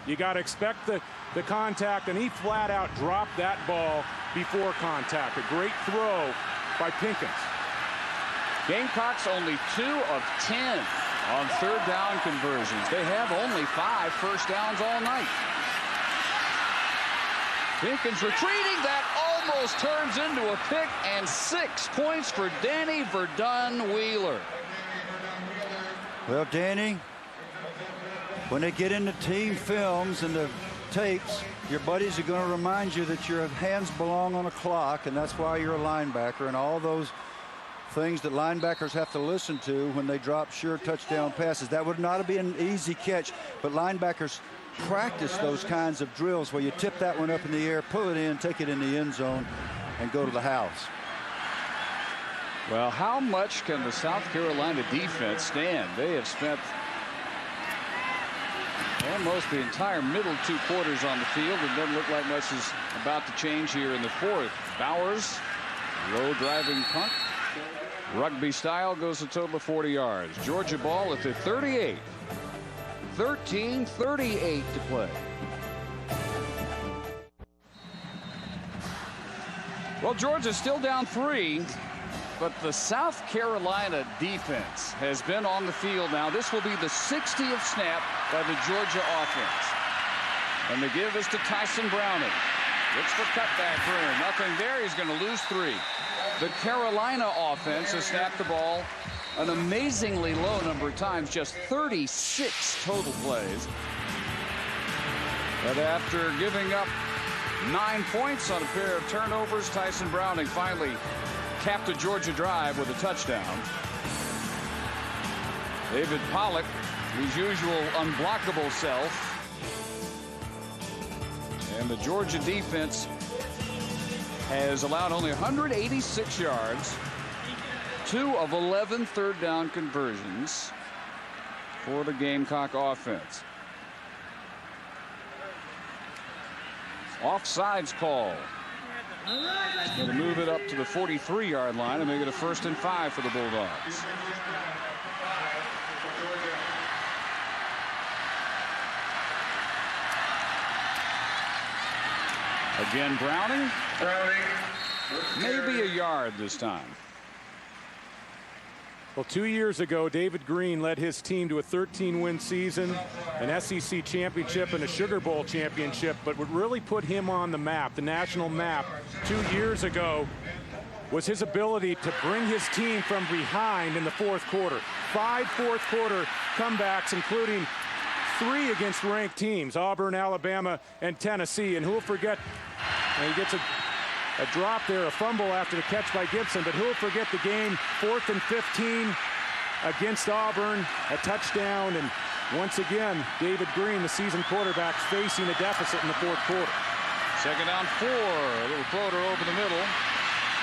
You got to expect the contact, and he flat out dropped that ball before contact. A great throw by Pinkins. Gamecocks only 2 of 10 on third down conversions. They have only 5 first downs all night. Pinkins retreating. That almost turns into a pick, and 6 points for Danny Verdun Wheeler. Well, Danny, when they get into team films and the tapes, your buddies are going to remind you that your hands belong on a clock, and that's why you're a linebacker, and all those things that linebackers have to listen to when they drop sure touchdown passes. That would not be an easy catch, but linebackers practice those kinds of drills where you tip that one up in the air, pull it in, take it in the end zone, and go to the house. Well, how much can the South Carolina defense stand? They have spent almost the entire middle 2 quarters on the field. It doesn't look like much is about to change here in the fourth. Bowers, low driving punt. Rugby style, goes a total of 40 yards. Georgia ball at the 38. 13:38 to play. Well, Georgia's still down 3, but the South Carolina defense has been on the field now. This will be the 60th snap by the Georgia offense. And the give is to Tyson Browning. Looks for cutback room. Nothing there. He's going to lose 3. The Carolina offense has snapped the ball an amazingly low number of times, just 36 total plays. But after giving up 9 points on a pair of turnovers, Tyson Browning finally capped a Georgia drive with a touchdown. David Pollock, his usual unblockable self. And the Georgia defense has allowed only 186 yards, 2 of 11 third down conversions for the Gamecock offense. Offsides call. Going to move it up to the 43-yard line and make it a 1st and 5 for the Bulldogs. Again, Browning. Maybe a yard this time. Well, 2 years ago, David Green led his team to a 13-win season, an SEC championship, and a Sugar Bowl championship. But what really put him on the map, the national map, 2 years ago, was his ability to bring his team from behind in the fourth quarter. 5 fourth-quarter comebacks, including 3 against ranked teams, Auburn, Alabama, and Tennessee. And who'll forget, he gets a drop there, a fumble after the catch by Gibson, but who'll forget the game, 4th and 15 against Auburn, a touchdown, and once again, David Green, the seasoned quarterback, facing a deficit in the fourth quarter. 2nd down 4, a little floater over the middle.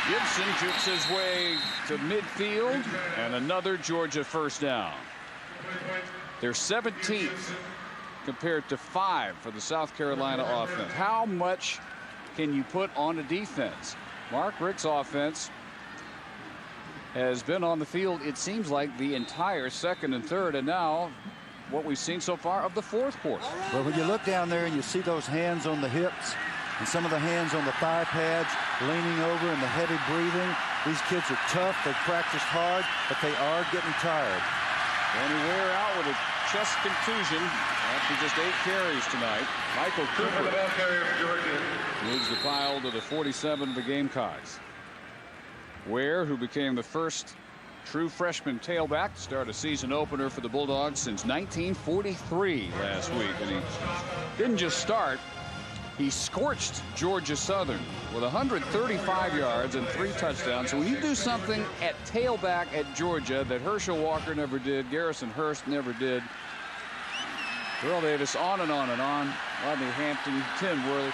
Gibson jukes his way to midfield, and another Georgia 1st down. They're 17th compared to 5 for the South Carolina offense. How much can you put on a defense? Mark Richt's offense has been on the field, it seems like, the entire 2nd and 3rd, and now what we've seen so far of the 4th quarter. Well, when you look down there and you see those hands on the hips and some of the hands on the thigh pads, leaning over and the heavy breathing, these kids are tough, they've practiced hard, but they are getting tired. Danny Ware out with a chest contusion after just 8 carries tonight. Michael Cooper moves the pile to the 47 of the Gamecocks. Ware, who became the first true freshman tailback to start a season opener for the Bulldogs since 1943 last week. And he didn't just start, he scorched Georgia Southern with 135 yards and 3 touchdowns. So when you do something at tailback at Georgia that Herschel Walker never did, Garrison Hurst never did, Terrell Davis, on and on and on, Rodney Hampton, Tim Worley,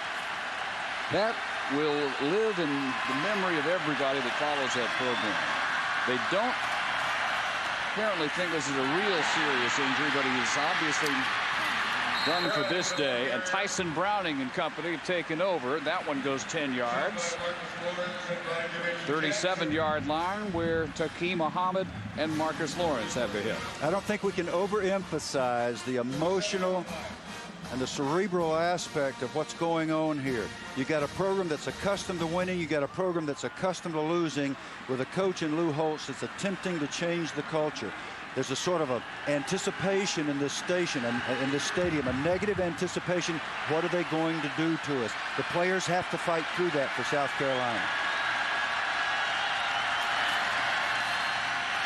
that will live in the memory of everybody that follows that program. They don't apparently think this is a real serious injury, but he is obviously done for this day. And Tyson Browning and company have taken over. That one goes 10 yards. 37-yard line where Taki Muhammad and Marcus Lawrence have a hit. I don't think we can overemphasize the emotional and the cerebral aspect of what's going on here. You got a program that's accustomed to winning. You got a program that's accustomed to losing, with a coach in Lou Holtz that's attempting to change the culture. There's a sort of a anticipation in this station and in this stadium, a negative anticipation. What are they going to do to us? The players have to fight through that for South Carolina.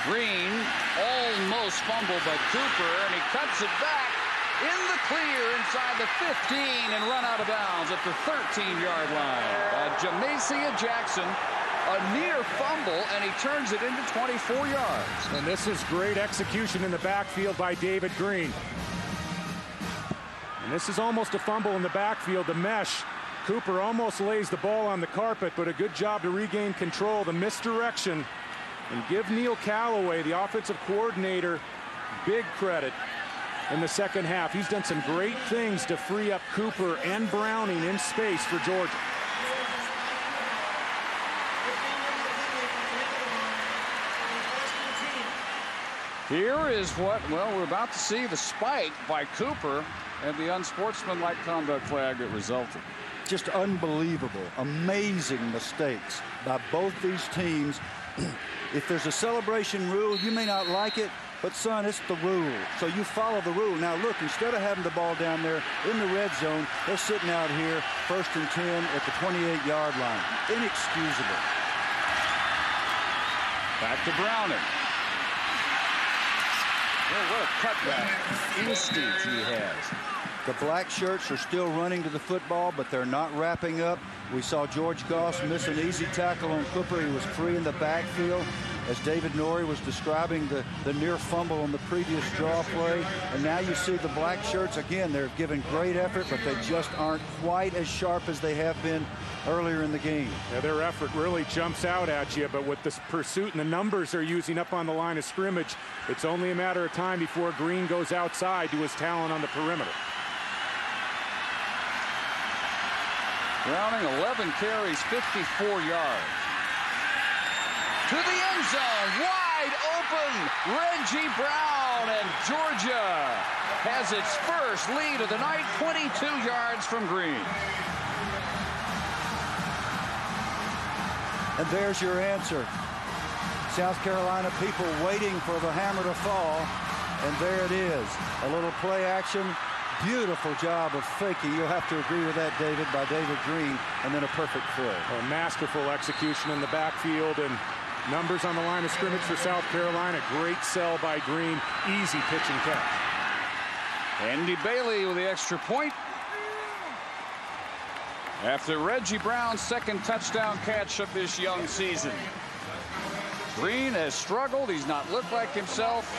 Green almost fumbled by Cooper, and he cuts it back in the clear inside the 15 and run out of bounds at the 13-yard line. Jamacia Jackson, a near fumble, and he turns it into 24 yards. And this is great execution in the backfield by David Green. And this is almost a fumble in the backfield. The mesh, Cooper almost lays the ball on the carpet, but a good job to regain control. The misdirection, and give Neil Callaway, the offensive coordinator, big credit in the second half. He's done some great things to free up Cooper and Browning in space for Georgia. Here is what, well, we're about to see the spike by Cooper and the unsportsmanlike conduct flag that resulted. Just unbelievable, amazing mistakes by both these teams. If there's a celebration rule, you may not like it, but son, it's the rule. So you follow the rule. Now look, instead of having the ball down there in the red zone, they're sitting out here 1st and 10 at the 28-yard line. Inexcusable. Back to Browning. Oh, what a cutback instinct he has. The black shirts are still running to the football, but they're not wrapping up. We saw George Goss miss an easy tackle on Cooper. He was free in the backfield, as David Norrie was describing the near fumble on the previous draw play. And now you see the black shirts again. They're giving great effort, but they just aren't quite as sharp as they have been earlier in the game. Yeah, their effort really jumps out at you, but with this pursuit and the numbers they're using up on the line of scrimmage, it's only a matter of time before Green goes outside to his talent on the perimeter. Browning, 11 carries, 54 yards. To the end zone, wide open, Reggie Brown, and Georgia has its first lead of the night, 22 yards from Green. And there's your answer. South Carolina people waiting for the hammer to fall, and there it is. A little play action. Beautiful job of faking. You'll have to agree with that, David, by David Green, and then a perfect throw. A masterful execution in the backfield, and numbers on the line of scrimmage for South Carolina. Great sell by Green. Easy pitch and catch. Andy Bailey with the extra point. After Reggie Brown's second touchdown catch of this young season. Green has struggled. He's not looked like himself.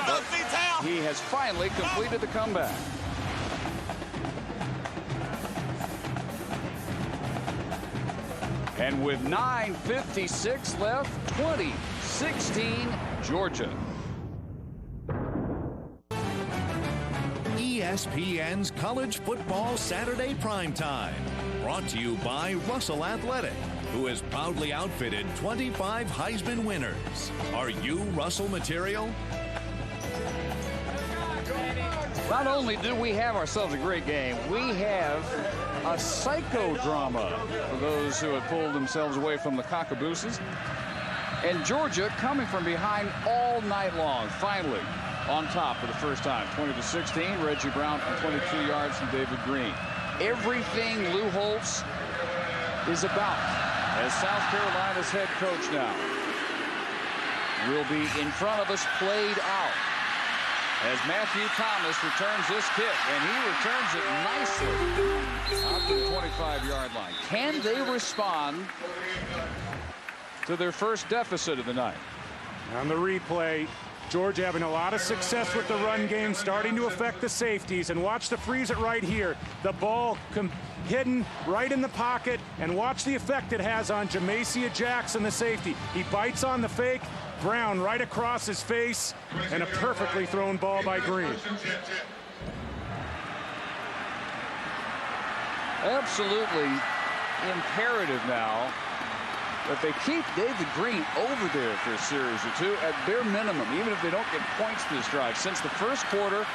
But he has finally completed the comeback. And with 9:56 left, 20-16 Georgia. ESPN's College Football Saturday Primetime. Brought to you by Russell Athletic, who has proudly outfitted 25 Heisman winners. Are you Russell material? Not only do we have ourselves a great game, we have a psychodrama for those who have pulled themselves away from the Cockabooses. And Georgia coming from behind all night long, finally on top for the first time. 20-16, Reggie Brown from 22 yards from David Green. Everything Lou Holtz is about as South Carolina's head coach now will be in front of us, played out, as Matthew Thomas returns this kick, and he returns it nicely out to the 25-yard line. Can they respond to their first deficit of the night? On the replay, Georgia having a lot of success with the run game, starting to affect the safeties. And watch the freeze it right here. The ball hidden right in the pocket, and watch the effect it has on Jamacia Jackson, the safety. He bites on the fake. Brown right across his face, and a perfectly thrown ball by Green. Absolutely imperative now that they keep David Green over there for a series or two at bare minimum, even if they don't get points this drive. Since the first quarter,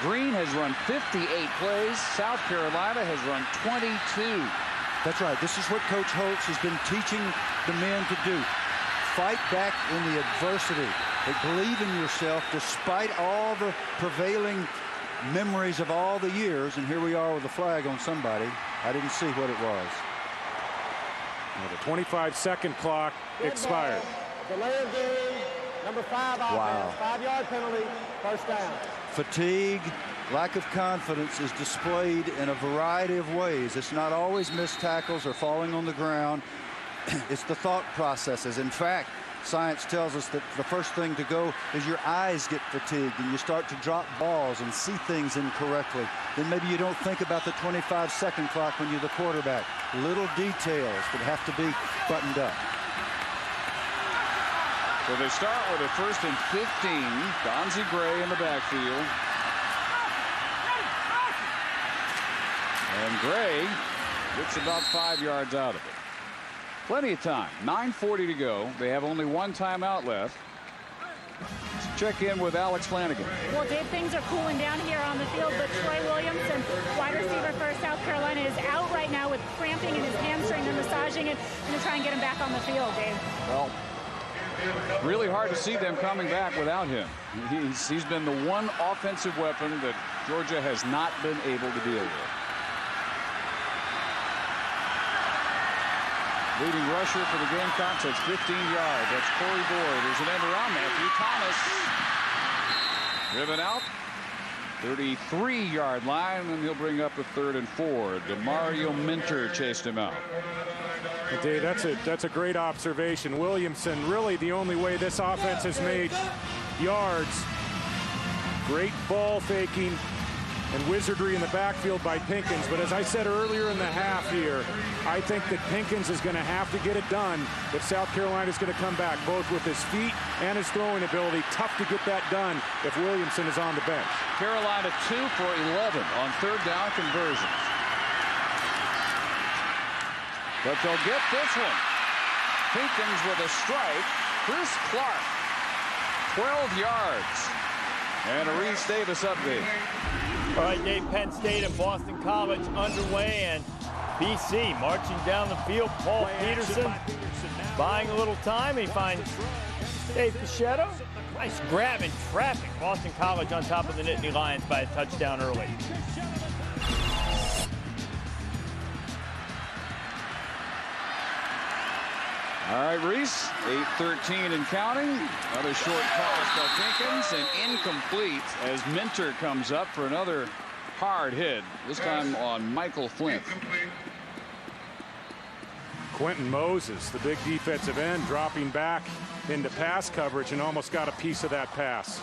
Green has run 58 plays. South Carolina has run 22. That's right. This is what Coach Holtz has been teaching the men to do. Fight back in the adversity. Believe in yourself despite all the prevailing memories of all the years. And here we are with a flag on somebody. I didn't see what it was. Well, the 25-second clock expired. Delay of game, number 5 offense. Wow. 5-yard penalty, first down. Fatigue, lack of confidence is displayed in a variety of ways. It's not always missed tackles or falling on the ground. It's the thought processes. In fact, science tells us that the first thing to go is your eyes get fatigued and you start to drop balls and see things incorrectly. Then maybe you don't think about the 25-second clock when you're the quarterback. Little details that have to be buttoned up. So they start with a 1st and 15. Donzie Gray in the backfield. And Gray gets about 5 yards out of it. Plenty of time. 9:40 to go. They have only one timeout left. Let's check in with Alex Flanagan. Well, Dave, things are cooling down here on the field, but Troy Williamson, wide receiver for South Carolina, is out right now with cramping in his hamstring. They're massaging it and to try and get him back on the field, Dave. Well, really hard to see them coming back without him. He's been the one offensive weapon that Georgia has not been able to deal with. Leading rusher for the Gamecocks. That's 15 yards. That's Corey Boyd. There's an end around Matthew Thomas. Driven out. 33-yard line, and he'll bring up a 3rd and 4. DeMario Minter chased him out. Dave, that's a great observation. Williamson, really the only way this offense has made yards. Great ball faking and wizardry in the backfield by Pinkins. But as I said earlier in the half here, I think that Pinkins is going to have to get it done if South Carolina is going to come back, both with his feet and his throwing ability. Tough to get that done if Williamson is on the bench. Carolina 2 for 11 on 3rd down conversions. But they'll get this one. Pinkins with a strike. Chris Clark, 12 yards. And a Reese Davis update. All right, Dave, Penn State and Boston College underway, and BC marching down the field. Paul Peterson buying a little time. He finds Dave Pichetta. Nice grab in traffic. Boston College on top of the Nittany Lions by a touchdown early. All right, Reese, 8:13 and counting. Another short pass by Pinkins and incomplete as Minter comes up for another hard hit, this time on Michael Flint. Quentin Moses, the big defensive end, dropping back into pass coverage and almost got a piece of that pass.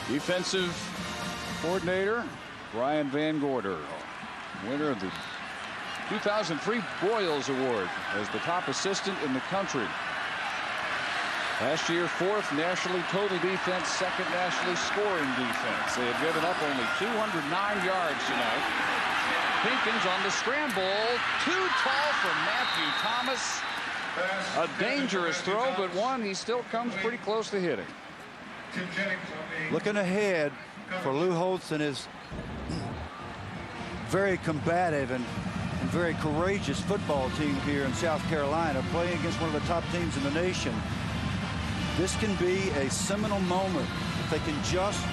Defensive coordinator Brian Van Gorder, winner of the 2003 Broyles Award as the top assistant in the country. Last year, 4th nationally total defense, 2nd nationally scoring defense. They have given up only 209 yards tonight. Pinkins on the scramble, too tall for Matthew Thomas. A dangerous throw, but one he still comes pretty close to hitting. Looking ahead for Lou Holtz and his very combative and very courageous football team here in South Carolina, playing against one of the top teams in the nation. This can be a seminal moment if they can just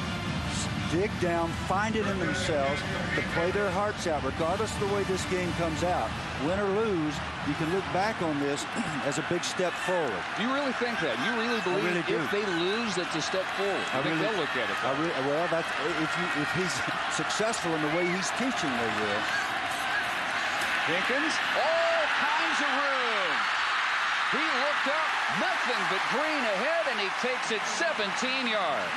dig down, find it in themselves to play their hearts out, regardless of the way this game comes out. Win or lose, you can look back on this as a big step forward. Do you really think that? You really believe if they lose, that's a step forward? I think they'll look at it. Well, that's if he's successful in the way he's teaching, they will. Pinkins, all kinds of room. He looked up, nothing but green ahead, and he takes it 17 yards.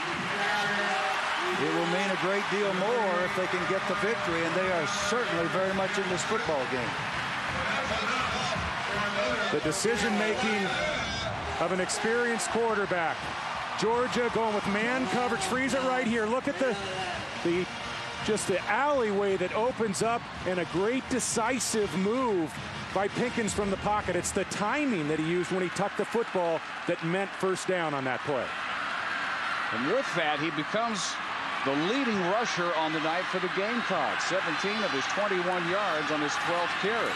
It will mean a great deal more if they can get the victory, and they are certainly very much in this football game. The decision-making of an experienced quarterback. Georgia going with man coverage, freeze it right here. Look at just the alleyway that opens up, and a great decisive move by Pinkins from the pocket. It's the timing that he used when he tucked the football that meant first down on that play. And with that, he becomes the leading rusher on the night for the Gamecocks. 17 of his 21 yards on his 12th carry.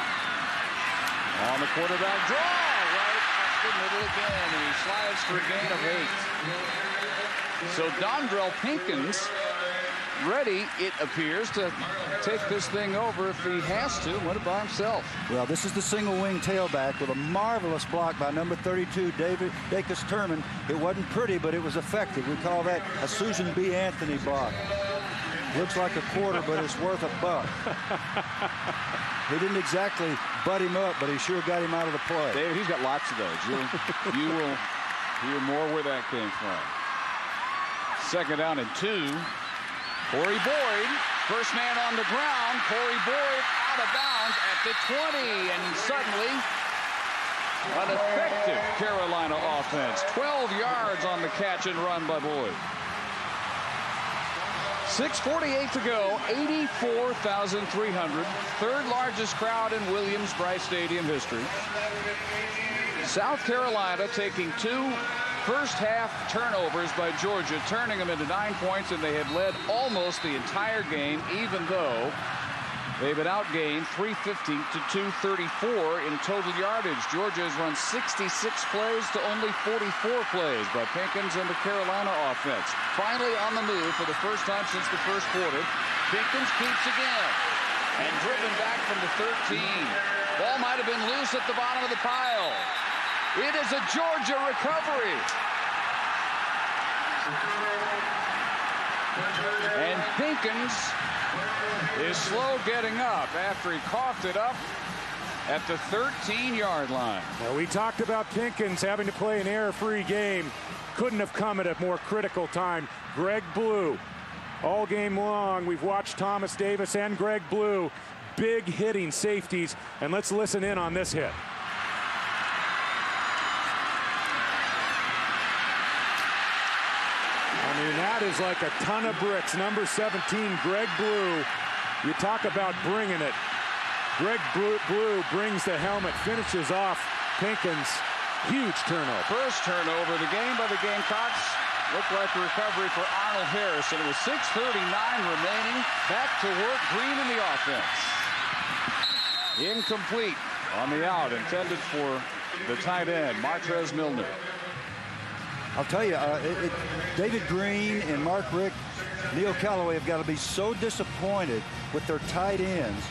On the quarterback draw, right up the middle again, and he slides for a gain of 8. So Dondrell Pinkins ready, it appears, to take this thing over if he has to, win it by himself. Well, this is the single wing tailback with a marvelous block by number 32, David Dacus-Turman. It wasn't pretty, but it was effective. We call that a Susan B. Anthony block. Looks like a quarter, but it's worth a buck. He didn't exactly butt him up, but he sure got him out of the play. David, he's got lots of those. You will hear more where that came from. 2nd down and 2. Corey Boyd, first man on the ground. Corey Boyd out of bounds at the 20, and suddenly an effective Carolina offense. 12 yards on the catch and run by Boyd. 6:48 to go, 84,300. 3rd largest crowd in Williams-Brice Stadium history. South Carolina taking 2 first-half turnovers by Georgia, turning them into 9 points, and they had led almost the entire game, even though they've been outgained 350 to 234 in total yardage. Georgia has run 66 plays to only 44 plays by Pinkins and the Carolina offense. Finally on the move for the first time since the first quarter. Pinkins keeps again. And driven back from the 13. Ball might have been loose at the bottom of the pile. It is a Georgia recovery. And Pinkins is slow getting up after he coughed it up at the 13-yard line. Now, we talked about Pinkins having to play an error-free game. Couldn't have come at a more critical time. Greg Blue, all game long, we've watched Thomas Davis and Greg Blue, big hitting safeties, and let's listen in on this hit. I mean, that is like a ton of bricks. Number 17, Greg Blue. You talk about bringing it. Greg Blue brings the helmet, finishes off Pinkins. Huge turnover. First turnover of the game by the Gamecocks. Looked like a recovery for Arnold Harrison. It was 6:39 remaining. Back to work, Green in the offense. Incomplete on the out, intended for the tight end, Martrez Milner. I'll tell you, David Green and Mark Richt, Neil Callaway have got to be so disappointed with their tight ends.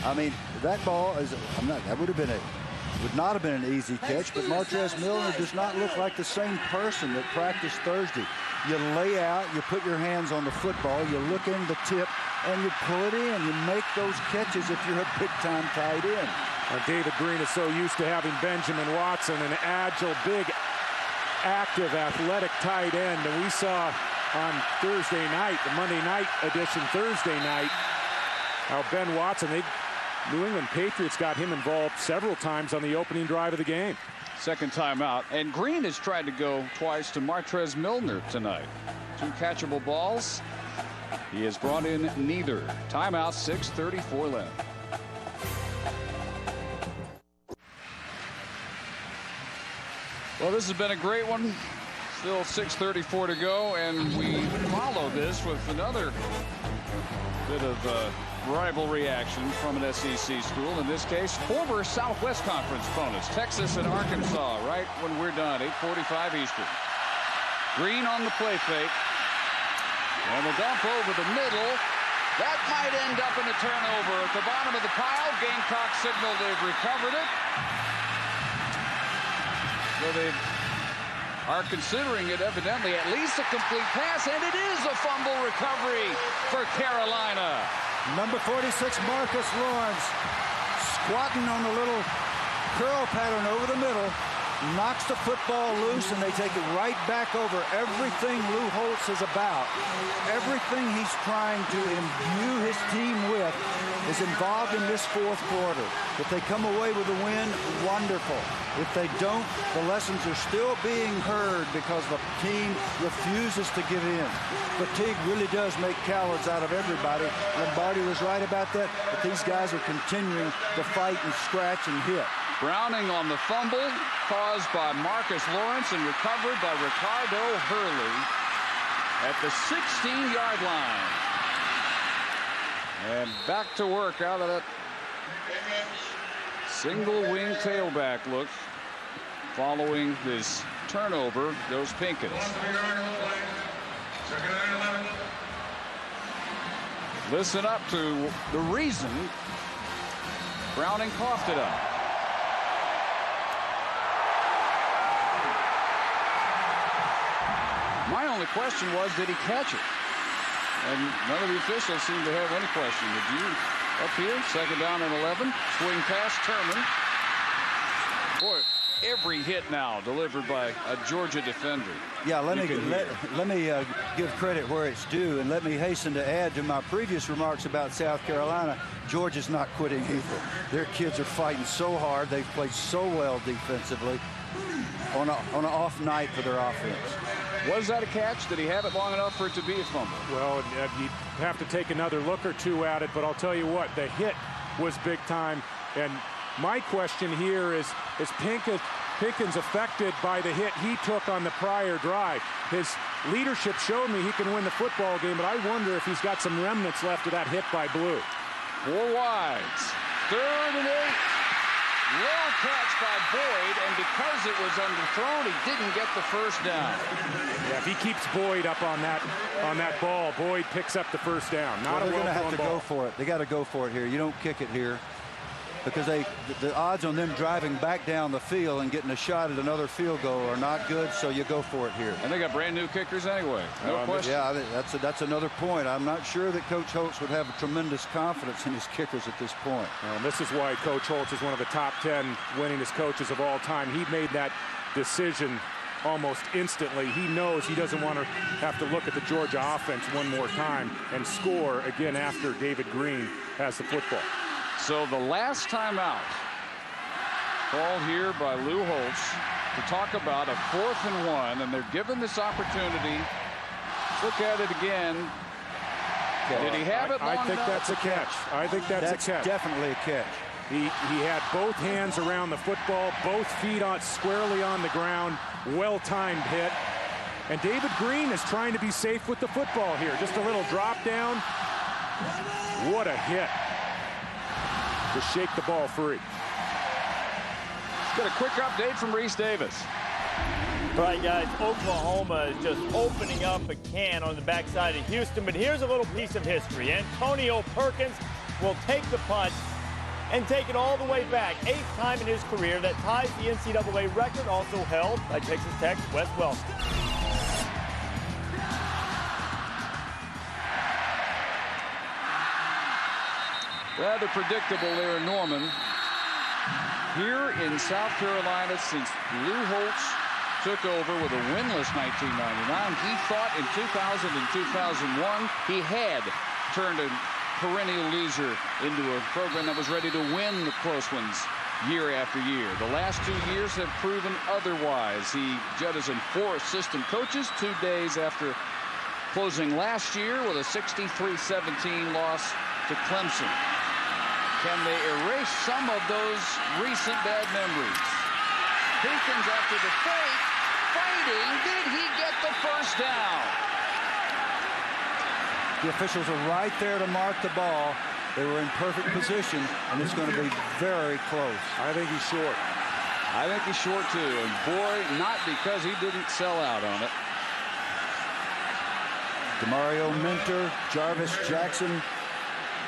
I mean, that ball is, that would not have been an easy catch, but Martrez Milner does not look like the same person that practiced Thursday. You lay out, you put your hands on the football, you look in the tip, and you pull it in. You make those catches if you're a big-time tight end. David Green is so used to having Benjamin Watson, an agile, big, active, athletic tight end. And we saw on Thursday night, the Monday night edition Thursday night, how Ben Watson, New England Patriots got him involved several times on the opening drive of the game. Second time out. And Green has tried to go twice to Martrez Milner tonight. 2 catchable balls. He has brought in neither. Timeout, 6:34 left. Well, this has been a great one. Still 6:34 to go, and we follow this with another bit of rivalry action from an SEC school. In this case, former Southwest Conference opponents, Texas and Arkansas, right when we're done, 8:45 Eastern. Green on the play fake. And the dump over the middle. That might end up in a turnover at the bottom of the pile. Gamecock signal they've recovered it. So they are considering it evidently at least a complete pass, and it is a fumble recovery for Carolina. Number 46, Marcus Lawrence, squatting on the little curl pattern over the middle, knocks the football loose, and they take it right back over. Everything Lou Holtz is about, everything he's trying to imbue his team with, is involved in this fourth quarter. If they come away with a win, wonderful. If they don't, the lessons are still being heard because the team refuses to give in. Fatigue really does make cowards out of everybody. Lombardi was right about that, but these guys are continuing to fight and scratch and hit. Browning on the fumble caused by Marcus Lawrence and recovered by Ricardo Hurley at the 16-yard line. And back to work out of that single wing tailback look. Following his turnover goes Pinkins. Listen up to the reason Browning coughed it up. My only question was, did he catch it? And none of the officials seem to have any question. Did you? Up here, 2nd down and 11. Swing pass, Turman. Boy, every hit now delivered by a Georgia defender. Yeah, let me give credit where it's due, and let me hasten to add to my previous remarks about South Carolina. Georgia's not quitting either. Their kids are fighting so hard. They've played so well defensively on an off night for their offense. Was that a catch? Did he have it long enough for it to be a fumble? Well, you'd have to take another look or two at it, but I'll tell you what, the hit was big time. And my question here is Pinkins affected by the hit he took on the prior drive? His leadership showed me he can win the football game, but I wonder if he's got some remnants left of that hit by Blue. 4 wides. 3rd and 8. Low catch by Boyd, and because it was underthrown, he didn't get the first down. Yeah, if he keeps Boyd up on that ball, Boyd picks up the first down. Not they're a going to have to ball. go for it. They got to go for it here. You don't kick it here, because the odds on them driving back down the field and getting a shot at another field goal are not good, so you go for it here. And they got brand new kickers anyway. No question. Yeah, I think that's another point. I'm not sure that Coach Holtz would have tremendous confidence in his kickers at this point. And this is why Coach Holtz is one of the top 10 winningest coaches of all time. He made that decision almost instantly. He knows he doesn't want to have to look at the Georgia offense one more time and score again after David Green has the football. So the last time out, called here by Lou Holtz to talk about a 4th and 1, and they're given this opportunity. Let's look at it again. Did he have it long I think enough? that's a catch. I think that's a catch. Definitely a catch. He had both hands around the football, both feet squarely on the ground, well-timed hit. And David Green is trying to be safe with the football here. Just a little drop down. What a hit to shake the ball free. Let's get a quick update from Reese Davis. All right, guys, Oklahoma is just opening up a can on the backside of Houston. But here's a little piece of history. Antonio Perkins will take the punt and take it all the way back. 8th time in his career. That ties the NCAA record, also held by Texas Tech's Wes Wellington. Rather predictable there in Norman. Here in South Carolina, since Lou Holtz took over with a winless 1999, he thought in 2000 and 2001 he had turned a perennial loser into a program that was ready to win the close ones year after year. The last 2 years have proven otherwise. He jettisoned 4 assistant coaches 2 days after closing last year with a 63-17 loss to Clemson. Can they erase some of those recent bad memories? Pinkins after the fake, fighting. Did he get the first down? The officials are right there to mark the ball. They were in perfect position, and it's going to be very close. I think he's short. I think he's short too, and boy, not because he didn't sell out on it. DeMario Minter, Jarvis Jackson,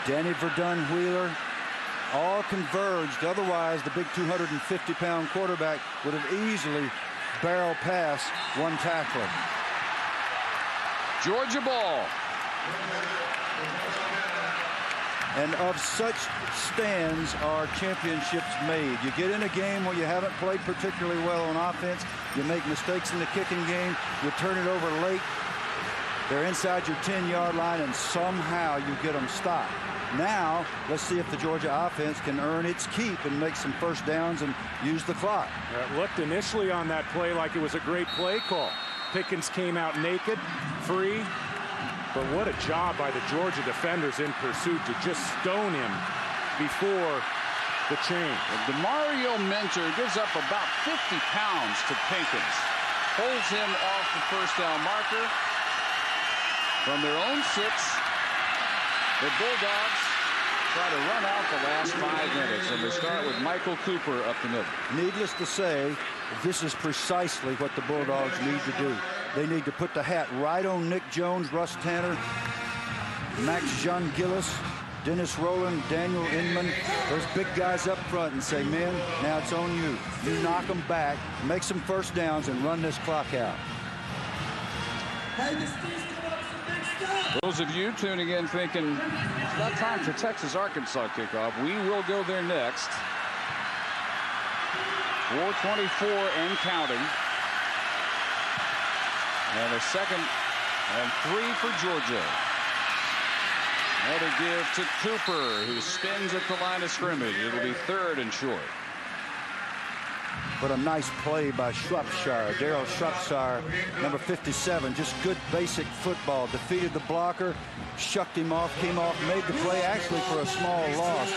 Danny Verdun Wheeler, all converged. Otherwise, the big 250-pound quarterback would have easily barreled past one tackler. Georgia ball. And of such stands are championships made. You get in a game where you haven't played particularly well on offense, you make mistakes in the kicking game, you turn it over late, they're inside your 10-yard line, and somehow you get them stopped. Now, let's see if the Georgia offense can earn its keep and make some first downs and use the clock. It looked initially on that play like it was a great play call. Pickens came out naked, free, but what a job by the Georgia defenders in pursuit to just stone him before the chain. DeMario Minter gives up about 50 pounds to Pinkins. Holds him off the first down marker. From their own 6, the Bulldogs try to run out the last 5 minutes, and they start with Michael Cooper up the middle. Needless to say, this is precisely what the Bulldogs need to do. They need to put the hat right on Nick Jones, Russ Tanner, Max John Gillis, Dennis Rowland, Daniel Inman, those big guys up front, and say, men, now it's on you. You knock them back, make some first downs, and run this clock out. Those of you tuning in thinking it's about time for Texas-Arkansas kickoff, we will go there next. 4:24 and counting. And a 2nd and 3 for Georgia. Another give to Cooper, who spins at the line of scrimmage. It'll be 3rd and short. But a nice play by Shropshire. Darryl Shropshire, number 57. Just good basic football. Defeated the blocker, shucked him off, came off, made the play actually for a small loss.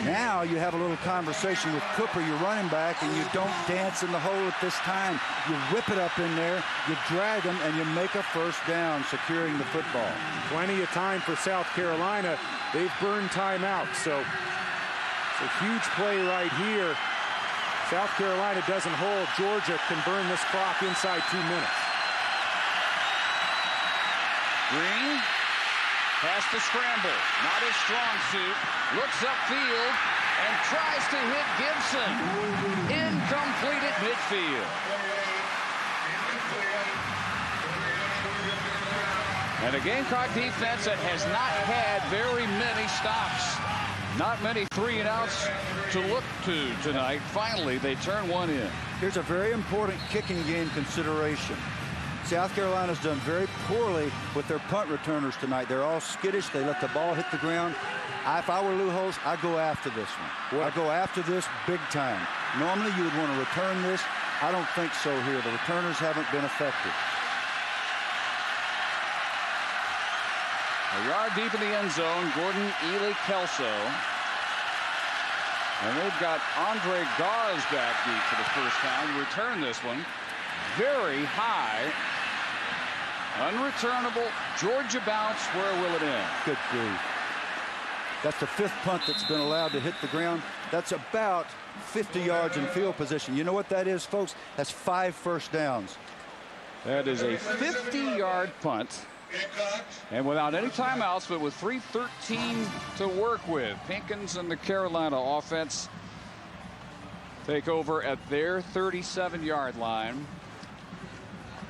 Now you have a little conversation with Cooper, your running back, and you don't dance in the hole at this time. You whip it up in there, you drag him, and you make a first down, securing the football. Plenty of time for South Carolina. They've burned timeout, so it's a huge play right here South Carolina doesn't hold, Georgia can burn this clock inside 2 minutes. Green has to scramble. Not his strong suit. Looks upfield and tries to hit Gibson. Incomplete at midfield. And a Gamecock defense that has not had very many stops. Not many 3-and-outs to look to tonight. Finally, they turn one in. Here's a very important kicking game consideration. South Carolina's done very poorly with their punt returners tonight. They're all skittish. They let the ball hit the ground. If I were Lou Holtz, I'd go after this one. I'd go after this big time. Normally, you would want to return this. I don't think so here. The returners haven't been effective. A yard deep in the end zone, Gordon Ely-Kelso. And they've got Andre Gause back deep for the first time to return this one. Very high. Unreturnable. Georgia bounce. Where will it end? Good grief. That's the 5th punt that's been allowed to hit the ground. That's about 50 yards in field position. You know what that is, folks? That's 5 first downs. That is a 50-yard punt. And without any timeouts, but with 3:13 to work with, Pinkins and the Carolina offense take over at their 37-yard line.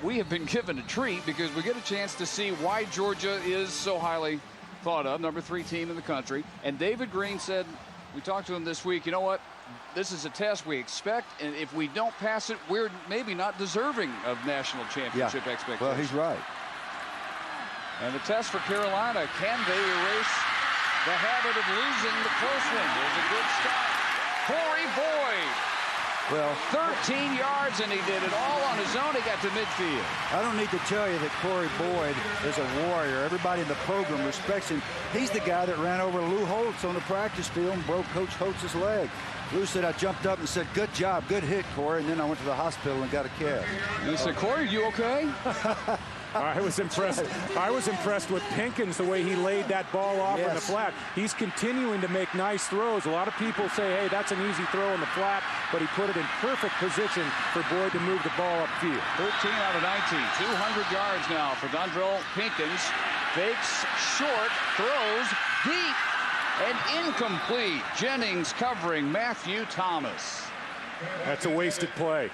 We have been given a treat because we get a chance to see why Georgia is so highly thought of, number 3 team in the country. And David Green said, we talked to him this week, you know what? This is a test we expect, and if we don't pass it, we're maybe not deserving of national championship expectations. Well, he's right. And the test for Carolina, can they erase the habit of losing the close one? There's a good start. Corey Boyd. Well, 13 yards, and he did it all on his own. He got to midfield. I don't need to tell you that Corey Boyd is a warrior. Everybody in the program respects him. He's the guy that ran over Lou Holtz on the practice field and broke Coach Holtz's leg. Lou said, I jumped up and said, good job, good hit, Corey. And then I went to the hospital and got a cast. And he said, Corey, you okay? I was impressed. I was impressed with Pinkins, the way he laid that ball off in the flat. He's continuing to make nice throws. A lot of people say, hey, that's an easy throw in the flat, but he put it in perfect position for Boyd to move the ball upfield. 13 out of 19, 200 yards now for Dontrell Pinkins. Fakes short, throws deep, and incomplete. Jennings covering Matthew Thomas. That's a wasted play.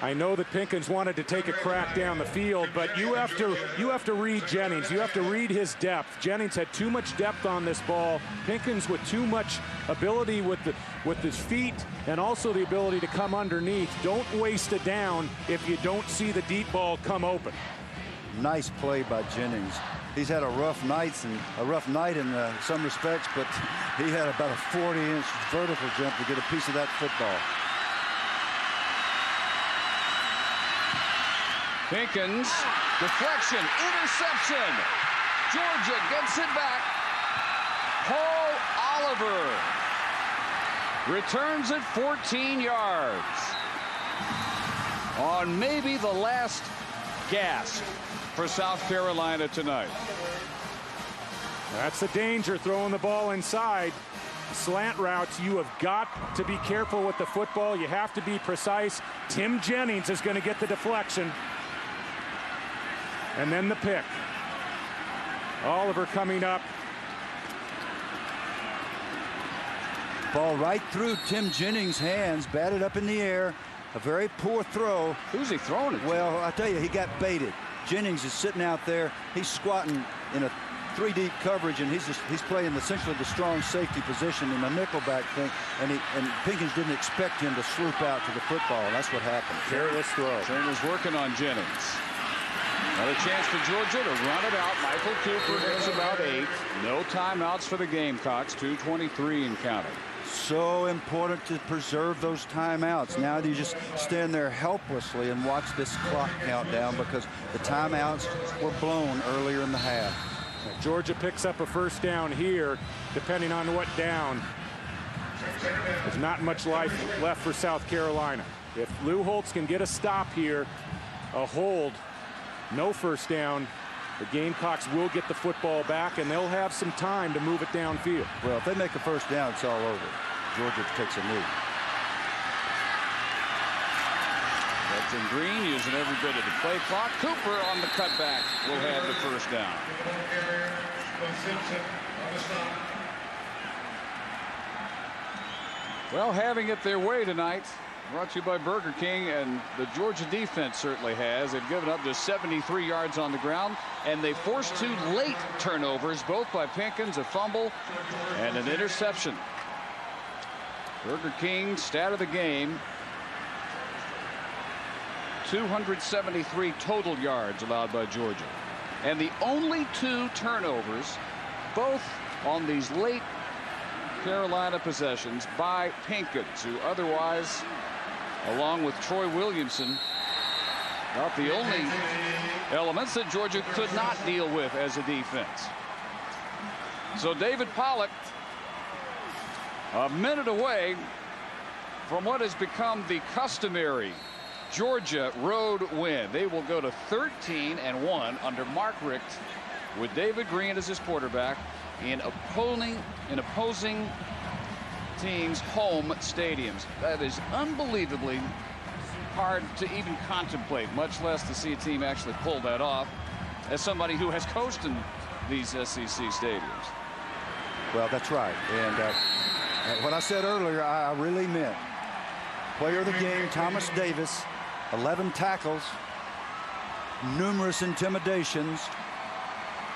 I know that Pinkins wanted to take a crack down the field, but you have to read Jennings. You have to read his depth. Jennings had too much depth on this ball. Pinkins with too much ability with his feet and also the ability to come underneath. Don't waste a down if you don't see the deep ball come open. Nice play by Jennings. He's had a rough night in some respects, but he had about a 40-inch vertical jump to get a piece of that football. Pinkins, deflection, interception. Georgia gets it back. Paul Oliver returns it 14 yards on maybe the last gasp for South Carolina tonight. That's the danger, throwing the ball inside. Slant routes, you have got to be careful with the football. You have to be precise. Tim Jennings is going to get the deflection. And then the pick. Oliver coming up. Ball right through Tim Jennings' hands, batted up in the air. A very poor throw. Who's he throwing it to? Well, I tell you, he got baited. Jennings is sitting out there. He's squatting in a 3-deep coverage, and he's playing essentially the strong safety position in the nickelback thing. And Pinkins didn't expect him to swoop out to the football, and that's what happened. Careless throw. Turner's working on Jennings. Another chance for Georgia to run it out. Michael Cooper gets about 8. No timeouts for the Gamecocks. 2:23 and counting. So important to preserve those timeouts. Now you just stand there helplessly and watch this clock count down because the timeouts were blown earlier in the half. Georgia picks up a first down here, depending on what down. There's not much life left for South Carolina. If Lou Holtz can get a stop here, a hold, no first down, the Gamecocks will get the football back, and they'll have some time to move it downfield. Well, if they make a first down, it's all over. Georgia takes a knee. That's in Green using every bit of the play clock. Cooper on the cutback will have the first down. Well, having it their way tonight, brought to you by Burger King, and the Georgia defense certainly has. They've given up just 73 yards on the ground, and they forced 2 late turnovers, both by Pinkins, a fumble and an interception. Burger King, stat of the game, 273 total yards allowed by Georgia. And the only 2 turnovers, both on these late Carolina possessions by Pinkins, who otherwise, along with Troy Williamson, not the only elements that Georgia could not deal with as a defense. So David Pollack, a minute away from what has become the customary Georgia road win. They will go to 13-1 under Mark Richt with David Green as his quarterback in opposing teams' home stadiums. That is unbelievably hard to even contemplate, much less to see a team actually pull that off, as somebody who has coached in these SEC stadiums. Well, that's right. And what I said earlier, I really meant. Player of the game, Thomas Davis, 11 tackles, numerous intimidations,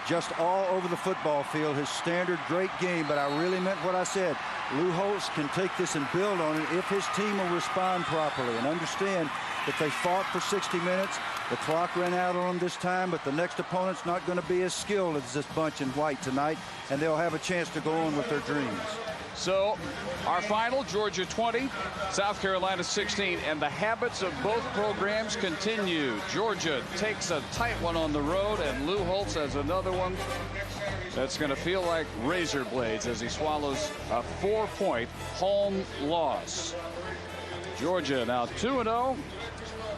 just all over the football field. His standard great game, but I really meant what I said. Lou Holtz can take this and build on it if his team will respond properly and understand that they fought for 60 minutes. The clock ran out on them this time, but the next opponent's not going to be as skilled as this bunch in white tonight, and they'll have a chance to go on with their dreams. So our final, Georgia 20, South Carolina 16, and the habits of both programs continue. Georgia takes a tight one on the road, and Lou Holtz has another one that's going to feel like razor blades as he swallows a 4-point home loss. Georgia now 2-0,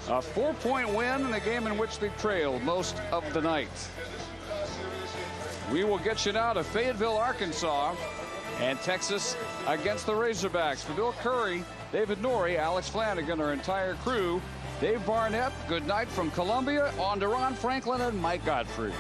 a 4-point win in a game in which they trailed most of the night. We will get you now to Fayetteville, Arkansas, and Texas against the Razorbacks. For Bill Curry, David Norrie, Alex Flanagan, our entire crew, Dave Barnett, good night from Columbia. On to Ron Franklin and Mike Godfrey.